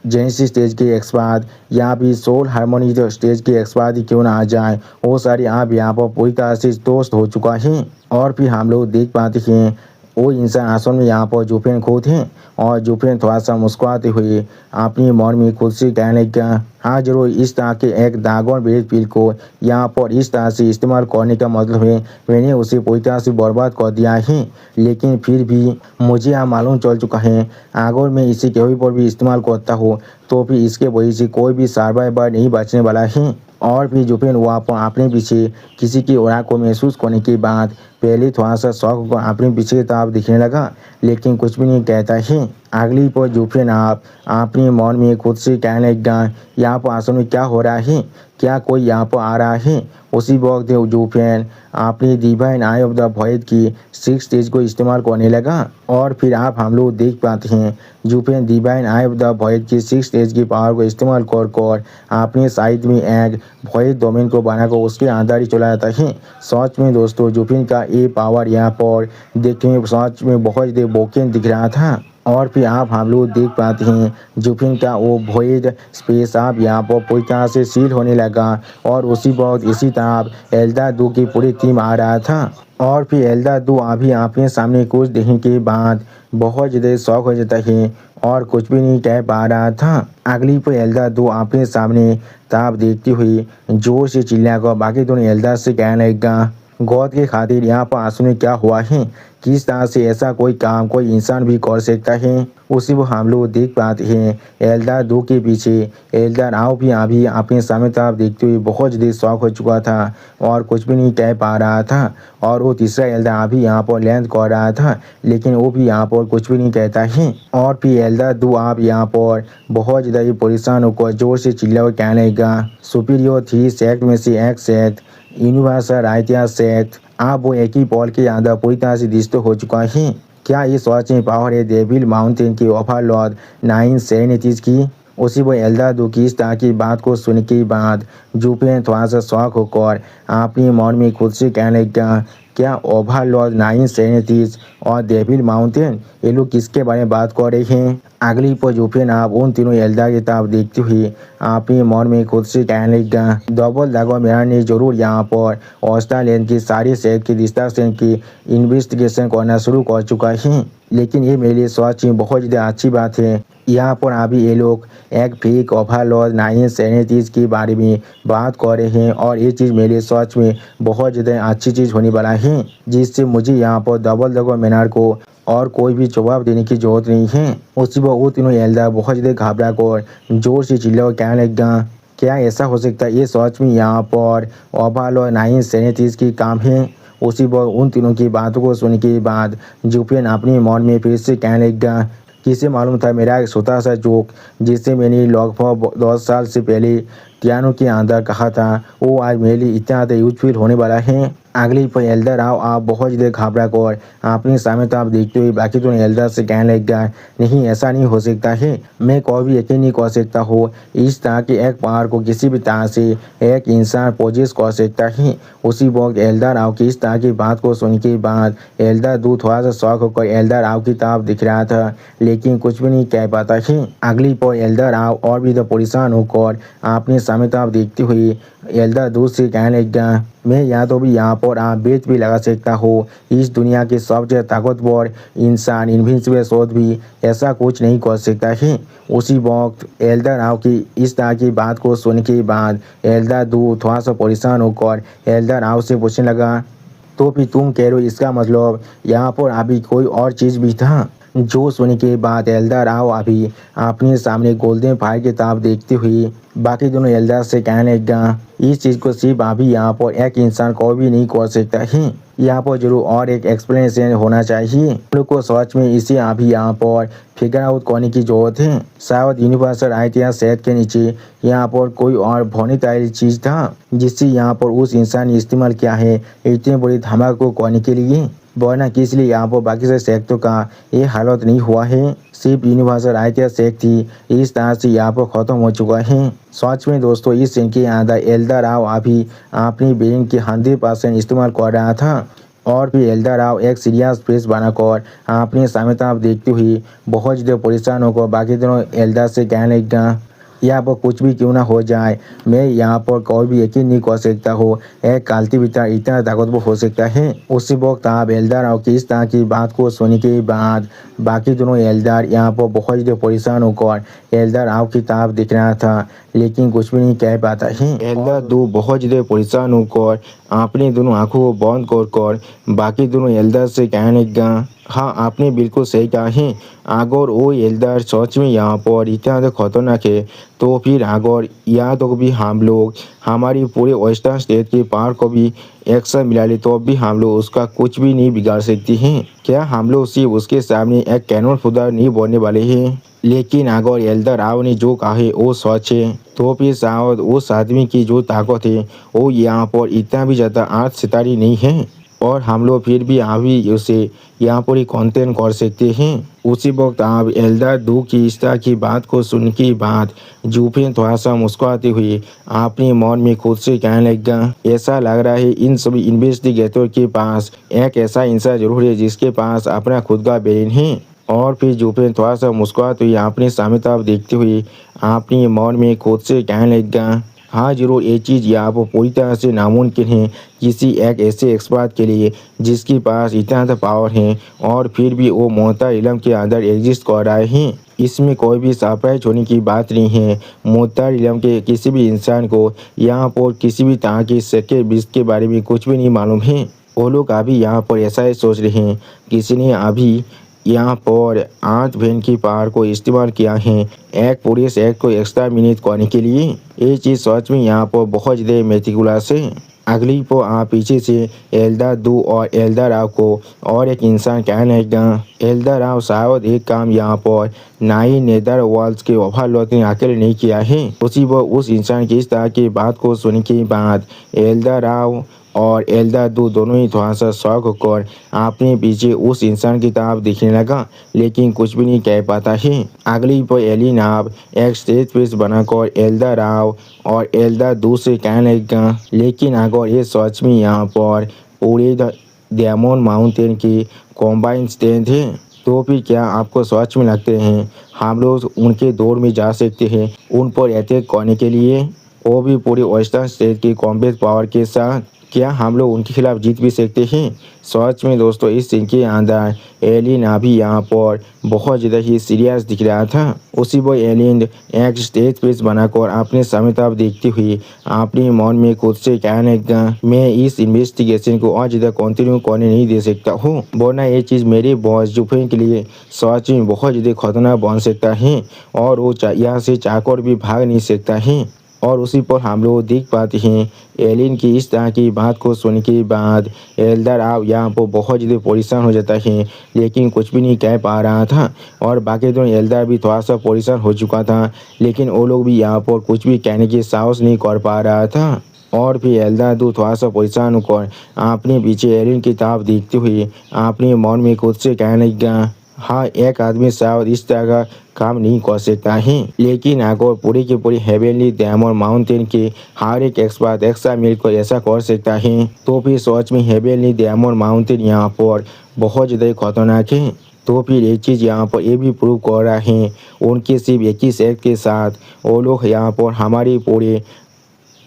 जेनेसिस स्टेज के एक्सपर्ट या भी सोल हार्मोनी स्टेज के एक्सपर्ट क्यों ना आ जाए, वो सारे आप यहाँ पर पूरी तरह से दोस्त हो चुका है। और फिर हम लोग देख पाते हैं वो इंसान आसन में यहाँ पर जूफेन खुद हैं, और जूफेन थोड़ा सा मुस्कुराते हुए अपनी मन में खुद से कहने लगा, हाँ जरूर इस तरह के एक ड्रैगन ब्रेथ पील को यहाँ पर इस तरह से इस्तेमाल करने का मतलब है मैंने उसे पूरी तरह से बर्बाद कर दिया है। लेकिन फिर भी मुझे यहाँ मालूम चल चुका है अगर मैं इसे कहीं पर भी इस्तेमाल करता हूँ तो फिर इसके वजह से कोई भी सर्वाइवर नहीं बचने वाला है। और फिर जूफेन वहाँ पर अपने पीछे किसी की ओरा को महसूस करने के बाद पहले थोड़ा सा शौक को अपने पीछे की तरफ दिखने लगा, लेकिन कुछ भी नहीं कहता है। अगली पर जूफेन आप अपने मन में खुद से कहने लगा, यहाँ पर आसन में क्या हो रहा है, क्या कोई यहाँ पर आ रहा है। उसी वक्त जूफेन अपनी divine eye of the void की 6 स्टेज को इस्तेमाल करने लगा। और फिर आप हम लोग देख पाते हैं जूफेन divine eye of the void की 6 स्टेज की पावर को इस्तेमाल कर अपने साइड में एक वॉइड डोमेन को बनाकर उसके अंदर ही चला जाता है। सच में दोस्तों जूफेन का ये पावर यहाँ पर देखने में सच में बहुत बोकेन दिख रहा था। और फिर आप हम लोग देख पाते हैं जुफिन का वो वॉइड स्पेस आप यहाँ पर पूरी तरह से सील होने लगा और उसी वक्त इसी तरह एल्डा 2 की पूरी टीम आ रहा था। और फिर एल्डा 2 अभी आपके सामने कुछ देखने के बाद बहुत ज़्यादा शौक हो जाता है और कुछ भी नहीं कह पा रहा था। अगली पर एल्डा 2 आपके सामने ताप देखती हुई जोर से चिल्लाकर बाकी दोनों एल्डा से कहने लगा, गौर के खातिर यहाँ पर आंसू क्या हुआ है, किस तरह से ऐसा कोई काम कोई इंसान भी कर सकता है। उसी वो हम लोग देख पाते हैं एल्डा 2 के पीछे एल्डा राव भी अभी अपने सामने तरफ देखते हुए बहुत ज़्यादा शौक हो चुका था और कुछ भी नहीं कह पा रहा था। और वो तीसरा एल्डा अभी यहाँ पर लैंड कर रहा था लेकिन वो भी यहाँ पर कुछ भी नहीं कहता है। और फिर एल्डा 2 आप यहाँ पर बहुत ज़्यादा परेशान होकर जोर से चिल्ला कहने लगा, सुपीरियर 3 सेक्ट में से एक सेक्ट यूनिवर्सल राइटिया सेक्ट आप वो एक ही पॉल के अंदर पूरी तरह से डिस्ट्रॉय हो चुका है। क्या ये सच में पावर है डेविल माउंटेन के ओवरलॉर्ड 9 सेरेनिटीज की। उसी वो एल्डा 2 की इस तरह की बात को सुन के बाद जुफिन थोड़ा सा शौक होकर अपनी मन में खुद से कहने लगा, क्या ओवरलॉर्ड 9 सेरेनिटीज और डेविल माउंटेन ये लोग किसके बारे में बात कर रहे हैं। अगली पर जुफिन आप उन तीनों एल्डा की तरफ देखते हुए अपने मन में खुद से कहने लगा, डबल ड्रैगन मेरा ने जरूर यहाँ पर ऑस्ट्रेलियन की सारी सेक्ट की डिस्ट्रक्शन की इन्वेस्टिगेशन करना शुरू कर चुका है। लेकिन ये मेरे लिए सच में बहुत ज़्यादा अच्छी बात है। यहाँ पर अभी ये लोग एक फेक ओवरलॉर्ड 9 सेरेनिटीज के बारे में बात कर रहे हैं और ये चीज़ मेरे लिए सच में बहुत ज़्यादा अच्छी चीज़ होने वाला है जिससे मुझे यहाँ पर डबल ड्रैगन मेनार को और कोई भी जवाब देने की जरूरत नहीं है। उसी वक्त वो तीनों एल्डा बहुत ज़्यादा घबरा कर जोर से चिल्ला कहने लगा, क्या ऐसा हो सकता है ये सच में यहाँ पर ओवरलॉर्ड 9 सेरेनिटीज की काम है। उसी वक्त उन तीनों की बातों को सुनने के बाद जुफिन अपने मन में फिर से कहने लगा, किसे मालूम था मेरा एक छोटा सा जोक जिसे मैंने लगभग 10 साल से पहले पियानो के अंदर कहा था वो आज मेरे लिए इतना ज़्यादा यूजफुल होने वाला है। अगली पर एल्डा राव आप बहुत ज़्यादा घबरा कर अपने सामने तो आप देखते हुए बाकी दोनों एल्डा से कहने लग गया, नहीं ऐसा नहीं हो सकता है, मैं कोई भी यकीन नहीं कर सकता हो इस तरह के एक पावर को किसी भी तरह से एक इंसान पोजेस कर सकता है। उसी वक्त एल्डा राव की इस तरह की बात को सुन के बाद एल्डा 2 थोड़ा सा शौक होकर एल्डा राव की तरफ दिख रहा था लेकिन कुछ भी नहीं कह पाता है। अगली पर एल्डा राव और भी परेशान होकर अपने सामने तरफ देखते हुए एल्डा 2 से कहने लग गया, मैं या तो भी यहाँ पर आप बेच भी लगा सकता हो, इस दुनिया के सबसे ताकतवर इंसान इनविंसिबल शोध भी ऐसा कुछ नहीं कर सकता है। उसी वक्त एल्डा राव की इस तरह की बात को सुनने के बाद एल्डा 2 थोड़ा सा परेशान होकर एल्डा राव से पूछने लगा, तो फिर तुम कह रहे हो इसका मतलब यहाँ पर अभी कोई और चीज़ भी था। जो सुनने के बाद एल्डा राव अभी अपने सामने गोल्डन फायर की तरफ देखते हुए बाकी दोनों एल्डा से कहने लगा, इस चीज़ को सिर्फ अभी यहाँ पर एक इंसान कोई भी नहीं कर सकता है, यहाँ पर जरूर और एक एक्सप्लेनेशन होना चाहिए। हम लोग को सच में इसे अभी यहाँ पर फिगर आउट करने की जरूरत है। शायद यूनिवर्सल आइडिया सेट के नीचे यहाँ पर कोई और भौतिक चीज़ था जिससे यहाँ पर उस इंसान ने इस्तेमाल किया है इतने बड़ी धमाके को करने के लिए, वरना किस लिए यहाँ पर बाकी से सेक्टों का ये हालत नहीं हुआ है। सिर्फ यूनिवर्सल आइडिया सेक्ट थी इस तरह से यहाँ पर ख़त्म हो चुका है। सच में दोस्तों इस सीन के अंदर एल्डा राव अभी अपनी ब्रेन की 100% इस्तेमाल कर रहा था और फिर एल्डा राव एक सीरियस फेस बनाकर अपने सामने तरफ देखते हुए बहुत ज़्यादा परेशान होकर बाकी दोनों एल्डा से कहने लगा, यहाँ पर कुछ भी क्यों ना हो जाए मैं यहाँ पर कोई भी यकीन नहीं कर सकता हो एक कल्टिवेटर इतना ताकतवर हो सकता है। उसी वक्त आप एल्डर राव की इस तरह की बात को सुनने के बाद बाकी दोनों एल्डर यहाँ पर बहुत ज़्यादा परेशान होकर एल्डर राव की तरफ दिख रहा था लेकिन कुछ भी नहीं कह पाता है। एल्डर 2 बहुत ज़्यादा परेशान होकर अपने दोनों आंखों को बंद कर बाकी दोनों एल्डर से कहने लगा, हाँ आपने बिल्कुल सही कहा है, अगर वो एल्डर सच में यहाँ पर इतना ज़्यादा खतरनाक है तो फिर अगर या तो भी हम लोग हमारी पूरे वेस्टर्न स्टेट के पावर को भी एक्शन मिला ले तो भी हम लोग उसका कुछ भी नहीं बिगाड़ सकते हैं। क्या हम लोग सिर्फ उसके सामने एक कैनन फुदा नहीं बोलने वाले हैं, लेकिन अगर एल्डर राव ने जो कहा है वो सच है तो फिर शायद उस आदमी की जो ताकत है वो यहाँ पर इतना भी ज़्यादा 8 सितारे नहीं है और हम लोग फिर भी अभी उसे यहाँ पर ही कंटेन कर सकते हैं। उसी वक्त आप एल्डर 2 की इस तरह की बात को सुन के बाद जुफिन थोड़ा सा मुस्कुराते हुए अपने मन में खुद से कहने लगा, ऐसा लग रहा है इन सभी इन्वेस्टिगेटर के पास एक ऐसा इंसान जरूर है जिसके पास अपना खुद का ब्रेन है। और फिर जुफेन थोड़ा सा मुस्कुराते हुए अपने सामने तरफ देखते हुए अपने मौन में खुद से कहने लगा, हाँ ज़रूर ये चीज़ यहाँ पर पूरी तरह से नामुमकिन है किसी एक ऐसे एक्सपर्ट के लिए जिसके पास इतना सा पावर है और फिर भी वो मोहता इलम के अंदर एग्जिस्ट कर रहा है। इसमें कोई भी सरप्राइज होने की बात नहीं है। मोहता इलम के किसी भी इंसान को यहाँ पर किसी भी तरह के शक बीस के बारे में कुछ भी नहीं मालूम है। वो लोग अभी यहाँ पर ऐसा ही सोच रहे हैं किसी ने अभी यहाँ पर 8 वैन की पावर को इस्तेमाल किया है एक पूरे शहर को एक्स्ट्रा मिनट करने के लिए। ये चीज़ सच में यहाँ पर बहुत ज़्यादा मेटिकुलस है। अगली को आप पीछे से एल्दा दू और एल्दा राव को और एक इंसान कहने लगा, एल्दा राव शायद एक काम यहाँ पर नाई नेदर वर्ल्ड के ओवरलॉर्ड ने अकेले नहीं किया है। उसी वो उस इंसान की इस तरह की बात को सुनने के बाद एल्दा राव और एल्दा दू दोनों ही थोड़ा सा शौक होकर अपने पीछे उस इंसान की तरफ देखने लगा लेकिन कुछ भी नहीं कह पाता है। अगली पर एलिन आप एक स्टेज पेस बनाकर एल्दा राव और एल्दा दू से कहने लगा, लेकिन अगर ये सच में यहाँ पर पूरे डेमन माउंटेन की कॉम्बाइन स्ट्रेंथ है तो फिर क्या आपको सच में लगते हैं हम लोग उनके दौर में जा सकते हैं उन पर अटैक करने के लिए, वो भी पूरे वेस्टर्न स्टेट की कॉम्बैट पावर के साथ? क्या हम लोग उनके खिलाफ जीत भी सकते हैं? सच में दोस्तों इस सीन के अंदर एलियन अभी यहाँ पर बहुत ज़्यादा ही सीरियस दिख रहा था। उसी वो एलियन एक स्टेज पेस बनाकर अपने सामने तरफ देखते हुए अपने मन में खुद से कहने लगा, मैं इस इन्वेस्टिगेशन को और ज़्यादा कंटिन्यू करने नहीं दे सकता हूँ, वरना ये चीज़ मेरे बॉस जुफेन के लिए सच में बहुत ज़्यादा खतरनाक बन सकता है और वो यहाँ से चाहकर भी भाग नहीं सकता है। और उसी पर हम लोग देख पाते हैं एलिन की इस तरह की बात को सुनने के बाद एल्दा राव यहाँ पर बहुत ज़्यादा परेशान हो जाता है लेकिन कुछ भी नहीं कह पा रहा था और बाकी दोनों एल्दा भी थोड़ा सा परेशान हो चुका था लेकिन वो लोग भी यहाँ पर कुछ भी कहने की साहस नहीं कर पा रहा था। और फिर एल्दा दू थोड़ा सा परेशान होकर अपने पीछे एलिन की तरफ देखते हुए अपने मन में खुद से कहने लगा, हाँ एक आदमी शायद इस तरह का काम नहीं कर सकता है लेकिन अगर पूरे के पूरे हेवनली डेमन माउंटेन के हर एक एक्सपर्ट एक साथ मिलकर ऐसा कर सकता है तो फिर सच में हेवनली डेमन माउंटेन यहाँ पर बहुत ज़्यादा खतरनाक है। तो फिर ये चीज़ यहाँ पर ये भी प्रूव कर रहा है उनके सिर्फ एक ही सेट के साथ वो लोग यहाँ पर हमारे पूरे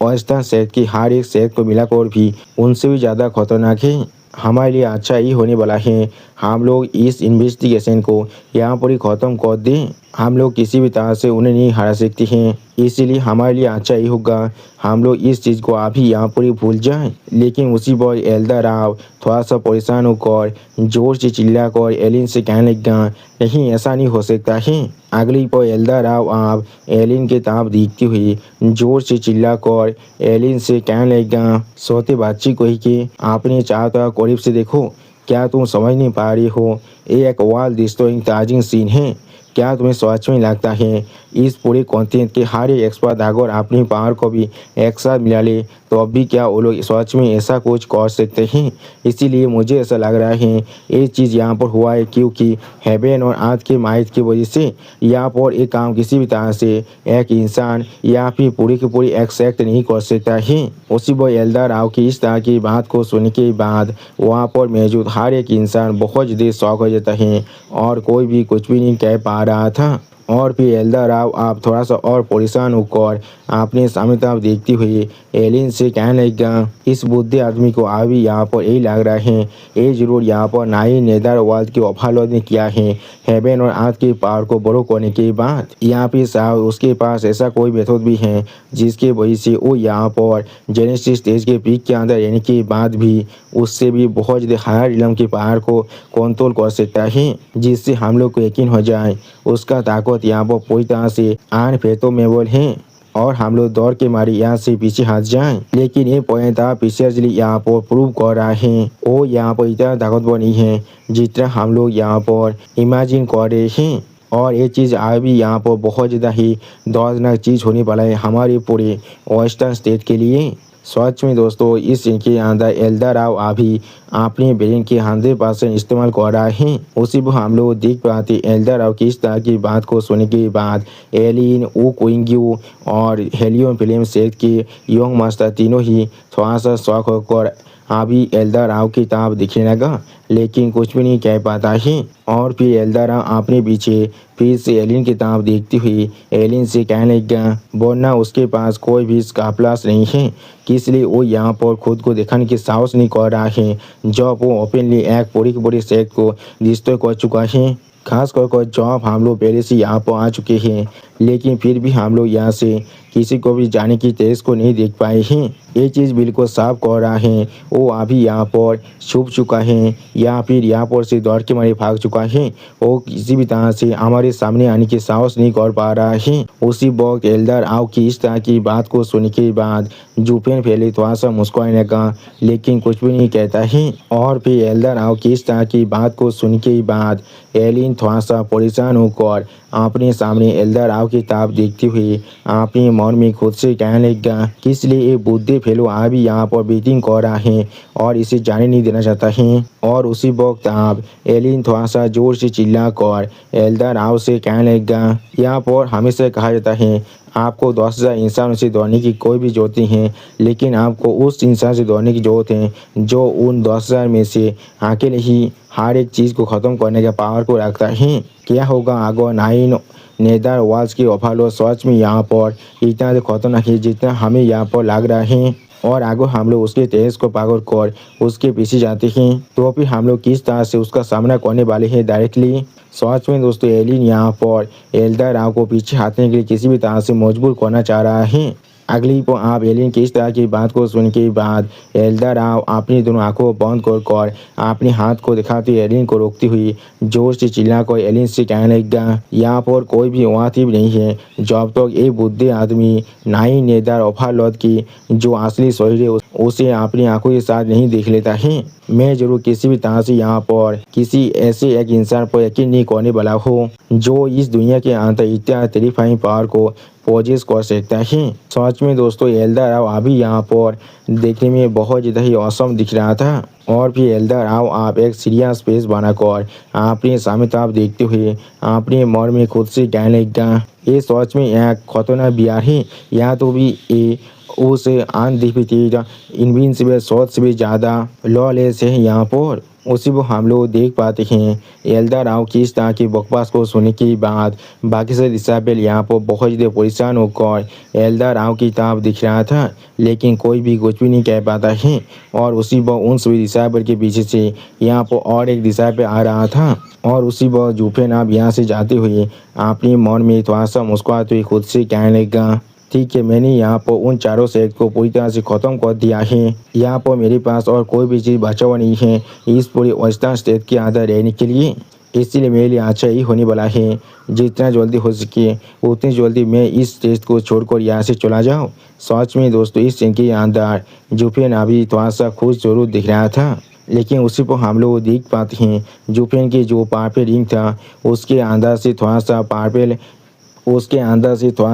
वेस्टर्न सेट की हर एक सेट को मिलाकर भी उनसे भी ज़्यादा खतरनाक है। हमारे लिए अच्छा ही होने वाला है हम लोग इस इन्वेस्टिगेशन को यहाँ पर ही ख़त्म कर दें। हम लोग किसी भी तरह से उन्हें नहीं हरा सकते हैं इसीलिए हमारे लिए अच्छा ही होगा हम लोग इस चीज़ को अभी यहाँ पर ही भूल जाएं। लेकिन उसी पर एल्दा राव थोड़ा सा परेशान होकर जोर से चिल्लाकर एलिन से कहने लगा, नहीं ऐसा नहीं हो सकता है। अगली पर एल्दा राव आप एलिन के तरफ देखते हुए जोर से चिल्लाकर एलिन से कहने लगा, सोते बच्ची को ही कि आपने चाहा तो करीब से देखो, क्या तुम समझ नहीं पा रही हो ये एक वर्ल्ड डिस्ट्रॉइंग ताजिंग सीन है। क्या तुम्हें सच में लगता है इस पूरे कॉन्टिनेंट के हर एक एक्सपर्ट अगर अपनी पावर को भी एक साथ मिला ले तो अब भी क्या वो लोग सच में ऐसा कुछ कर सकते हैं? इसीलिए मुझे ऐसा लग रहा है ये चीज़ यहाँ पर हुआ है क्योंकि हेवन और आज के माइट की वजह से यहाँ पर एक काम किसी भी तरह से एक इंसान या फिर पूरी की पूरी एक्सेप्ट नहीं कर सकता है। उसी वो एल्दा राव की इस तरह की बात को सुनने के बाद वहाँ पर मौजूद हर एक इंसान बहुत ज़्यादा शौक हो जाता है और कोई भी कुछ भी नहीं कह पा रहा था। और फिर एल्दा राव आप थोड़ा सा और परेशान होकर अपने सामने तरफ देखते हुए एलिन से कहने लगा, इस बुद्धे आदमी को अभी यहाँ पर यही लग रहा है ये जरूर यहाँ पर नाई नेदर वर्ल्ड के ओवरलॉर्ड ने किया है हेवन और आज की पावर को बड़ो करने के बाद यहाँ पे साहब उसके पास ऐसा कोई मेथड भी है जिसके वजह से वो यहाँ पर जेनेसिस स्टेज के पीक के अंदर रहने के बाद भी उससे भी बहुत ज़्यादा हायर इलम की पावर को कंट्रोल कर सकता है जिससे हम लोग को यकीन हो जाए उसका ताकत यहाँ पर पूरी तरह से अनफेथोमेबल है और हम लोग दौड़ के मारे यहाँ से पीछे हट जाएं। लेकिन ये पॉइंट आप पिछले यहाँ पर प्रूव कर रहा है वो यहाँ पर इतना ताकतवर नहीं है जितना हम लोग यहाँ पर इमेजिन कर रहे हैं और ये चीज़ अभी यहाँ पर बहुत ज़्यादा ही दर्दनाक चीज़ होने वाला है हमारे पूरे वेस्टर्न स्टेट के लिए। सच में दोस्तों इस इनके अंदर एल्दा राव अभी अपने ब्रेन के 100% इस्तेमाल कर रहा है। उसी पर हम लोग देख पाते एल्दा राव की इस तरह की बात को सुनने के बाद एलिन वो क्विंग्यू और हेलियम फिल्म सेट के यंग मास्टर तीनों ही थोड़ा सा शौक होकर अभी एल्दा राव की ताब दिखने लगा, लेकिन कुछ भी नहीं कह पाता है। और फिर एल्दा राव अपने पीछे फिर से एलिन की ताब देखती हुई एलिन से कहने लगा, वरना उसके पास कोई भी काफलास नहीं है, इसलिए वो यहाँ पर खुद को दिखाने की साहस नहीं कर रहा है, जब वो ओपनली एक पूरी की पूरी सेक्ट को डिस्ट्रॉय कर चुका है। खास कर जब हम लोग पहले से यहाँ पर आ चुके हैं, लेकिन फिर भी हम लोग यहाँ से किसी को भी जाने की तेज को नहीं देख पाए हैं। ये चीज़ बिल्कुल साफ कह रहा है वो अभी यहाँ पर छुप चुका है या फिर यहाँ पर से दौड़ के मारे भाग चुका है। वो किसी भी तरह से हमारे सामने आने की साहस नहीं कर पा रहा है। उसी वक्त एल्डर आओ की इस तरह की बात को सुनने के बाद जुफेन पहले थोड़ा सा मुस्कुराने लगा, लेकिन कुछ भी नहीं कहता है। और फिर एल्डर आओ की इस तरह की बात को सुनने के बाद एलिन थोड़ा सा परेशान होकर अपने सामने एल्डर आओ की ताब देखती हुई अपने मन में खुद से कहने लगा कि इसलिए ये बुद्धि फेलो अभी यहाँ पर वेटिंग कर रहा है और इसे जाने नहीं देना चाहता है। और उसी वक्त आप एलिन थोड़ा सा जोर से चिल्ला कर एल्डर आओ से कहने लगा, यहाँ पर हमेशा कहा जाता है आपको 10,000 इंसानों से दौड़ने की कोई भी जरूरत नहीं है, लेकिन आपको उस इंसान से दौड़ने की जरूरत है जो उन 10,000 में से अकेले ही हर एक चीज़ को ख़त्म करने का पावर को रखता है। क्या होगा अगर 9 नेदर वाल्स की ओफालो सच में यहाँ पर इतना खतरनाक है जितना हमें यहाँ पर लग रहा है, और अगर हम लोग उसके तेज को पागल कर उसके पीछे जाते हैं तो फिर हम लोग किस तरह से उसका सामना करने वाले हैं डायरेक्टली। सच में दोस्तों एलिन यहाँ पर एल्डर राव को पीछे हटने के लिए किसी भी तरह से मजबूर करना चाह रहा है। अगली पर आप एलिन की इस तरह की बात को सुनने के बाद एल्डर राव अपनी दोनों आंखों को बंद कर अपने हाथ को दिखाती एलिन को रोकती हुई जोर से चिल्लाकर एलिन से कहने लगा, यहाँ पर कोई भी वातिब नहीं है जब तक ये बुद्धि आदमी 9 नेदर ओफालोद की जो असली शरीर है उसे अपनी आंखों के साथ नहीं देख लेता है। मैं जरूर किसी भी तरह से यहाँ पर किसी ऐसे एक इंसान पर यकीन नहीं करने वाला हो जो इस दुनिया के अंदर इतना टेरिफाइंग पावर को पोजेस कर सकता है। सच में दोस्तों एल्डर राव अभी यहाँ पर देखने में बहुत ज़्यादा ही औसम दिख रहा था। और फिर एल्डर राव आप एक सीरियस फेस बनाकर अपने सामने तरफ देखते हुए अपने मन में खुद से कहने लगा, ये सच में एक खतरनाक बिहार है, यहाँ तो भी ये उस अनडिफिटेड इनविंसिबल सोच से भी ज़्यादा लॉलेस है यहाँ पर। उसी को हम लोग देख पाते हैं एल्डर राव की इस तरह की बकवास को सुनने के बाद बाकी से डिसेबल यहाँ पर बहुत ज़्यादा परेशान होकर एल्डर राव की तरफ दिख रहा था, लेकिन कोई भी कुछ भी नहीं कह पाता है। और उसी वक्त उन सभी डिसेबल के पीछे से यहाँ पर और एक डिसेबल आ रहा था। और उसी वक्त जुफेन आप यहाँ से जाते हुए अपने मन में थोड़ा सा मुस्कुराते हुए खुद से कहने लगा, ठीक है मैंने यहाँ पर उन चारों सेक्ट को पूरी तरह से ख़त्म कर दिया है, यहाँ पर मेरे पास और कोई भी चीज़ बचा हुआ नहीं है इस पूरी वेस्टर्न स्टेट के अंदर रहने के लिए। इसलिए मेरे लिए अच्छा ही होने वाला है जितना जल्दी हो सके उतनी जल्दी मैं इस टेस्ट को छोड़कर यहाँ से चला जाऊँ। सच में दोस्तों इस सीन के अंदर जुफेन अभी थोड़ा सा खुश जरूर दिख रहा था, लेकिन उसी पर हम लोग देख पाते हैं जुफेन के जो पर्पल रिंग था उसके अंदर से थोड़ा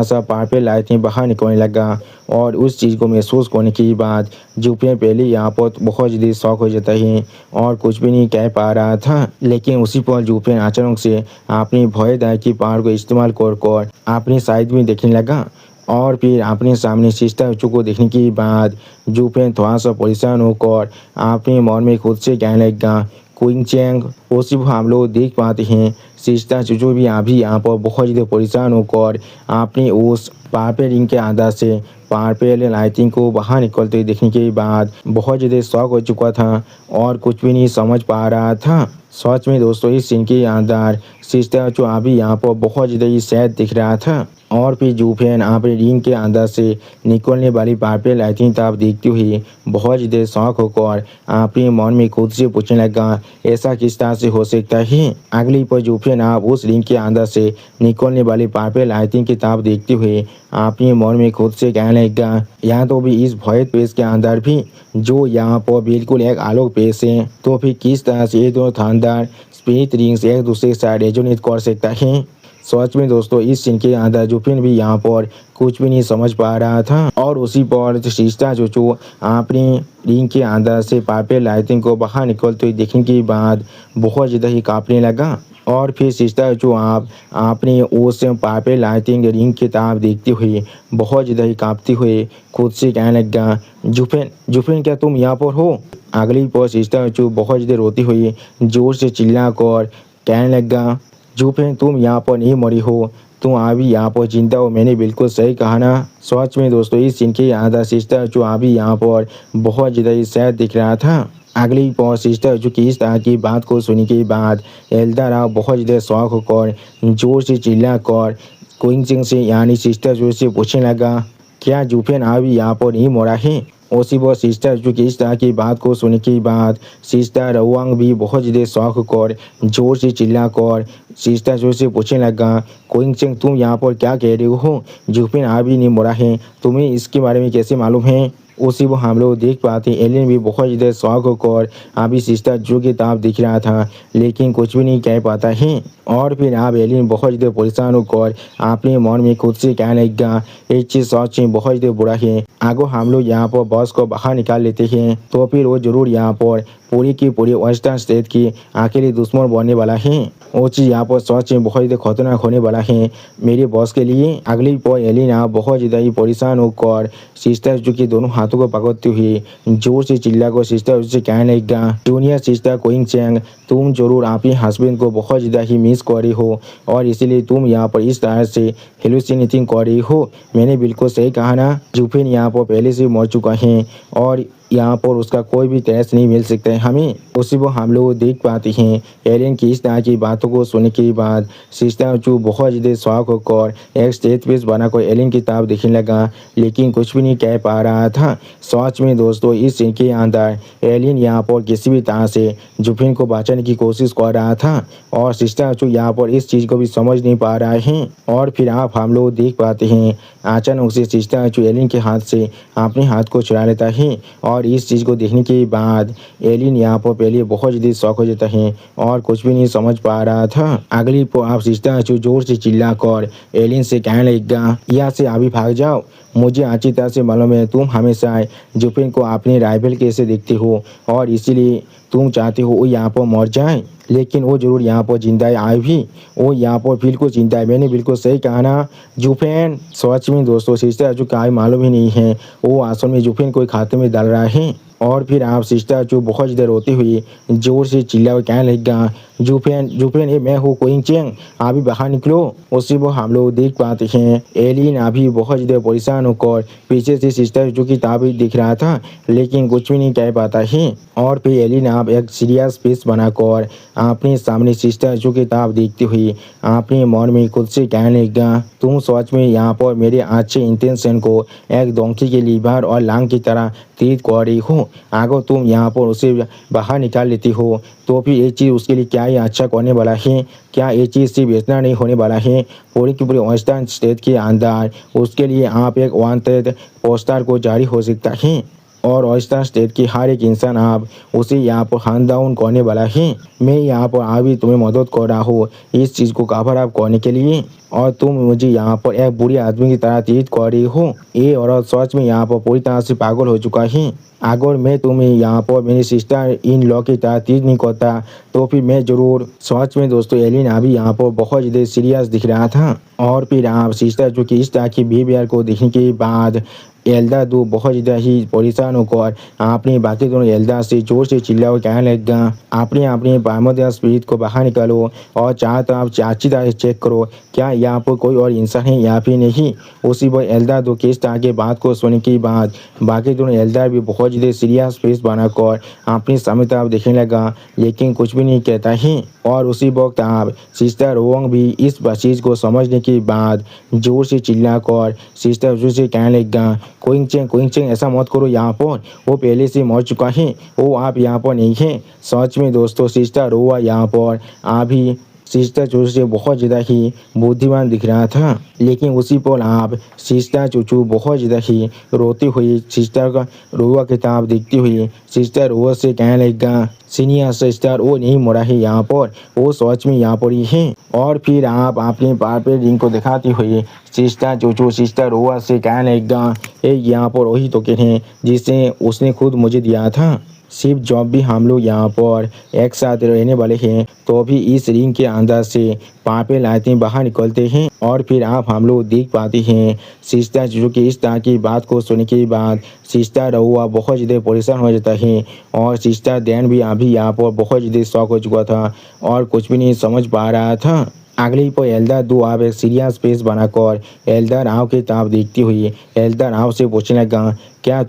सा पर्पल लाइटें बाहर निकलने लगा। और उस चीज़ को महसूस करने के बाद जुफेन पहले यहाँ पर बहुत ज़्यादा शौक हो जाता है और कुछ भी नहीं कह पा रहा था, लेकिन उसी पर जुफेन अचानक से अपनी भयदायक की पावर को इस्तेमाल कर अपनी साइड में देखने लगा। और फिर अपने सामने सिस्टर चू को देखने के बाद जुफेन थोड़ा सा परेशान होकर अपने मन में खुद से कहने लगा, क्वीन चैंग। उसी को हम लोग देख पाते हैं सिस्टर चूचू भी अभी यहाँ पर बहुत ज़्यादा परेशान होकर अपनी उस पर्पल रिंग के अंदर से पर्पल लाइटिंग को बाहर निकलते देखने के बाद बहुत ज़्यादा शॉक हो चुका था और कुछ भी नहीं समझ पा रहा था। सच में दोस्तों इस सीन के अंदर सिस्टर जो अभी यहाँ पर बहुत ज़्यादा ही सैड दिख रहा था। और फिर जुफेन अपने रिंग के अंदर से निकलने वाली पर्पल लाइटिंग तरफ देखते हुए बहुत ज़्यादा शौक होकर अपने मन में खुद से पूछने लगा, ऐसा किस तरह से हो सकता है। अगली पर जुफेन आप उस रिंग के अंदर से निकलने वाली पर्पल लाइटिंग की तरफ देखते हुए अपने मन में खुद से कहने लगा, यहाँ तो भी इस भयत पेश के अंदर भी जो यहाँ पर बिल्कुल एक आलोक पेश है, तो फिर किस तरह से ये दोनों थानदार स्पिरिट रिंग्स एक दूसरे के साथ रेजोनेट कर सकता है। सच में दोस्तों इस सीन के अंदर जुफेन भी यहाँ पर कुछ भी नहीं समझ पा रहा था। और उसी पर सिस्टर चूचू अपनी रिंग के अंदर से पर्पल लाइटिंग को बाहर निकलते हुए देखने के बाद बहुत ज़्यादा ही कांपने लगा। और फिर सिस्टर जो आप अपने उस पर्पल लाइटिंग रिंग की तरफ देखते हुए बहुत ज़्यादा ही कांपते हुए खुद से कहने लगा, जुफेन क्या तुम यहाँ पर हो। अगली पर सिस्टर जो बहुत ज़्यादा रोती हुई जोर से चिल्ला कर कहने लगा, जुफेन तुम यहाँ पर नहीं मरी हो, तुम अभी यहाँ पर जिंदा हो, मैंने बिल्कुल सही कहा ना। सच में दोस्तों इस सीन के आधा सिस्टर जो अभी यहाँ पर बहुत ज़्यादा ही सैड दिख रहा था। अगली पर सिस्टर जो कि इस तरह की बात को सुनने के बाद एल्दा राव बहुत ज़्यादा शौक होकर जोर से चिल्ला कर क्विंग से यानी सिस्टर जो से पूछने लगा, क्या जुफेन अभी यहाँ पर नहीं मरा है। उसी वो सिस्टर जो कि इस तरह की बात को सुनने के बाद सिस्टर रवांग भी बहुत ज़्यादा शौक कर जोर से चिल्ला कर सिस्टर जो से पूछने लगा, क्विंग तुम यहाँ पर क्या कह रहे हो, जुफेन अभी नहीं मरा है, तुम्हें इसके बारे में कैसे मालूम है। उसी वो हम लोग देख पाते एलियन भी बहुत ज़्यादा शौक होकर अभी सिस्टर जो की ताप दिख रहा था लेकिन कुछ भी नहीं कह पाता है। और फिर आप एलियन बहुत ज़्यादा परेशान होकर अपने मन में खुद से कहने लगा, एक चीज़ सच में बहुत ज़्यादा बुरा है, अगर हम लोग यहाँ पर बॉस को बाहर निकाल लेते हैं तो फिर वो जरूर यहाँ पर पूरी की पूरी वेस्टर्न स्टेट की अकेले दुश्मन बनने वाला है। वो चीज़ यहाँ पर सच में बहुत ज़्यादा खतरनाक होने वाला है मेरे बॉस के लिए। अगली पर एलिना बहुत ज़्यादा ही परेशान होकर सिस्टर जो कि दोनों हाथों को पकड़ते हुए जोर से चिल्ला कर सिस्टर उससे कहने लगा, जूनियर सिस्टर क्विंग चैंग, तुम जरूर अपने हस्बैंड को बहुत ज़्यादा ही मिस कर रही हो और इसीलिए तुम यहाँ पर इस तरह से हेलुसिनेटिंग कर रही हो। मैंने बिल्कुल सही कहा ना, जुफिन यहाँ पर पहले से मर चुका है और यहाँ पर उसका कोई भी ट्रेस नहीं मिल सकता है हमें। उसी वो हम लोग देख पाते हैं एलियन की इस तरह की बातों को सुनने के बाद सिस्टर जो बहुत ज़्यादा शौक होकर एक स्टेज पेज बनाकर एलियन की ताब देखने लगा लेकिन कुछ भी नहीं कह पा रहा था। सच में दोस्तों इस सीन के अंदर एलियन यहाँ पर किसी भी तरह से जुफिन को बचाने की कोशिश कर रहा था और सिस्टर जो यहाँ पर इस चीज़ को भी समझ नहीं पा रहा है। और फिर आप हम लोग देख पाते हैं अचानक से सिस्टर जो एलियन के हाथ से अपने हाथ को चुरा लेता है और इस चीज़ को देखने के बाद एलियन यहाँ पर पहले बहुत ज़्यादा शौक हो जाता है और कुछ भी नहीं समझ पा रहा था। अगली पर आप सिस्टर जो जोर से चिल्ला कर एलियन से कहने लगेगा, यहाँ से अभी भाग जाओ, मुझे अच्छी तरह से मालूम है तुम हमेशा जुफिन को अपने राइवल कैसे देखते हो और इसीलिए तुम चाहते हो वो यहाँ पर मर जाए, लेकिन वो जरूर यहाँ पर जिंदा है भी, वो यहाँ पर बिल्कुल जिंदा है। मैंने बिल्कुल सही कहा ना जुफेन। सच में दोस्तों सिस्टर जो का मालूम ही नहीं है वो असल में जुफेन को खाते में डाल रहा है। और फिर आप सिस्टर जो बहुत ज़्यादा रोती हुई जोर से चिल्ला हुआ कहने लगेगा, जुफेन जुफेन ये मैं हूँ क्विंग चैंग, अभी बाहर निकलो। उसी वो हम लोग देख पाते हैं एलियन अभी बहुत ज़्यादा परेशान होकर पीछे से सिस्टर जो की ताबी दिख रहा था लेकिन कुछ भी नहीं कह पाता है। और फिर एलियन आप एक सीरियस फेस बनाकर अपने सामने सिस्टर जो की ताब देखते हुए अपने मन में खुद से कहने लगेगा, तुम सच में यहाँ पर मेरे अच्छे इंटेंशन को एक डोंकी के लीवर और लांग की तरह ट्रीट कर रही हो। अगर तुम यहाँ पर उसे बाहर निकाल लेती हो तो फिर ये चीज़ उसके लिए क्या ही अच्छा करने वाला है। क्या ये चीज़ सिर्फ इतना नहीं होने वाला है, पूरी की पूरी वेस्टर्न स्टेट के अंदर उसके लिए आप एक वांटेड पोस्टर को जारी हो सकता है और वेस्टर्न स्टेट की हर एक इंसान आप उसे यहाँ पर हैंड डाउन करने वाला है। मैं यहाँ पर अभी तुम्हें मदद कर रहा हूँ इस चीज़ को कवर अप करने के लिए और तुम मुझे यहाँ पर एक बुरी आदमी की तरह ट्रीट कर रही हो। ये औरत सच में यहाँ पर पूरी तरह से पागल हो चुका है। अगर मैं तुम्हें यहाँ पर मेरी सिस्टर इन लॉ की तरह ट्रीट नहीं करता तो फिर मैं ज़रूर। सच में दोस्तों एलियन अभी यहाँ पर बहुत ज़्यादा सीरियस दिख रहा था। और फिर आप सिस्टर जो कि इस तरह की बिहेवियर को देखने के बाद एल्दा दो बहुत ज़्यादा ही परेशान होकर अपने बाकी दोनों एल्दा से जोर से चिल्ला कर कहने लगेगा, अपने अपने बामोदिया स्पिरिट को बाहर निकालो और चारों तरफ अच्छी तरह से चेक करो क्या यहाँ पर कोई और इंसान है या फिर नहीं। उसी पर एल्दा दो किस तरह के बात को सुनने के बाद बाकी दोनों एल्दा भी बहुत ज़्यादा सीरियस फेस बनाकर अपने सामने तरफ देखने लगा लेकिन कुछ भी नहीं कहता है। और उसी वक्त आप सिस्टर रोंग भी इस चीज़ को समझने के बाद जोर से चिल्ला कर सिस्टर जो से कहने लगेगा, क्विंग चैंग ऐसा मत करो, यहाँ पर वो पहले से मर चुका है, वो आप यहाँ पर नहीं है। सच में दोस्तों सिस्टर रोआ यहाँ पर अभी सिस्टर चूचू से बहुत ज़्यादा ही बुद्धिमान दिख रहा था लेकिन उसी पर आप सिस्टर चूचू बहुत ज़्यादा ही रोती हुई सिस्टर का रोआ किताब देखती हुई सिस्टर रोआ से कहने लगेगा, सीनियर सिस्टर वो नहीं मरा है यहाँ पर, वो सच में यहाँ पर ही है। और फिर आप अपने पापे रिंग को दिखाती हुई सिस्टर चूचू सिस्टर रोआ से कहने लगेगा, ये यहाँ पर वही टोकन है जिसे उसने खुद मुझे दिया था। सिर्फ जब भी हम लोग यहाँ पर एक साथ रहने वाले हैं तो भी इस रिंग के अंदर से पापे लाते बाहर निकलते हैं और फिर आप हम लोग देख पाते हैं सिस्टर जो कि इस तरह की बात को सुनने के बाद सिस्टर रहुआ बहुत ज़्यादा परेशान हो जाता है और सिस्टर दैन भी अभी यहाँ पर बहुत ज़्यादा शौक हो चुका था और कुछ भी नहीं समझ पा रहा था। अगली पर एल्डर दो आप एक सीरियस फेस बनाकर एल्डर आओ की तरफ देखती हुई एल्डर आओ से पूछने लगा क्या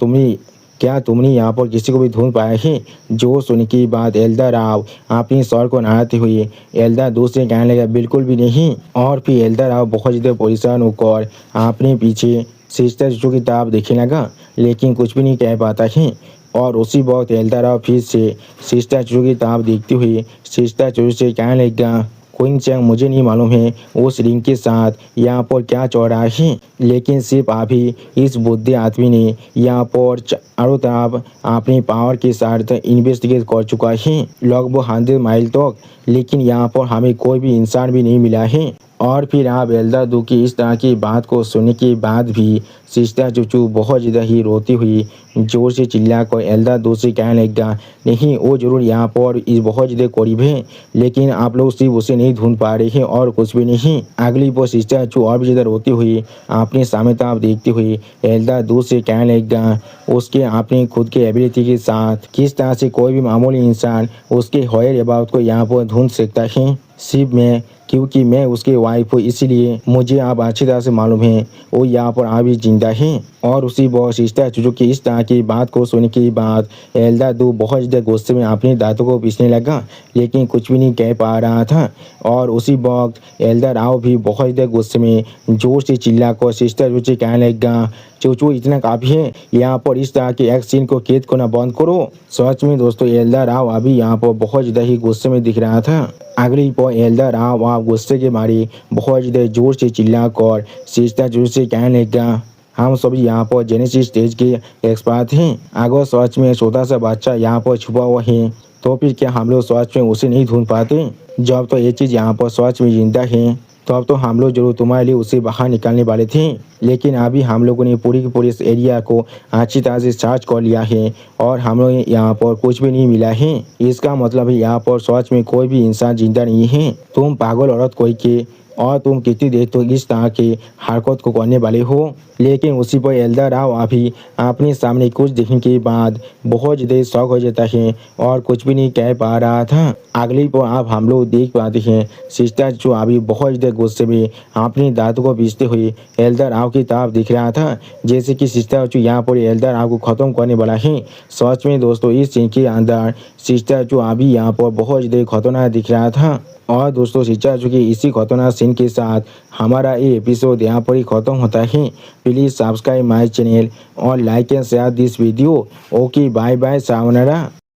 तुमने यहाँ पर किसी को भी ढूंढ पाया है। जो सुन की बात एल्डर राव अपनी सर को नहाते हुए एल्डर दूसरे कहने लगा बिल्कुल भी नहीं। और फिर एल्डर राव बहुत ज़्यादा परेशान होकर अपने पीछे सिस्टर जो की तरफ देखने लगा लेकिन कुछ भी नहीं कह पाता है। और उसी वक्त एल्डर राव फिर से सिस्टर जो की तरफ देखते हुए सिस्टर जो से कहने लगा क्वीन चैंग मुझे नहीं मालूम है उस रिंग के साथ यहाँ पर क्या चल रहा है लेकिन सिर्फ अभी इस बुद्धि आदमी ने यहाँ पर चारों तरफ अपनी पावर के साथ इन्वेस्टिगेट कर चुका है लगभग 100 माइल तक लेकिन यहाँ पर हमें कोई भी इंसान भी नहीं मिला है। और फिर आप एल्डर दो की इस तरह की बात को सुनने के बाद भी सिस्टर चूचू बहुत ज़्यादा ही रोती हुई जोर से चिल्ला कर एल्डर दो से कहने लगा नहीं वो जरूर यहाँ पर इस बहुत ज़्यादा करीब है लेकिन आप लोग सिर्फ उसे नहीं ढूंढ पा रहे हैं और कुछ भी नहीं। अगली पर सिस्टर चू और भी ज़्यादा रोती हुई अपने सामने तरफ देखती हुई एल्डर दो से कहने लगा उसके अपनी खुद के एबिलिटी के साथ किस तरह से कोई भी मामूली इंसान उसके हॉयर अबाउट को यहाँ पर ढूंढ सकता है सिर्फ मैं क्योंकि मैं उसके वाइफ हूँ इसलिए मुझे आप अच्छी तरह से मालूम है वो यहाँ पर अभी जिंदा है। और उसी बहुत सिस्टर चूचू की इस तरह की बात को सुनने के बाद एल्डर दो बहुत ज़्यादा गुस्से में अपने दांतों को पीसने लगा लेकिन कुछ भी नहीं कह पा रहा था। और उसी वक्त एल्डर आओ भी बहुत ज़्यादा गुस्से में जोर से चिल्ला कर सिस्टर चूचू कहने लगा चूचू इतना काफ़ी है यहाँ पर इस तरह के एक सीन को कैद करना बंद करो। सच में दोस्तों एल्डर आओ अभी यहाँ पर बहुत ज़्यादा ही गुस्से में दिख रहा था। अगली पर एल्डर आओ आप गुस्से के मारे बहुत ज़्यादा जोर से चिल्ला कर सिस्टर चूचू से कहने लगा हम सभी यहाँ पर जेनेसिस स्टेज के एक्सपर्ट हैं अगर सच में छोटा सा बच्चा यहाँ पर छुपा हुआ है तो फिर क्या हम लोग सच में उसे नहीं ढूंढ पाते। जब तो ये चीज़ यहाँ पर सच में जिंदा है तो अब तो हम लोग जरूर तुम्हारे लिए उसे बाहर निकालने वाले थे लेकिन अभी हम लोगों ने पूरी की पूरी इस एरिया को अच्छी तरह से सर्च कर लिया है और हम लोग यहाँ पर कुछ भी नहीं मिला है। इसका मतलब है यहाँ पर सच में कोई भी इंसान जिंदा नहीं है। तुम पागल औरत कोई के और तुम कितनी देर तो इस तरह के हरकत को करने वाले हो। लेकिन उसी पर एल्डर आओ अभी अपने सामने कुछ देखने के बाद बहुत ज़्यादा शौक हो जाता है और कुछ भी नहीं कह पा रहा था। अगली पर आप हम लोग देख पाते हैं सिस्टर जो अभी बहुत ज़्यादा गुस्से में अपनी दांतों को पीसते हुए एल्डर आओ की तरफ दिख रहा था जैसे कि सिस्टर जो यहाँ पर एल्डर आओ को ख़त्म करने वाला है। सच में दोस्तों इस सीन के अंदर सिस्टर जो अभी यहाँ पर बहुत ज़्यादा खतरनाक दिख रहा था। और दोस्तों सिस्टर जो कि इसी खतरनाक सीन के साथ हमारा ये एपिसोड यहाँ पर ही ख़त्म होता है। प्लीज़ सब्सक्राइब माय चैनल और like and share this video. Okay bye bye सावनारा।